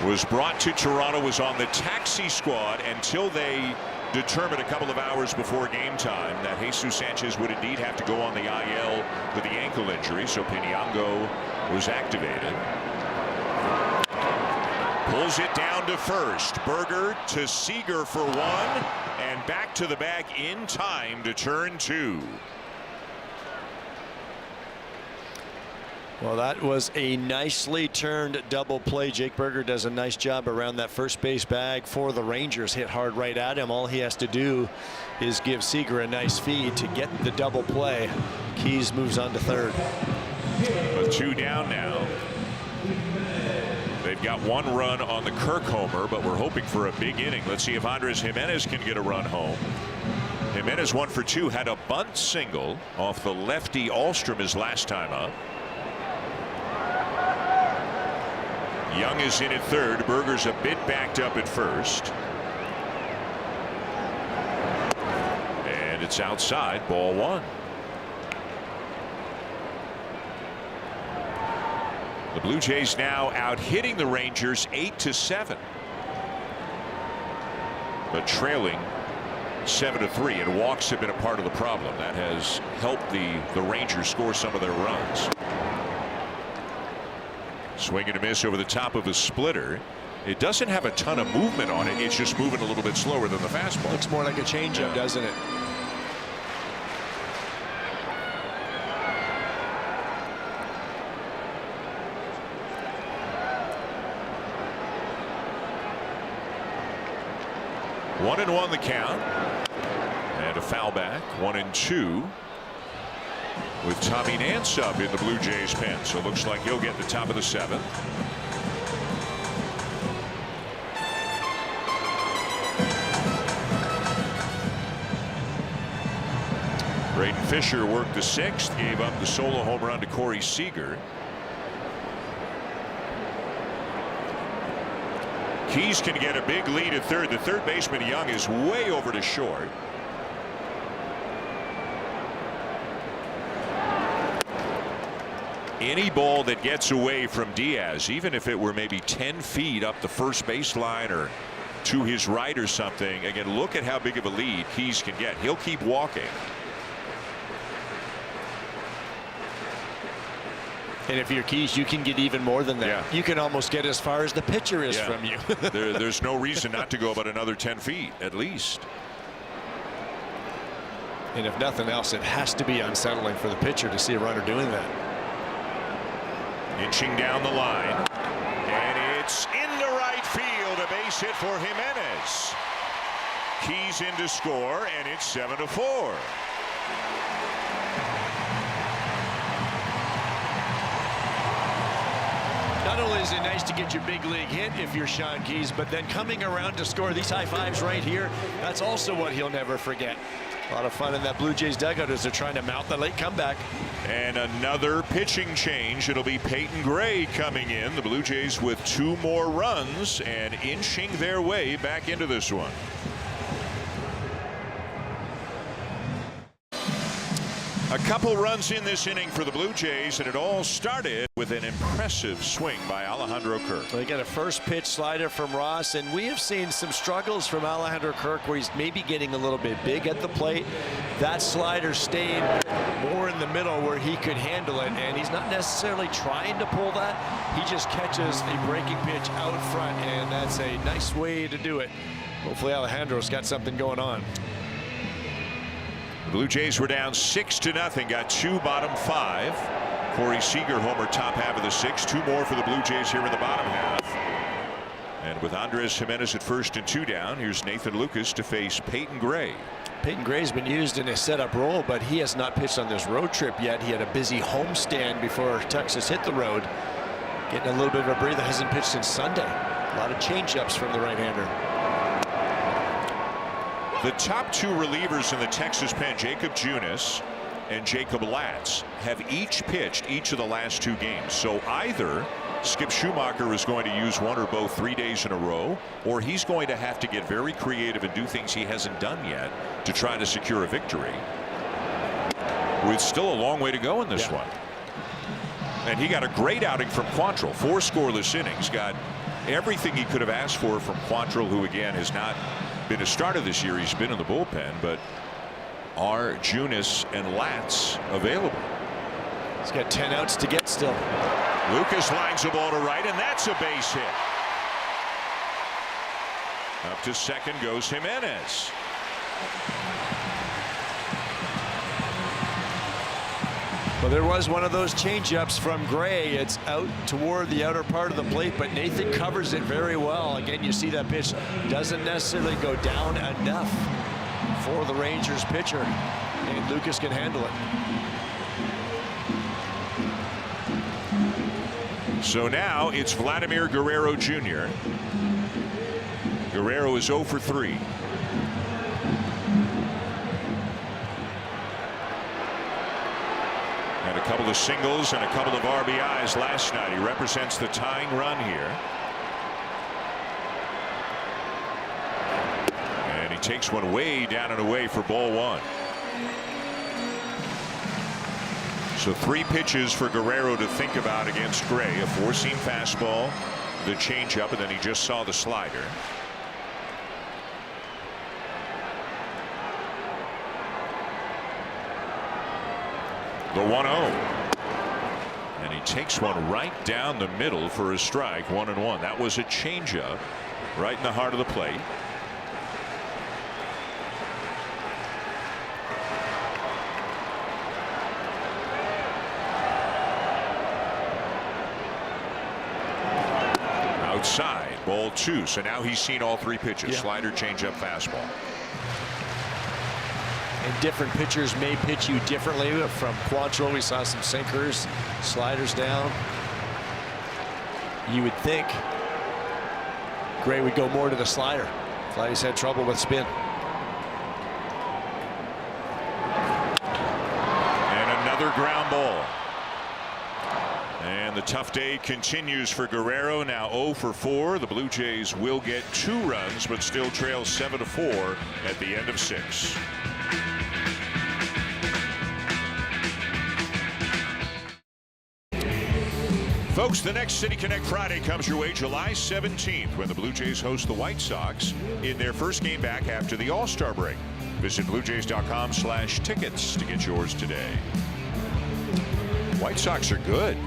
Was brought to Toronto, was on the taxi squad until they determined a couple of hours before game time that Jesus Sanchez would indeed have to go on the IL with the ankle injury. So Pinyango was activated. Pulls it down to first. Berger to Seager for 1, and back to the bag in time to turn 2. Well, that was a nicely turned double play. Jake Berger does a nice job around that first base bag for the Rangers. Hit hard right at him. All he has to do is give Seager a nice feed to get the double play. Keys moves on to third. With 2 down now. They've got 1 run on the Kirk homer, but we're hoping for a big inning. Let's see if Andres Jimenez can get a run home. Jimenez 1 for 2, had a bunt single off the lefty Alstrom his last time up. Young is in at third. Berger's a bit backed up at first. And it's outside, ball 1. The Blue Jays now out hitting the Rangers 8-7. But trailing 7-3, and walks have been a part of the problem. That has helped the Rangers score some of their runs. Swing and a miss over the top of a splitter. It doesn't have a ton of movement on it. It's just moving a little bit slower than the fastball. Looks more like a changeup, doesn't it? One and 1 the count, and a foul back. 1-2. With Tommy Nance up in the Blue Jays pen, so it looks like he'll get the top of the 7th. Braden Fisher worked the 6th, gave up the solo home run to Corey Seager. Keys can get a big lead at third. The third baseman Young is way over to short. Any ball that gets away from Diaz, even if it were maybe 10 feet up the first baseline or to his right or something, again, look at how big of a lead Keys can get. He'll keep walking. And if you're Keys, you can get even more than that. Yeah. You can almost get as far as the pitcher is from you. There's no reason not to go about another 10 feet at least. And if nothing else, it has to be unsettling for the pitcher to see a runner doing that. Inching down the line, and it's into right field. A base hit for Jimenez. Keys in to score, and it's 7-4. not only is it nice to get your big league hit if you're Sean Keys, but then coming around to score these high fives right here, that's also what he'll never forget. A lot of fun in that Blue Jays dugout as they're trying to mount the late comeback. And another pitching change. It'll be Peyton Gray coming in. The Blue Jays with 2 more runs and inching their way back into this one. A couple runs in this inning for the Blue Jays, and it all started with an impressive swing by Alejandro Kirk. They got a first pitch slider from Ross, and we have seen some struggles from Alejandro Kirk where he's maybe getting a little bit big at the plate. That slider stayed more in the middle where he could handle it, and he's not necessarily trying to pull that. He just catches a breaking pitch out front, and that's a nice way to do it. Hopefully Alejandro's got something going on. The Blue Jays were down 6-0, got 2 bottom 5. Corey Seager homer top half of the 6th. 2 more for the Blue Jays here in the bottom half. And with Andres Jimenez at first and 2 down, here's Nathan Lucas to face Peyton Gray. Peyton Gray's been used in a setup role, but he has not pitched on this road trip yet. He had a busy homestand before Texas hit the road. Getting a little bit of a breather. Hasn't pitched since Sunday. A lot of changeups from the right-hander. The top 2 relievers in the Texas pen, Jacob Junis and Jacob Latz, have each pitched each of the last 2 games. So either Skip Schumacher is going to use one or both 3 days in a row, or he's going to have to get very creative and do things he hasn't done yet to try to secure a victory. With still a long way to go in this one. And he got a great outing from Quantrill. 4 scoreless innings. Got everything he could have asked for from Quantrill, who again has not been a starter this year. He's been in the bullpen, but are Junis and Latz available? He's got 10 outs to get still. Lucas lines the ball to right, and that's a base hit. Up to second goes Jimenez. Well, there was one of those changeups from Gray. It's out toward the outer part of the plate, but Nathan covers it very well. Again, you see that pitch doesn't necessarily go down enough for the Rangers pitcher, and Lucas can handle it. So now it's Vladimir Guerrero Jr. Guerrero is 0 for 3. A couple of singles and a couple of RBIs last night. He represents the tying run here. And he takes one way down and away for ball 1. So 3 pitches for Guerrero to think about against Gray. A 4-seam fastball, the changeup, and then he just saw the slider. The 1-0. And he takes one right down the middle for a strike. 1-1. That was a changeup right in the heart of the plate. Outside, ball 2. So now he's seen all 3 pitches. Slider, changeup, fastball. And different pitchers may pitch you differently. From Quantrill, we saw some sinkers, sliders down. You would think Gray would go more to the slider. Vladdy's had trouble with spin. And another ground ball. And the tough day continues for Guerrero. Now 0 for 4. The Blue Jays will get 2 runs, but still trail 7-4 at the end of 6. Folks, the next City Connect Friday comes your way July 17th when the Blue Jays host the White Sox in their first game back after the All-Star break. Visit BlueJays.com/tickets to get yours today. White Sox are good.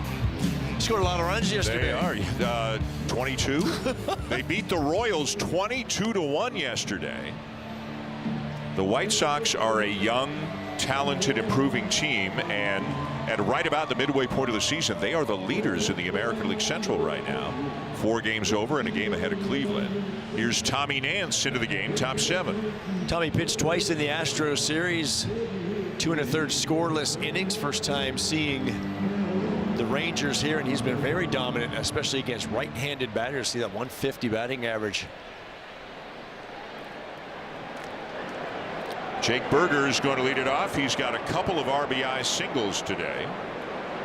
Scored a lot of runs yesterday. They are. 22. They beat the Royals 22-1 yesterday. The White Sox are a young, talented, improving team, and at right about the midway point of the season, they are the leaders in the American League Central right now. 4 games over and a game ahead of Cleveland. Here's Tommy Nance into the game, top 7. Tommy pitched twice in the Astros series. 2 1/3 scoreless innings. First time seeing the Rangers here, and he's been very dominant, especially against right-handed batters. See that 150 batting average. Jake Berger is going to lead it off. He's got a couple of RBI singles today.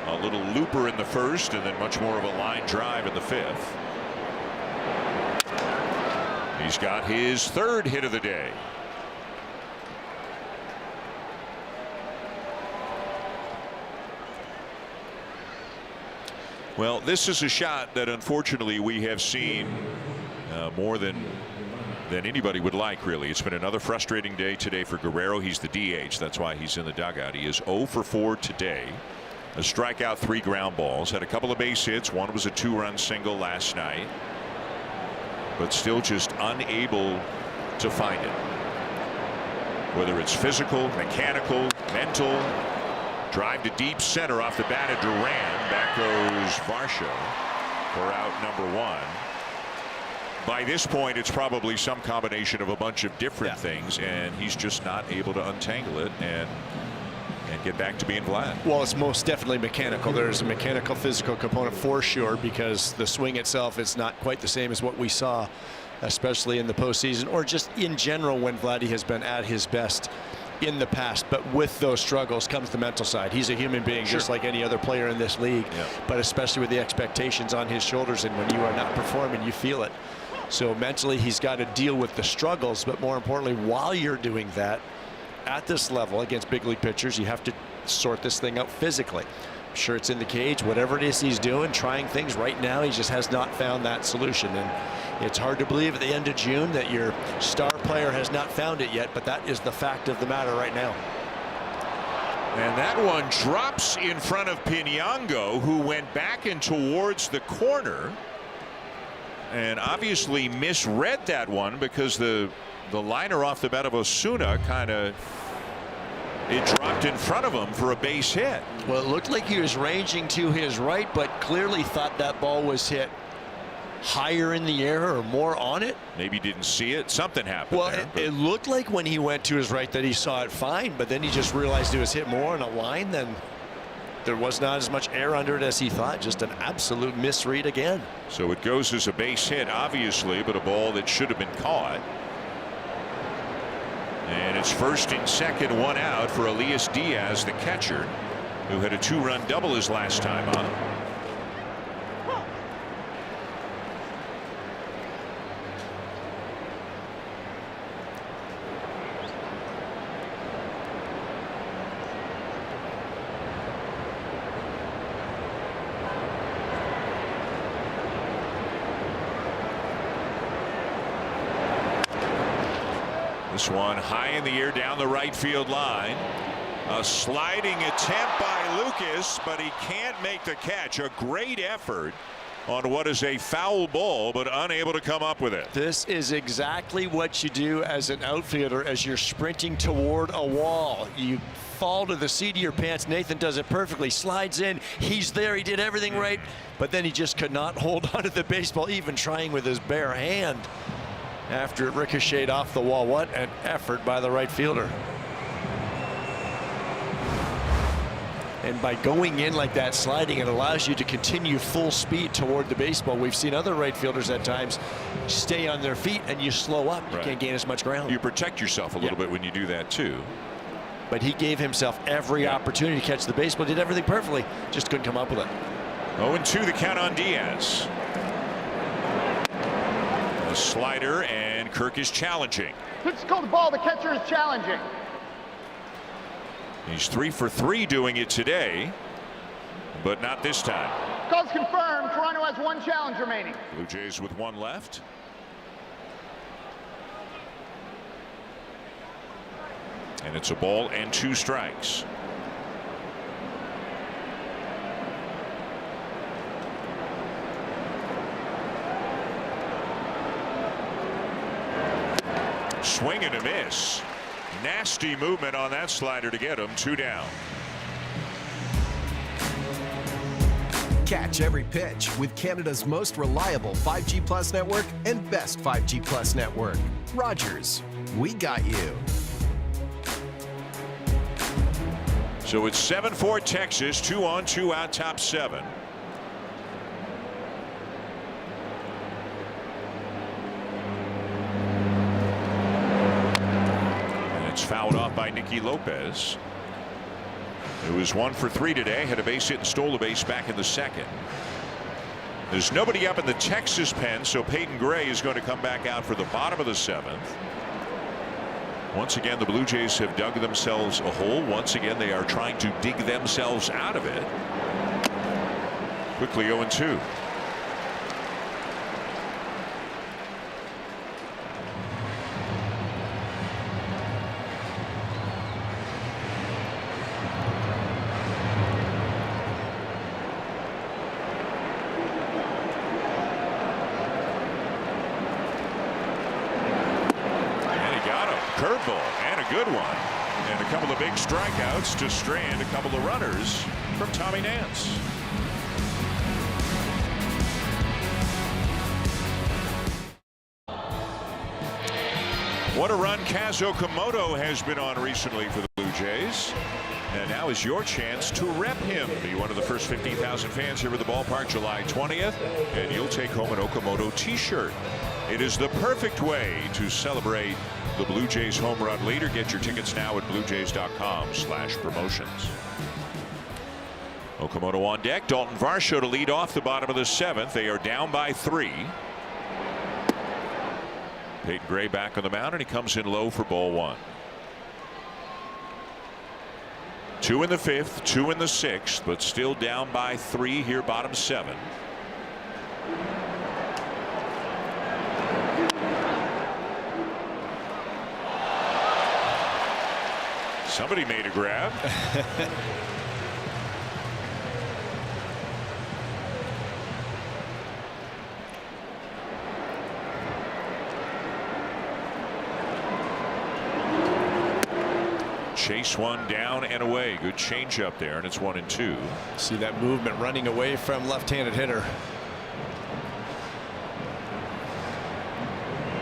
A little looper in the first, and then much more of a line drive in the fifth. He's got his third hit of the day. Well, this is a shot that unfortunately we have seen more than anybody would like, really. It's been another frustrating day today for Guerrero. He's the DH. That's why he's in the dugout. He is 0 for 4 today. A strikeout, 3 ground balls. Had a couple of base hits. One was a 2-run single last night. But still just unable to find it. Whether it's physical, mechanical, mental. Drive to deep center off the bat of Duran. Back goes Varsho for out number 1. By this point, it's probably some combination of a bunch of different things, and he's just not able to untangle it and get back to being Vlad. Well, it's most definitely mechanical. There's a mechanical physical component for sure, because the swing itself is not quite the same as what we saw, especially in the postseason or just in general when Vladdy has been at his best in the past. But with those struggles comes the mental side. He's a human being just like any other player in this league, but especially with the expectations on his shoulders, and when you are not performing, you feel it. So mentally he's got to deal with the struggles, but more importantly, while you're doing that at this level against big league pitchers, you have to sort this thing out physically. I'm sure it's in the cage, whatever it is he's doing, trying things right now, he just has not found that solution. And it's hard to believe at the end of June that your star player has not found it yet, but that is the fact of the matter right now. And that one drops in front of Pinango, who went back and towards the corner and obviously misread that one, because the liner off the bat of Osuna it dropped in front of him for a base hit. Well, it looked like he was ranging to his right, but clearly thought that ball was hit higher in the air or more on it. Maybe didn't see it. Something happened. Well, there, it looked like when he went to his right that he saw it fine, but then he just realized it was hit more on a line than there was not as much air under it as he thought. Just an absolute misread again. So it goes as a base hit, obviously, but a ball that should have been caught. And it's first and second, 1 out for Elias Diaz, the catcher, who had a 2-run double his last time up. This one high in the air down the right field line. A sliding attempt by Lucas, but he can't make the catch. A great effort on what is a foul ball, but unable to come up with it. This is exactly what you do as an outfielder as you're sprinting toward a wall. You fall to the seat of your pants. Nathan does it perfectly. Slides in. He's there. He did everything right, but then he just could not hold onto the baseball, even trying with his bare hand after it ricocheted off the wall. What an effort by the right fielder. And by going in like that, sliding, it allows you to continue full speed toward the baseball. We've seen other right fielders at times stay on their feet and you slow up. You can't gain as much ground. You protect yourself a little bit when you do that too. But he gave himself every opportunity to catch the baseball, did everything perfectly, just couldn't come up with it. 0-2 the count on Diaz. The slider, and Kirk is challenging. Pitch called the ball. The catcher is challenging. He's 3 for 3 doing it today, but not this time. Call's confirmed. Toronto has 1 challenge remaining. Blue Jays with 1 left. And it's a ball and 2 strikes. Swing and a miss. Nasty movement on that slider to get him. 2 down. Catch every pitch with Canada's most reliable 5G Plus network and best 5G Plus network. Rogers, we got you. So it's 7-4 Texas, 2 on, 2 out, top 7. And it's fouled off by Nicky Lopez. It was 1 for 3 today, had a base hit and stole a base back in the second. There's nobody up in the Texas pen, so Peyton Gray is going to come back out for the bottom of the 7th. Once again, the Blue Jays have dug themselves a hole. Once again, they are trying to dig themselves out of it. Quickly 0-2. Curveball and a good one, and a couple of big strikeouts to strand a couple of runners from Tommy Nance. What a run Kazuo Komodo has been on recently for the Blue Jays. And now is your chance to rep him. Be one of the first 15,000 fans here at the ballpark July 20th, and you'll take home an Okamoto t-shirt. It is the perfect way to celebrate the Blue Jays home run leader. Get your tickets now at bluejays.com/promotions. Okamoto on deck. Dalton Varsho to lead off the bottom of the 7th. They are down by 3. Peyton Gray back on the mound, and he comes in low for ball 1. 2 in the 5th, 2 in the 6th, but still down by 3 here, bottom 7. Somebody made a grab. Chase one down and away. Good change up there, and it's 1-2. See that movement running away from left-handed hitter.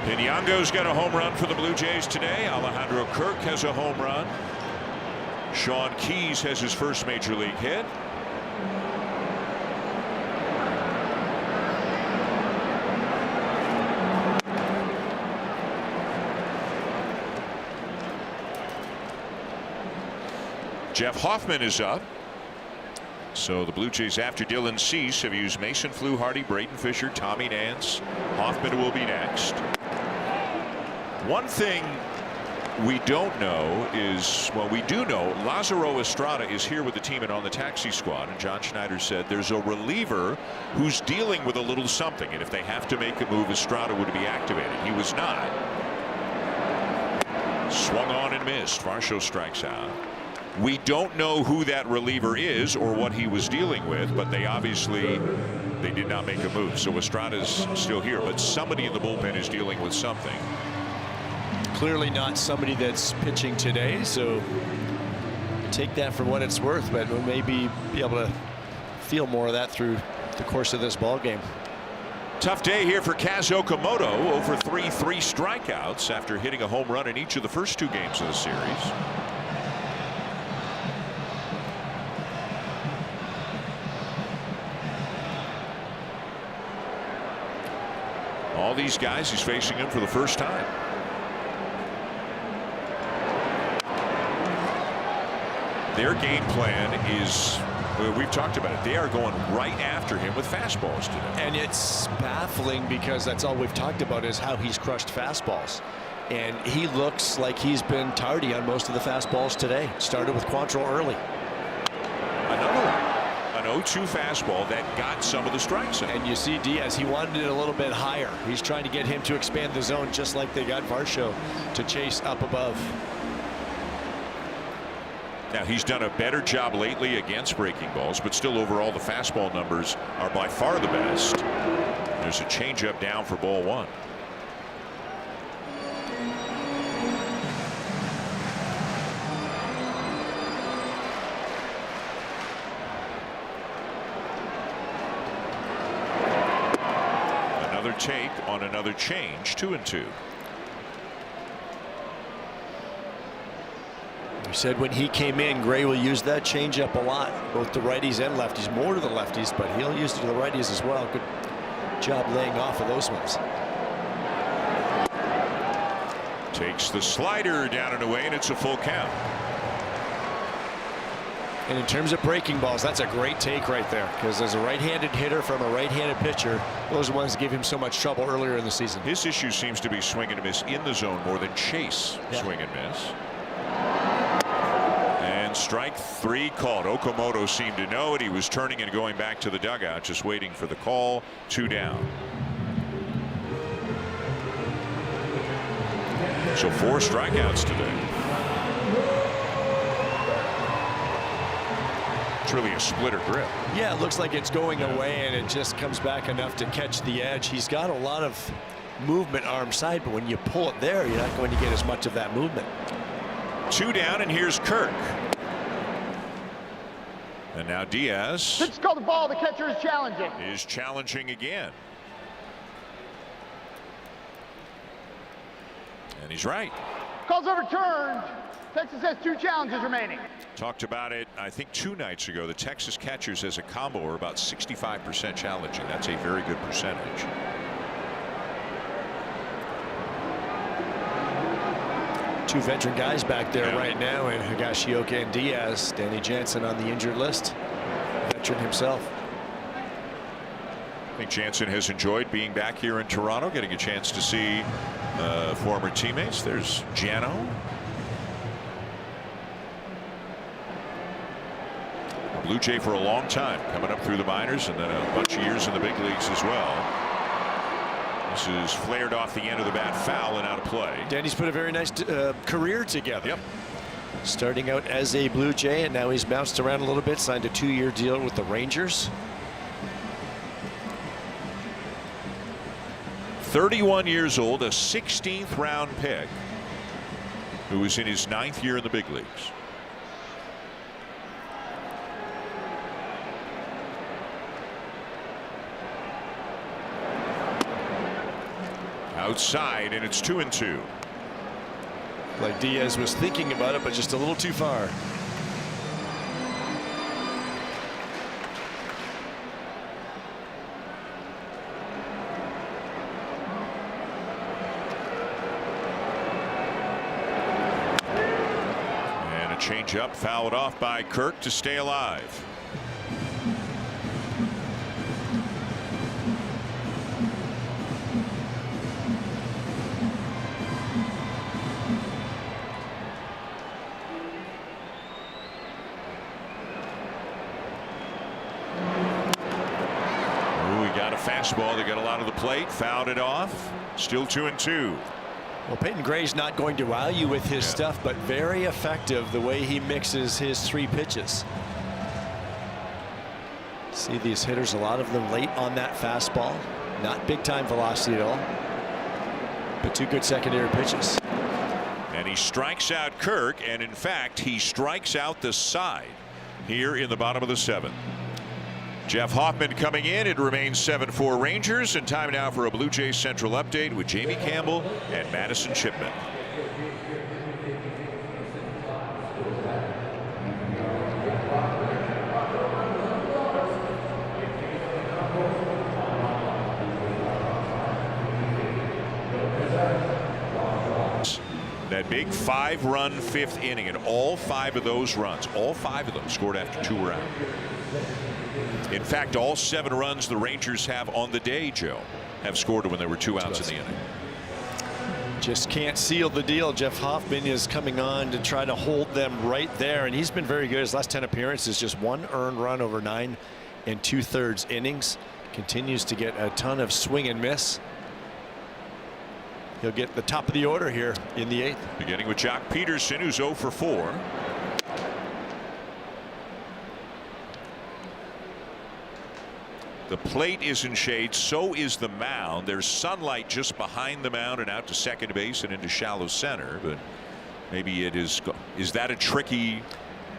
Piñango's got a home run for the Blue Jays today. Alejandro Kirk has a home run. Sean Keys has his first major league hit. Jeff Hoffman is up. So the Blue Jays, after Dylan Cease, have used Mason Fluharty, Braden Fisher, Tommy Nance. Hoffman will be next. One thing we don't know is, well, we do know Lázaro Estrada is here with the team and on the taxi squad, and John Schneider said there's a reliever who's dealing with a little something, and if they have to make a move, Estrada would be activated. He was not. Swung on and missed. Varsho strikes out. We don't know who that reliever is or what he was dealing with, but they obviously did not make a move. So Estrada's still here, but somebody in the bullpen is dealing with something. Clearly not somebody that's pitching today, so take that for what it's worth, but we'll maybe be able to feel more of that through the course of this ball game. Tough day here for Kazuo Komodo. Over 3 strikeouts after hitting a home run in each of the first 2 games of the series. All these guys, he's facing them for the first time. Their game plan is, we've talked about it, they are going right after him with fastballs today. And it's baffling because that's all we've talked about is how he's crushed fastballs. And he looks like he's been tardy on most of the fastballs today. Started with Quantrill early. Another one. An 0-2 fastball that got some of the strikes in. And you see Diaz, he wanted it a little bit higher. He's trying to get him to expand the zone just like they got Varsho to chase up above. Now he's done a better job lately against breaking balls, but still overall the fastball numbers are by far the best. There's a changeup down for ball 1. Another take on another change, 2-2. We said when he came in, Gray will use that changeup a lot, both to righties and lefties, more to the lefties, but he'll use it to the righties as well. Good job laying off of those ones. Takes the slider down and away, and it's a full count. And in terms of breaking balls, that's a great take right there, because as a right-handed hitter from a right-handed pitcher, those are the ones that give him so much trouble earlier in the season. His issue seems to be swing and miss in the zone more than chase swing and miss. And strike 3 called. Okamoto seemed to know it. He was turning and going back to the dugout, just waiting for the call. 2 down. So 4 strikeouts today. It's really a splitter grip. Yeah, it looks like it's going away, and it just comes back enough to catch the edge. He's got a lot of movement arm side, but when you pull it there, you're not going to get as much of that movement. 2 down, and here's Kirk. And now Diaz. Pitch called the ball. The catcher is challenging. Is challenging again. And he's right. Calls overturned. Texas has 2 challenges remaining. Talked about it, I think 2 nights ago. The Texas catchers as a combo are about 65% challenging. That's a very good percentage. Two veteran guys back there right now, and Higashioka and Diaz. Danny Jansen on the injured list. Veteran himself. I think Jansen has enjoyed being back here in Toronto, getting a chance to see former teammates. There's Jano. A Blue Jay for a long time, coming up through the minors and then a bunch of years in the big leagues as well. This is flared off the end of the bat, foul and out of play. Danny's put a very nice career together. Yep. Starting out as a Blue Jay, and now he's bounced around a little bit, signed a 2-year deal with the Rangers. 31 years old, a 16th round pick, who was in his 9th year in the big leagues. Outside, and it's 2-2. Like Diaz was thinking about it, but just a little too far. And a changeup fouled off by Kirk to stay alive. Fastball that got a lot of the plate, fouled it off. Still 2-2. Well, Peyton Gray's not going to wow you with his stuff, but very effective the way he mixes his 3 pitches. See these hitters, a lot of them late on that fastball. Not big time velocity at all, but 2 good secondary pitches. And he strikes out Kirk, and in fact he strikes out the side here in the bottom of the 7th. Jeff Hoffman coming in. It remains 7-4 Rangers, and time now for a Blue Jays Central update with Jamie Campbell and Madison Chipman. That big 5-run 5th inning, and all 5 of those runs, all 5 of them scored after 2 were out. In fact, all 7 runs the Rangers have on the day, Joe, have scored when there were 2 outs in the inning. Just can't seal the deal. Jeff Hoffman is coming on to try to hold them right there, and he's been very good. His last 10 appearances, just 1 earned run over 9 2/3 innings. Continues to get a ton of swing and miss. He'll get the top of the order here in the 8th. Beginning with Jock Peterson, who's 0 for 4. The plate is in shade, so is the mound. There's sunlight just behind the mound and out to second base and into shallow center, but maybe it is that a tricky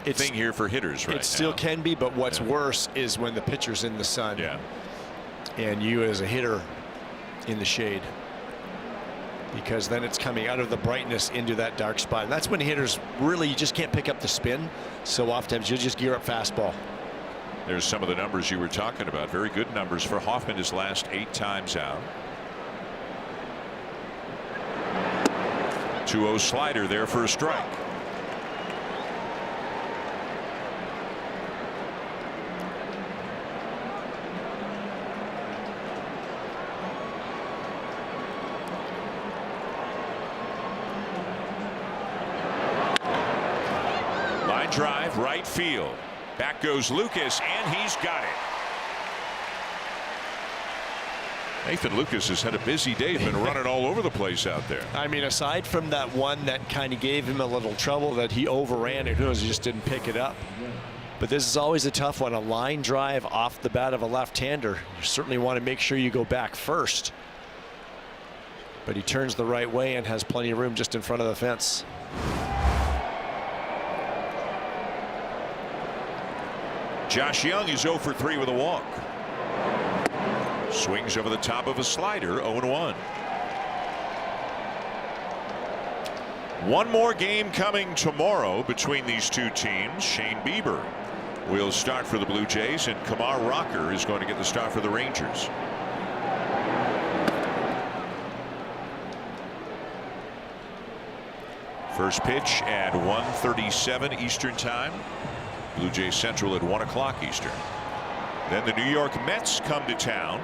thing here for hitters right now? It still can be, but what's worse is when the pitcher's in the sun. Yeah. And you as a hitter in the shade. because then it's coming out of the brightness into that dark spot. And that's when hitters really, you just can't pick up the spin. So oftentimes you'll just gear up fastball. There's some of the numbers you were talking about. Very good numbers for Hoffman his last 8 times out. 2-0 slider there for a strike. Line drive, right field. Back goes Lucas, and he's got it. Nathan Lucas has had a busy day. He's been running all over the place out there. I mean, aside from that one that kind of gave him a little trouble that he overran, and who knows, he just didn't pick it up. But this is always a tough one. A line drive off the bat of a left-hander. You certainly want to make sure you go back first. But he turns the right way and has plenty of room just in front of the fence. Josh Young is 0 for 3 with a walk. Swings over the top of a slider, 0-1. One more game coming tomorrow between these two teams. Shane Bieber will start for the Blue Jays, and Kumar Rocker is going to get the start for the Rangers. First pitch at 1:37 Eastern Time. Blue Jays Central at 1 o'clock Eastern. Then the New York Mets come to town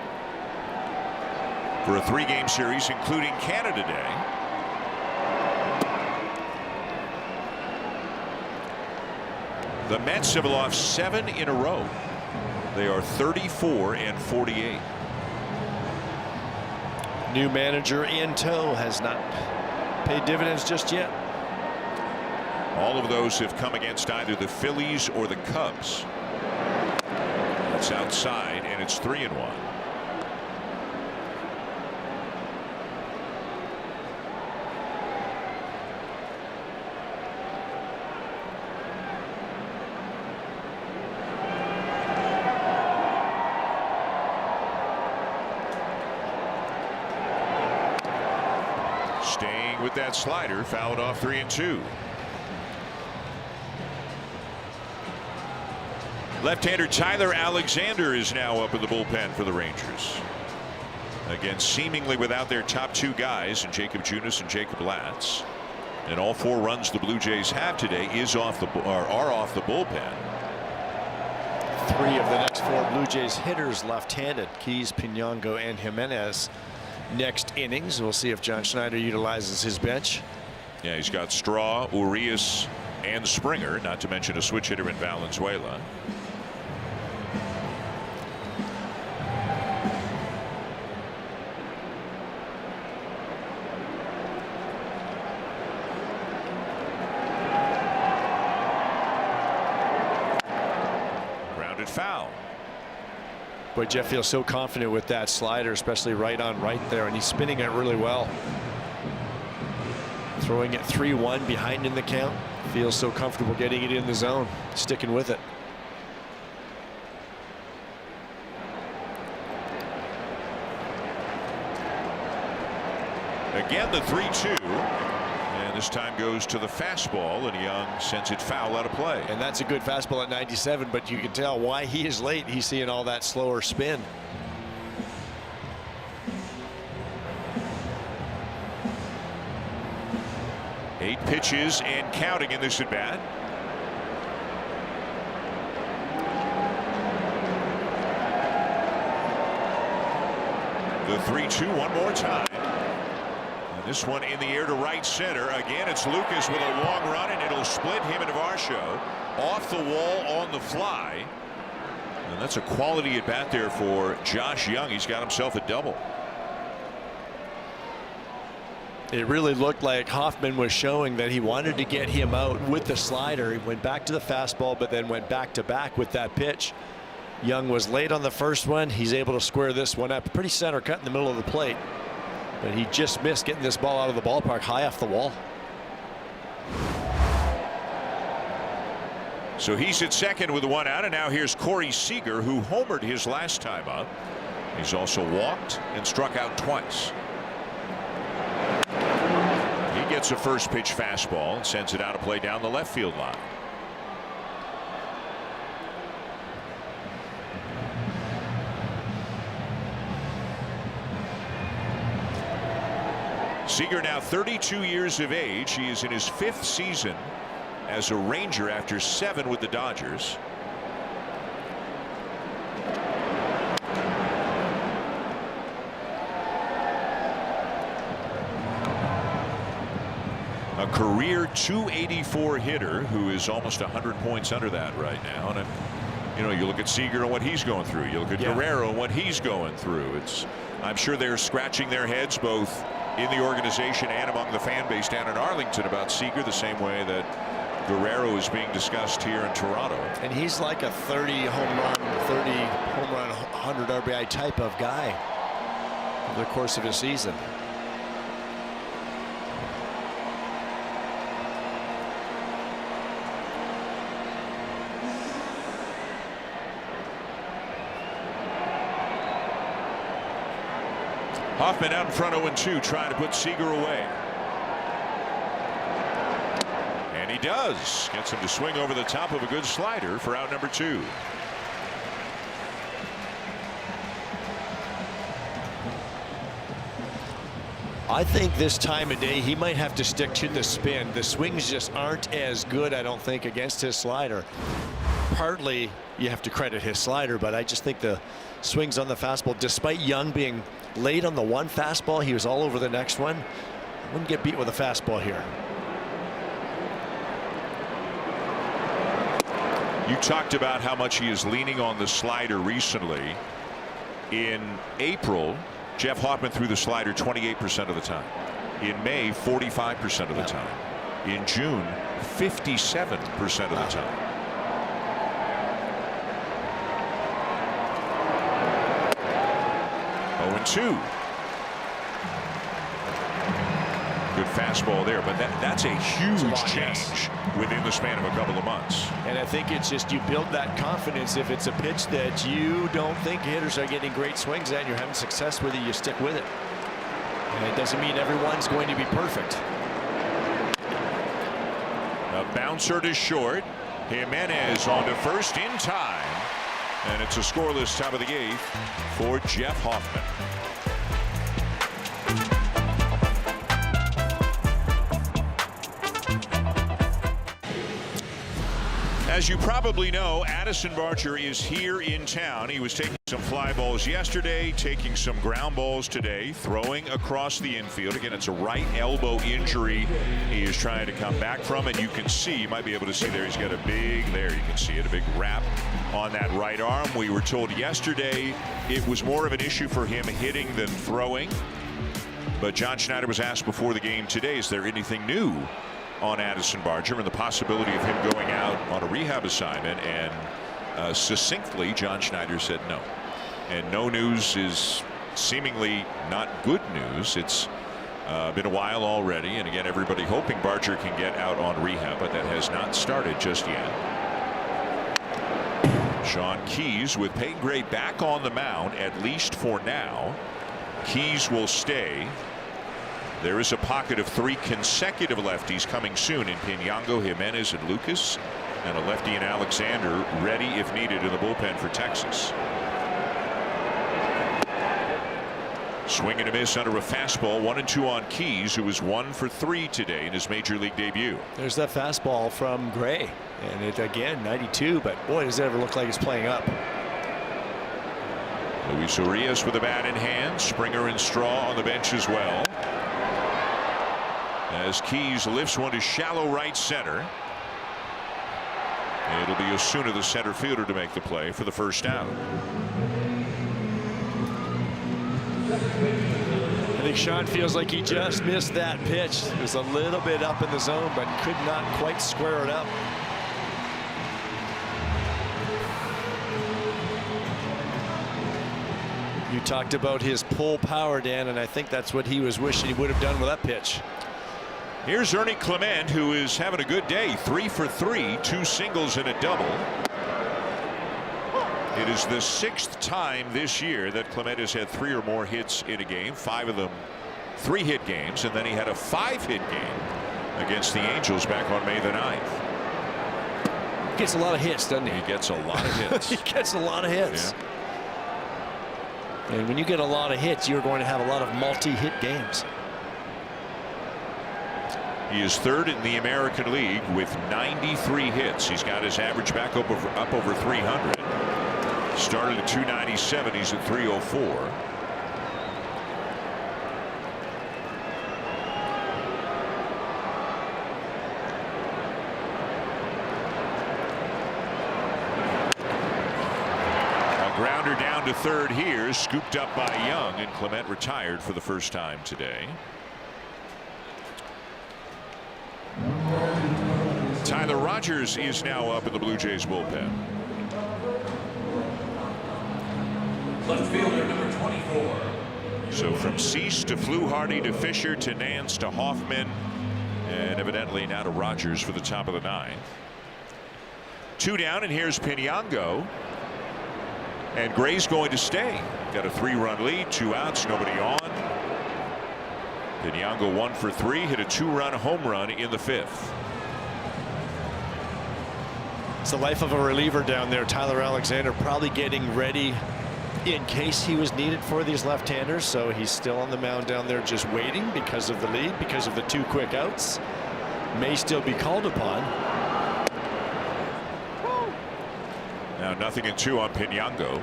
for a 3-game series, including Canada Day. The Mets have lost 7 in a row. They are 34-48. New manager in tow has not paid dividends just yet. All of those have come against either the Phillies or the Cubs. That's outside, and it's 3-1. Staying with that slider, fouled off 3-2. Left-hander Tyler Alexander is now up in the bullpen for the Rangers. Again, seemingly without their top 2 guys, and Jacob Junis and Jacob Latz. And all 4 runs the Blue Jays have today are off the bullpen. 3 of the next 4 Blue Jays hitters left-handed. Keys, Pinongo, and Jimenez. Next innings, we'll see if John Schneider utilizes his bench. Yeah, he's got Straw, Urias, and Springer, not to mention a switch hitter in Valenzuela. Foul. Boy, Jeff feels so confident with that slider, especially right on right there, and he's spinning it really well. Throwing it 3-1 behind in the count. Feels so comfortable getting it in the zone, sticking with it. Again, the 3-2. And this time goes to the fastball, and Young sends it foul out of play. And that's a good fastball at 97, but you can tell why he is late. He's seeing all that slower spin. Eight pitches and counting in this at bat. The 3-2 one more time. This one in the air to right center. Again, it's Lucas with a long run, and it'll split him and Varsho off the wall on the fly. And that's a quality at bat there for Josh Young. He's got himself a double. It really looked like Hoffman was showing that he wanted to get him out with the slider. He went back to the fastball, but then went back to back with that pitch. Young was late on the first one. He's able to square this one up. Pretty center cut in the middle of the plate. But he just missed getting this ball out of the ballpark high off the wall. So he's at second with 1 out, and now here's Corey Seager, who homered his last time up. He's also walked and struck out twice. gets a first pitch fastball and sends it out of play down the left field line. Seager now 32 years of age. He is in his 5th season as a Ranger after 7 with the Dodgers. A career .284 hitter who is almost 100 points under that right now. And you know, you look at Seager and what he's going through. You look at Guerrero and what he's going through. I'm sure they're scratching their heads both in the organization and among the fan base down in Arlington about Seager, the same way that Guerrero is being discussed here in Toronto. And he's like a 30 home run, 100 RBI type of guy over the course of his season. Hoffman out in front 0-2, trying to put Seager away. And he does. Gets him to swing over the top of a good slider for out number 2. I think this time of day he might have to stick to the spin. The swings just aren't as good, I don't think, against his slider. Partly you have to credit his slider, but I just think the swings on the fastball, despite Young being late on the one fastball, he was all over the next one. Wouldn't get beat with a fastball here. You talked about how much he is leaning on the slider recently. In April, Jeff Hoffman threw the slider 28% of the time. In May, 45% of the time. In June, 57% of the time. And 2. Good fastball there, but that's a huge change within the span of a couple of months. And I think it's just you build that confidence. If it's a pitch that you don't think hitters are getting great swings at, and you're having success with it, you stick with it. And it doesn't mean everyone's going to be perfect. A bouncer to short. Jimenez on to first in time. And it's a scoreless top of the 8th for Jeff Hoffman. As you probably know, Addison Barger is here in town. He was taking some fly balls yesterday, taking some ground balls today, throwing across the infield. Again, it's a right elbow injury he is trying to come back from, and you can see, you might be able to see there, he's got a big, there you can see it, a big wrap on that right arm. We were told yesterday it was more of an issue for him hitting than throwing. But John Schneider was asked before the game today, is there anything new on Addison Barger and the possibility of him going out on a rehab assignment? And succinctly, John Schneider said no. And no news is seemingly not good news. It's been a while already, and again, everybody hoping Barger can get out on rehab, but that has not started just yet. Sean Keys with Peyton Gray back on the mound, at least for now. Keys will stay. There is a pocket of 3 consecutive lefties coming soon in Pinango, Jimenez, and Lucas, and a lefty in Alexander ready if needed in the bullpen for Texas. Swing and a miss under a fastball. 1-2 on Keys, who was 1 for 3 today in his major league debut. There's that fastball from Gray, and it again 92, but boy, does it ever look like it's playing up. Luis Urias with a bat in hand. Springer and Straw on the bench as well. As Keys lifts one to shallow right center. It'll be Osuna, the center fielder, to make the play for the first out. I think Sean feels like he just missed that pitch. It was a little bit up in the zone, but could not quite square it up. You talked about his pull power, Dan, and I think that's what he was wishing he would have done with that pitch. Here's Ernie Clement, who is having a good day. 3 for 3, 2 singles and a double. It is the 6th time this year that Clement has had 3 or more hits in a game, 5 of them 3-hit games, and then he had a 5-hit game against the Angels back on May the 9th. Gets a lot of hits, doesn't he? He gets a lot of hits. He gets a lot of hits. Yeah. And when you get a lot of hits, you're going to have a lot of multi-hit games. He is third in the American League with 93 hits. He's got his average back up over 300. Started at 297. He's at 304. Grounder down to third here, scooped up by Young, and Clement retired for the first time today. Tyler Rogers is now up in the Blue Jays bullpen. Left fielder number 24. So from Cease to Fluharty to Fisher to Nance to Hoffman, and evidently now to Rogers for the top of the 9th. 2 down, and here's Pinyango. And Gray's going to stay. Got a 3-run lead, 2 outs, nobody on. Pinyango 1 for 3, hit a 2-run home run in the 5th. It's the life of a reliever down there. Tyler Alexander probably getting ready in case he was needed for these left-handers. So he's still on the mound down there just waiting because of the lead, because of the 2 quick outs. May still be called upon. Now 0-2 on Pinyango.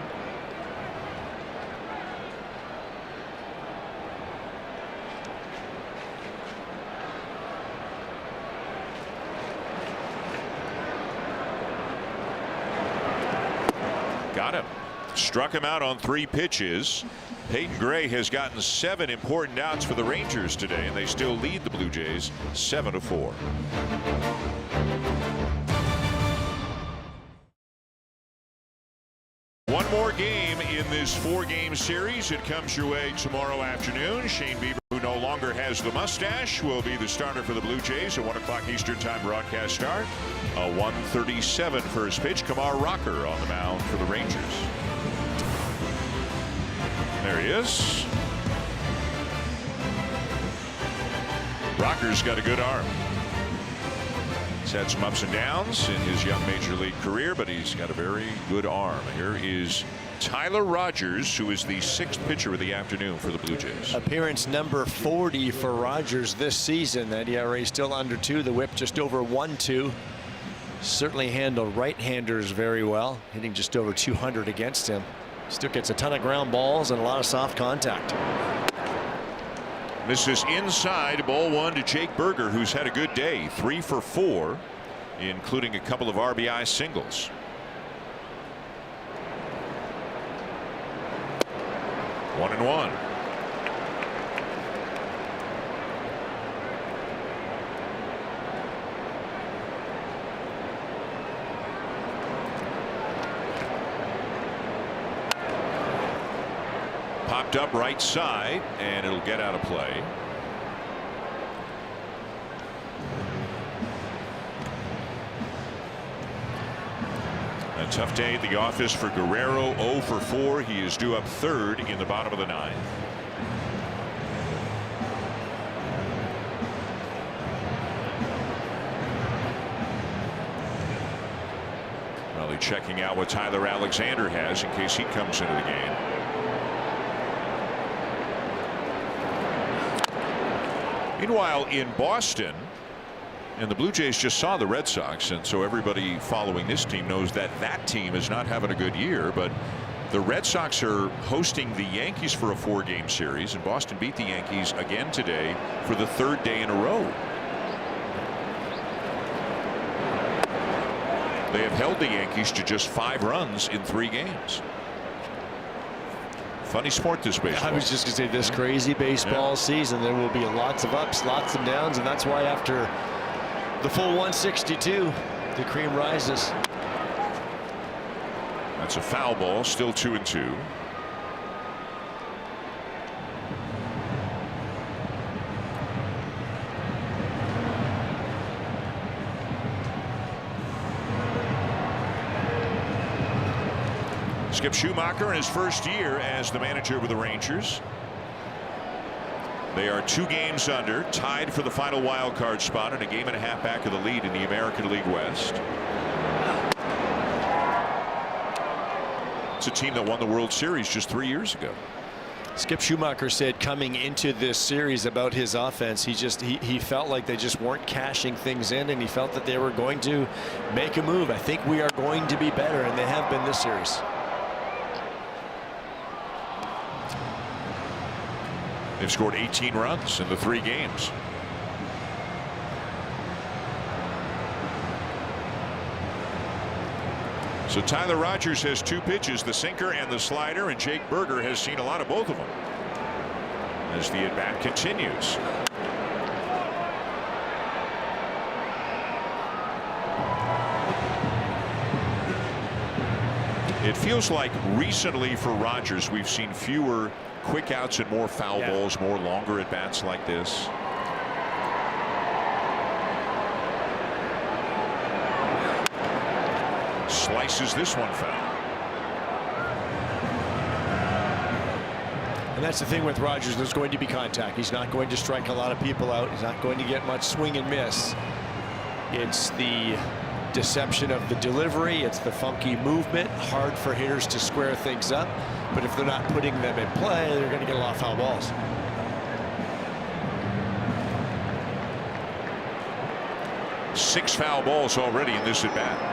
Got him. Struck him out on 3 pitches. Peyton Gray has gotten 7 important outs for the Rangers today, and they still lead the Blue Jays 7-4. One more game in this 4-game series. It comes your way tomorrow afternoon. Shane Bieber, who no longer has the mustache, will be the starter for the Blue Jays. A 1 o'clock Eastern Time broadcast start. A 1:37 first pitch. Kamar Rocker on the mound for the Rangers. There he is. Rocker's got a good arm. He's had some ups and downs in his young major league career, but he's got a very good arm. Here is Tyler Rogers, who is the 6th pitcher of the afternoon for the Blue Jays. Appearance number 40 for Rogers this season. That ERA still under 2. The whip just over 1.2. Certainly handled right-handers very well, hitting just over 200 against him. Still gets a ton of ground balls and a lot of soft contact. This is inside, ball 1 to Jake Berger, who's had a good day. 3 for 4, including a couple of RBI singles. 1-1. Popped up right side, and it'll get out of play. A tough day at the office for Guerrero. 0 for 4. He is due up 3rd in the bottom of the 9th. Probably checking out what Tyler Alexander has in case he comes into the game. Meanwhile, in Boston, and the Blue Jays just saw the Red Sox, and so everybody following this team knows that that team is not having a good year. But the Red Sox are hosting the Yankees for a 4-game series, and Boston beat the Yankees again today for the 3rd day in a row. They have held the Yankees to just 5 runs in 3 games. Funny sport, this baseball. I was just going to say, this crazy baseball season, there will be lots of ups, lots of downs, and that's why after the full 162, the cream rises. That's a foul ball, still 2-2. Skip Schumacher in his first year as the manager with the Rangers. They are 2 games under, tied for the final wild card spot, and a game and a half back of the lead in the American League West. It's a team that won the World Series just 3 years ago. Skip Schumacher said coming into this series about his offense, he felt like they just weren't cashing things in, and he felt that they were going to make a move. I think we are going to be better, and they have been this series. They've scored 18 runs in the 3 games. So Tyler Rogers has 2 pitches, the sinker and the slider, and Jake Berger has seen a lot of both of them as the at-bat continues. It feels like recently for Rogers we've seen fewer quick outs and more foul balls, more longer at bats like this. Slices this one foul. And that's the thing with Rogers, there's going to be contact. He's not going to strike a lot of people out. He's not going to get much swing and miss. It's the deception of the delivery. It's the funky movement. Hard for hitters to square things up. But if they're not putting them in play, they're going to get a lot of foul balls. Six foul balls already in this at bat.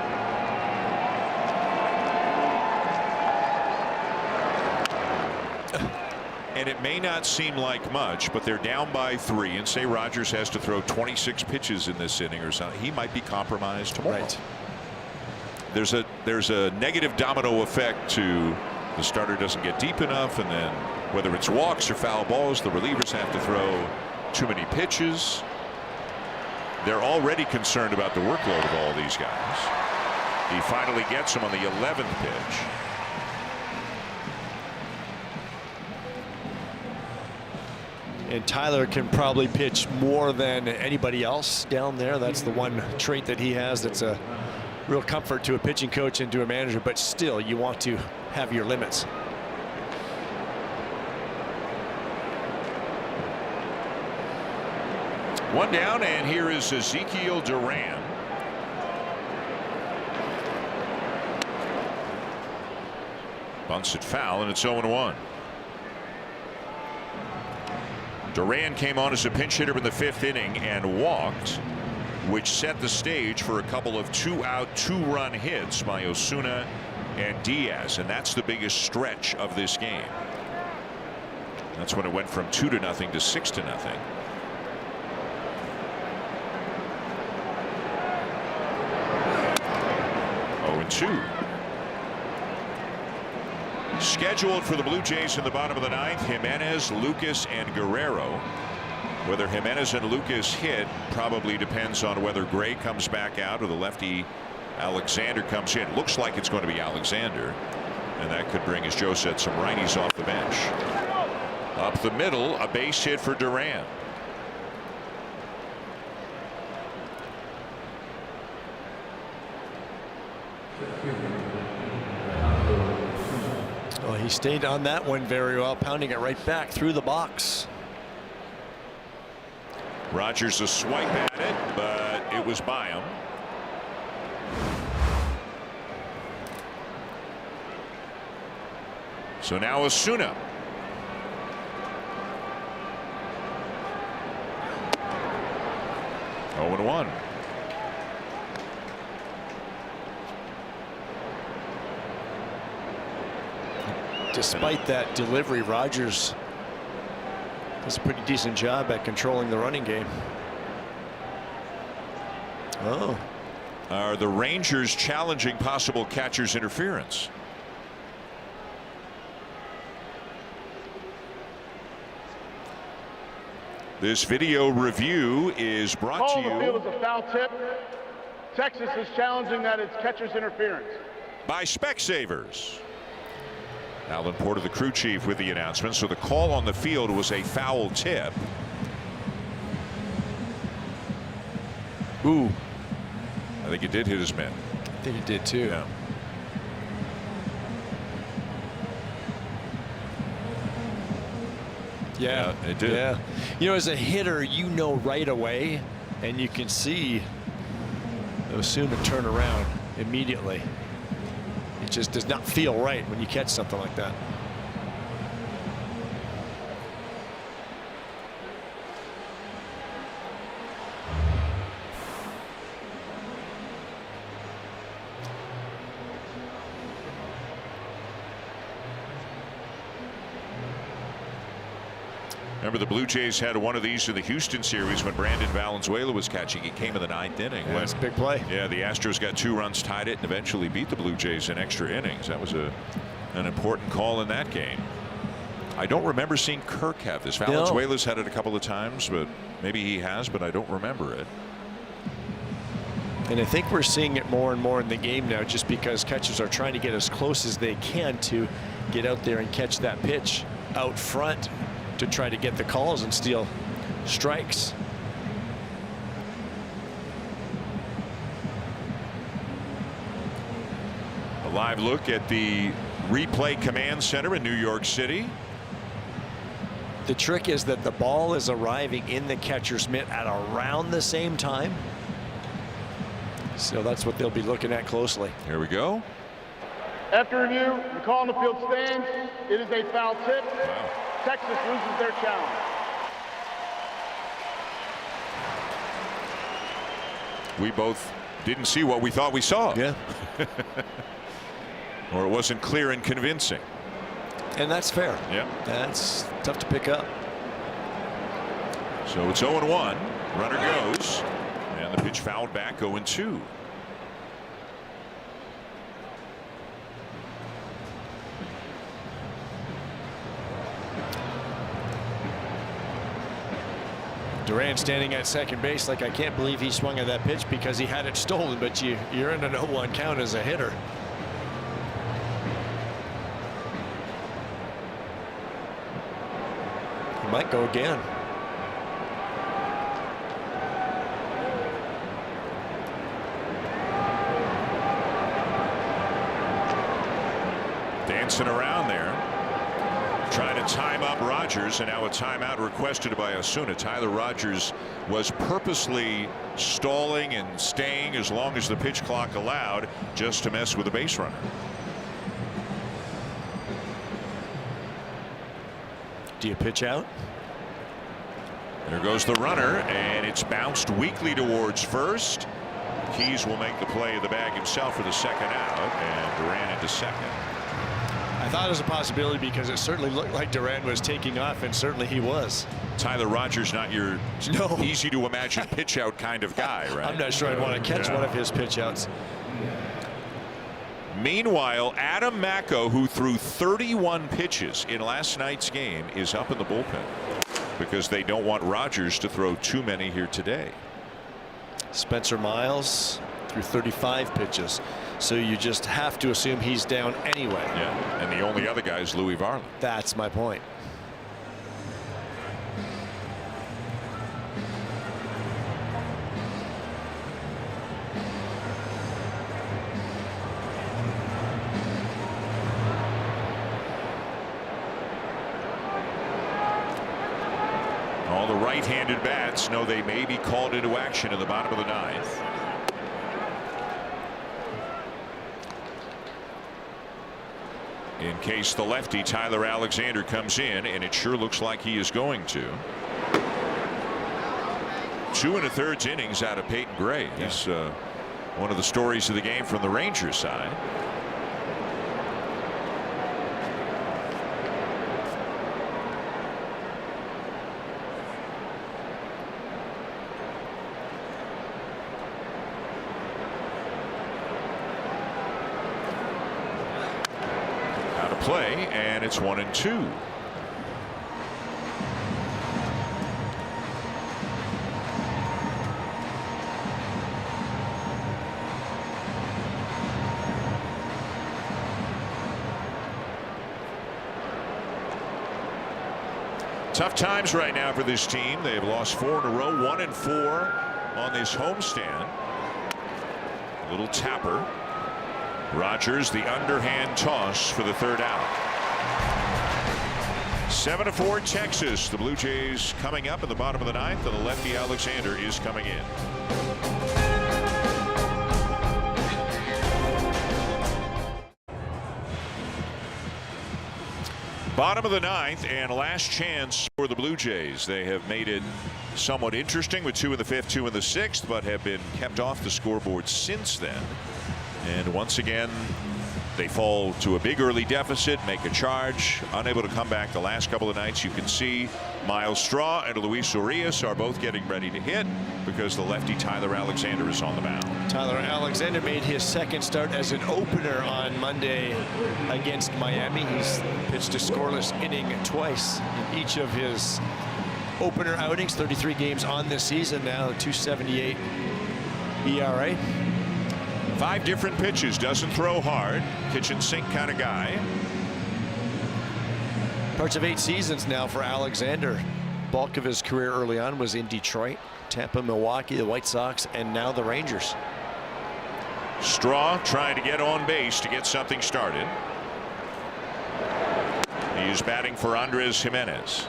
And it may not seem like much, but they're down by 3, and say Rogers has to throw 26 pitches in this inning or something, he might be compromised tomorrow. Right. There's a negative domino effect to the starter doesn't get deep enough, and then whether it's walks or foul balls, the relievers have to throw too many pitches. They're already concerned about the workload of all these guys. He finally gets him on the 11th pitch. And Tyler can probably pitch more than anybody else down there. That's the one trait that he has that's a real comfort to a pitching coach and to a manager, but still you want to have your limits. One down, and here is Ezekiel Duran. Bunts it foul, and it's 0-1. Duran came on as a pinch hitter in the 5th inning and walked, which set the stage for a couple of 2-out, 2-run hits by Osuna and Diaz, and that's the biggest stretch of this game. That's when it went from 2-0 to 6-0. Scheduled for the Blue Jays in the bottom of the 9th, Jimenez, Lucas, and Guerrero. Whether Jimenez and Lucas hit probably depends on whether Gray comes back out or the lefty Alexander comes in. Looks like it's going to be Alexander, and that could bring, as Joe said, some righties off the bench. Up the middle, a base hit for Duran. Well, he stayed on that one very well, pounding it right back through the box. Rogers a swipe at it, but it was by him. So now Osuna. Oh, 0-1. Despite that delivery, Rogers does a pretty decent job at controlling the running game. Oh. Are the Rangers challenging possible catcher's interference? This video review is brought to you. The field is a foul tip. Texas is challenging that it's catcher's interference. By Specsavers. Alan Porter, the crew chief, with the announcement. So the call on the field was a foul tip. Ooh. I think it did hit his man. I think it did too. Yeah. Yeah, it did. Yeah. You know, as a hitter, you know right away, and you can see Osuna turn around immediately. It just does not feel right when you catch something like that. Remember, the Blue Jays had one of these in the Houston series when Brandon Valenzuela was catching. He came in the 9th inning. Yeah, that's a big play. Yeah, the Astros got 2 runs, tied it, and eventually beat the Blue Jays in extra innings. That was an important call in that game. I don't remember seeing Kirk have this. Valenzuela's had it a couple of times, but maybe he has, but I don't remember it. And I think we're seeing it more and more in the game now, just because catchers are trying to get as close as they can to get out there and catch that pitch out front to try to get the calls and steal strikes. A live look at the replay command center in New York City. The trick is that the ball is arriving in the catcher's mitt at around the same time. So that's what they'll be looking at closely. Here we go. After review, the call on the field stands. It is a foul tip. Wow. Texas loses their challenge. We both didn't see what we thought we saw. Yeah. Or it wasn't clear and convincing. And that's fair. Yeah. That's tough to pick up. So it's 0-1. Runner goes. And the pitch fouled back, 0-2. Duran standing at second base like, I can't believe he swung at that pitch because he had it stolen, but you're in an 0-1 count as a hitter. He might go again. Dancing around there, trying to time up Rogers, and now a timeout requested by Osuna. Tyler Rogers was purposely stalling and staying as long as the pitch clock allowed, just to mess with the base runner. Do you pitch out? There goes the runner, and it's bounced weakly towards first. Keys will make the play of the bag himself for the second out, and Duran into second. I thought it was a possibility because it certainly looked like Duran was taking off, and certainly he was. Tyler Rogers, not your easy to imagine pitch out kind of guy, right? I'm not sure I'd want to catch one of his pitch outs. Meanwhile, Adam Macko, who threw 31 pitches in last night's game, is up in the bullpen because they don't want Rogers to throw too many here today. Spencer Miles threw 35 pitches. So you just have to assume he's down anyway. Yeah, and the only other guy is Louis Varland. That's my point. All the right-handed bats know they may be called into action in the bottom of the 9th. In case the lefty Tyler Alexander comes in, and it sure looks like he is going to. 2 1/3 innings out of Peyton Gray. He's one of the stories of the game from the Rangers side. Play, and it's 1-2. Tough times right now for this team. They have lost 4 in a row, 1-4 on this homestand. A little tapper. Rogers, the underhand toss for the 3rd out. 7-4 Texas. The Blue Jays coming up in the bottom of the ninth, and the lefty Alexander is coming in. Bottom of the ninth and last chance for the Blue Jays. They have made it somewhat interesting with 2 in the fifth, 2 in the sixth, but have been kept off the scoreboard since then. And once again, they fall to a big early deficit, make a charge, unable to come back the last couple of nights. You can see Miles Straw and Luis Urias are both getting ready to hit because the lefty Tyler Alexander is on the mound. Tyler Alexander made his second start as an opener on Monday against Miami. He's pitched a scoreless inning twice in each of his opener outings. 33 games on this season now, 2.78 ERA. 5 different pitches, doesn't throw hard, kitchen sink kind of guy. Parts of 8 seasons now for Alexander. Bulk of his career early on was in Detroit, Tampa, Milwaukee, the White Sox, and now the Rangers. Straw trying to get on base to get something started. He's batting for Andres Jimenez.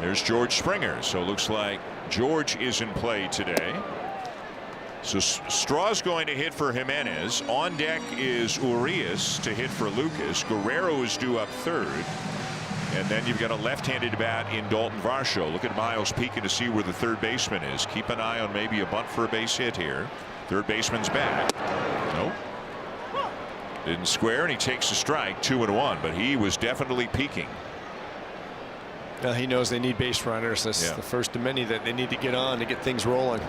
There's George Springer. So it looks like George is in play today. So Straw's going to hit for Jimenez. On deck is Urias to hit for Lucas. Guerrero is due up third. And then you've got a left-handed bat in Dalton Varsho. Look at Miles peeking to see where the third baseman is. Keep an eye on maybe a bunt for a base hit here. Third baseman's back. Nope. Didn't square, and he takes a strike, 2-1, but he was definitely peeking. Well, he knows they need base runners. That's the first of many that they need to get on to get things rolling.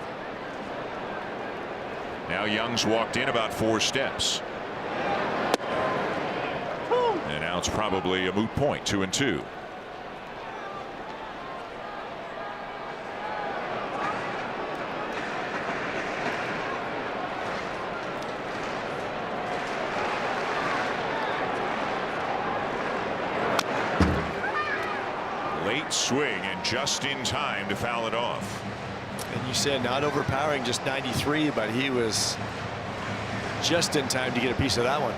Now Young's walked in about 4 steps. And now it's probably a moot point, 2-2. Late swing and just in time to foul it off. And you said not overpowering, just 93, but he was just in time to get a piece of that one.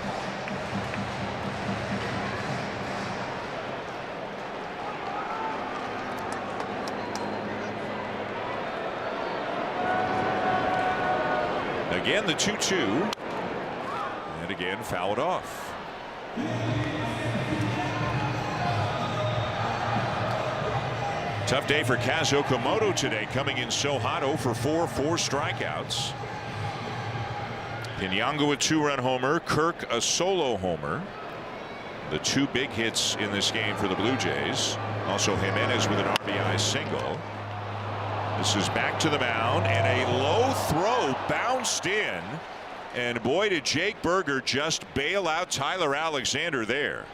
Again the 2-2, and again fouled off. Tough day for Kaz Okamoto today, coming in so hot, 0 for 4, 4 strikeouts. Piñango a 2-run homer, Kirk a solo homer. The 2 big hits in this game for the Blue Jays. Also Jimenez with an RBI single. This is back to the mound, and a low throw bounced in, and boy did Jake Burger just bail out Tyler Alexander there.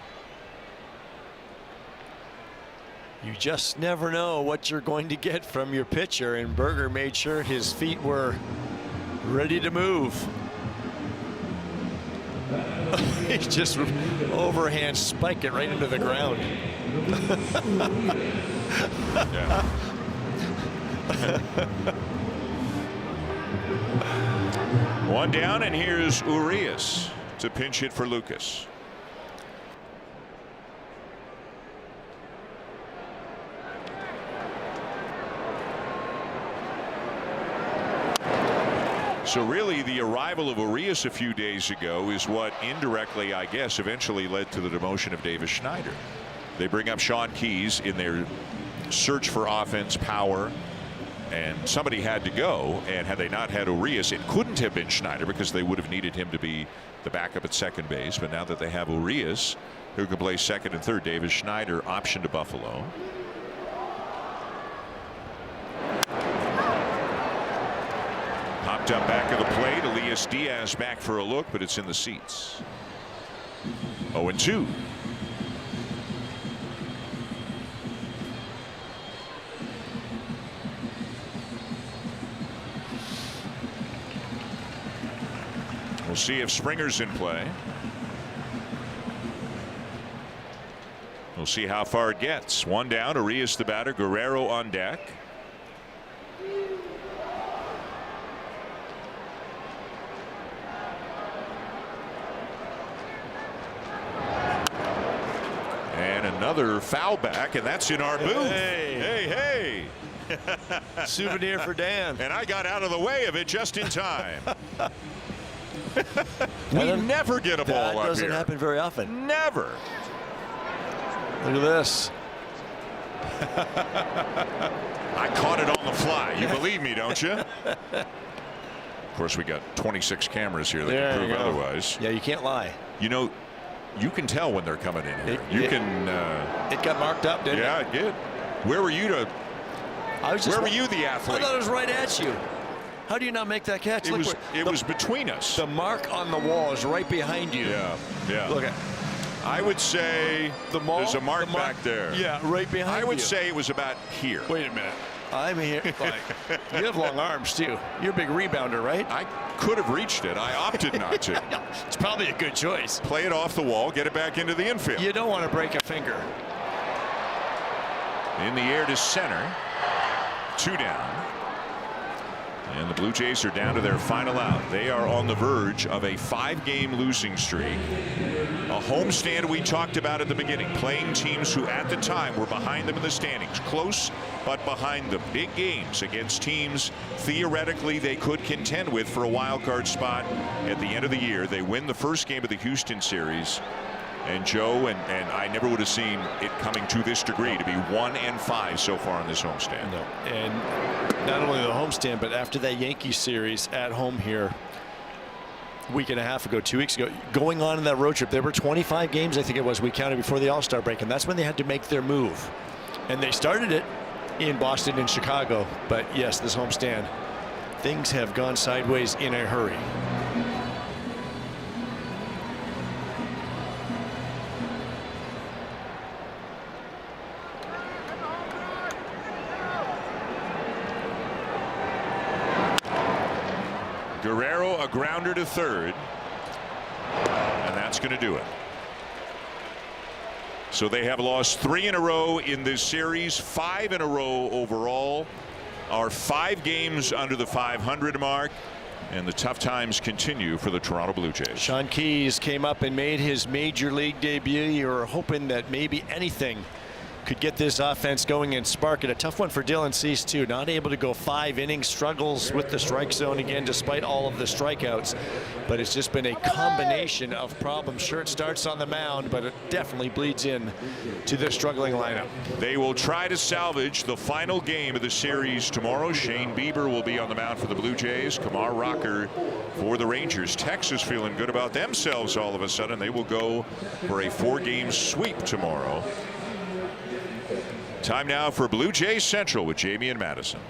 You just never know what you're going to get from your pitcher, and Burger made sure his feet were ready to move. He just overhand spiked it right into the ground. One down, and here's Urias to pinch hit for Lucas. So really the arrival of Urias a few days ago is what indirectly, I guess, eventually led to the demotion of Davis Schneider. They bring up Sean Keyes in their search for offense, power, and somebody had to go, and had they not had Urias, it couldn't have been Schneider because they would have needed him to be the backup at second base. But now that they have Urias, who can play second and third, Davis Schneider option to Buffalo. Popped up back of the plate. Elias Diaz back for a look, but it's in the seats. 0-2. We'll see if Springer's in play. We'll see how far it gets. One down, Urias the batter, Guerrero on deck. Another foul back, and that's in our booth. Hey. Souvenir for Dan. And I got out of the way of it just in time. We never get a ball up here. That doesn't happen very often. Never. Look at this. I caught it on the fly. You believe me, don't you? Of course, we got 26 cameras here that can prove otherwise. Yeah, you can't lie. You know, you can tell when they're coming in here. It got marked up, didn't it? Yeah, it did. Where were you to? Where were you, the athlete? I thought it was right at you. How do you not make that catch? It was between us. The mark on the wall is right behind you. Yeah. Look at. I would say there's a mark back there. Yeah, right behind you. I would say it was about here. Wait a minute. I'm here. You have long arms too. You're a big rebounder, right? I could have reached it. I opted not to. It's probably a good choice. Play it off the wall, get it back into the infield. You don't want to break a finger. In the air to center. 2 down. And the Blue Jays are down to their final out. They are on the verge of a 5-game losing streak. A homestand we talked about at the beginning, playing teams who at the time were behind them in the standings, close but behind them. Big games against teams theoretically they could contend with for a wild card spot at the end of the year. They win the first game of the Houston series. And Joe and I never would have seen it coming to this degree to be 1-5 so far in this homestand. No. And not only the homestand, but after that Yankees series at home here a week and a half ago, 2 weeks ago, going on in that road trip, there were 25 games, I think it was, we counted before the All-Star break, and that's when they had to make their move. And they started it in Boston and Chicago. But yes, this homestand, things have gone sideways in a hurry. Guerrero, a grounder to third, and that's going to do it. So they have lost 3 in a row in this series, 5 in a row overall, are 5 games under the 500 mark, and the tough times continue for the Toronto Blue Jays. Sean Keyes came up and made his major league debut. You were hoping that maybe anything could get this offense going and spark it. A tough one for Dylan Cease too. Not able to go 5 innings. Struggles with the strike zone again despite all of the strikeouts. But it's just been a combination of problems. Sure, it starts on the mound, but it definitely bleeds in to their struggling lineup. They will try to salvage the final game of the series tomorrow. Shane Bieber will be on the mound for the Blue Jays. Kumar Rocker for the Rangers. Texas feeling good about themselves all of a sudden. They will go for a 4-game sweep tomorrow. Time now for Blue Jays Central with Jamie and Madison.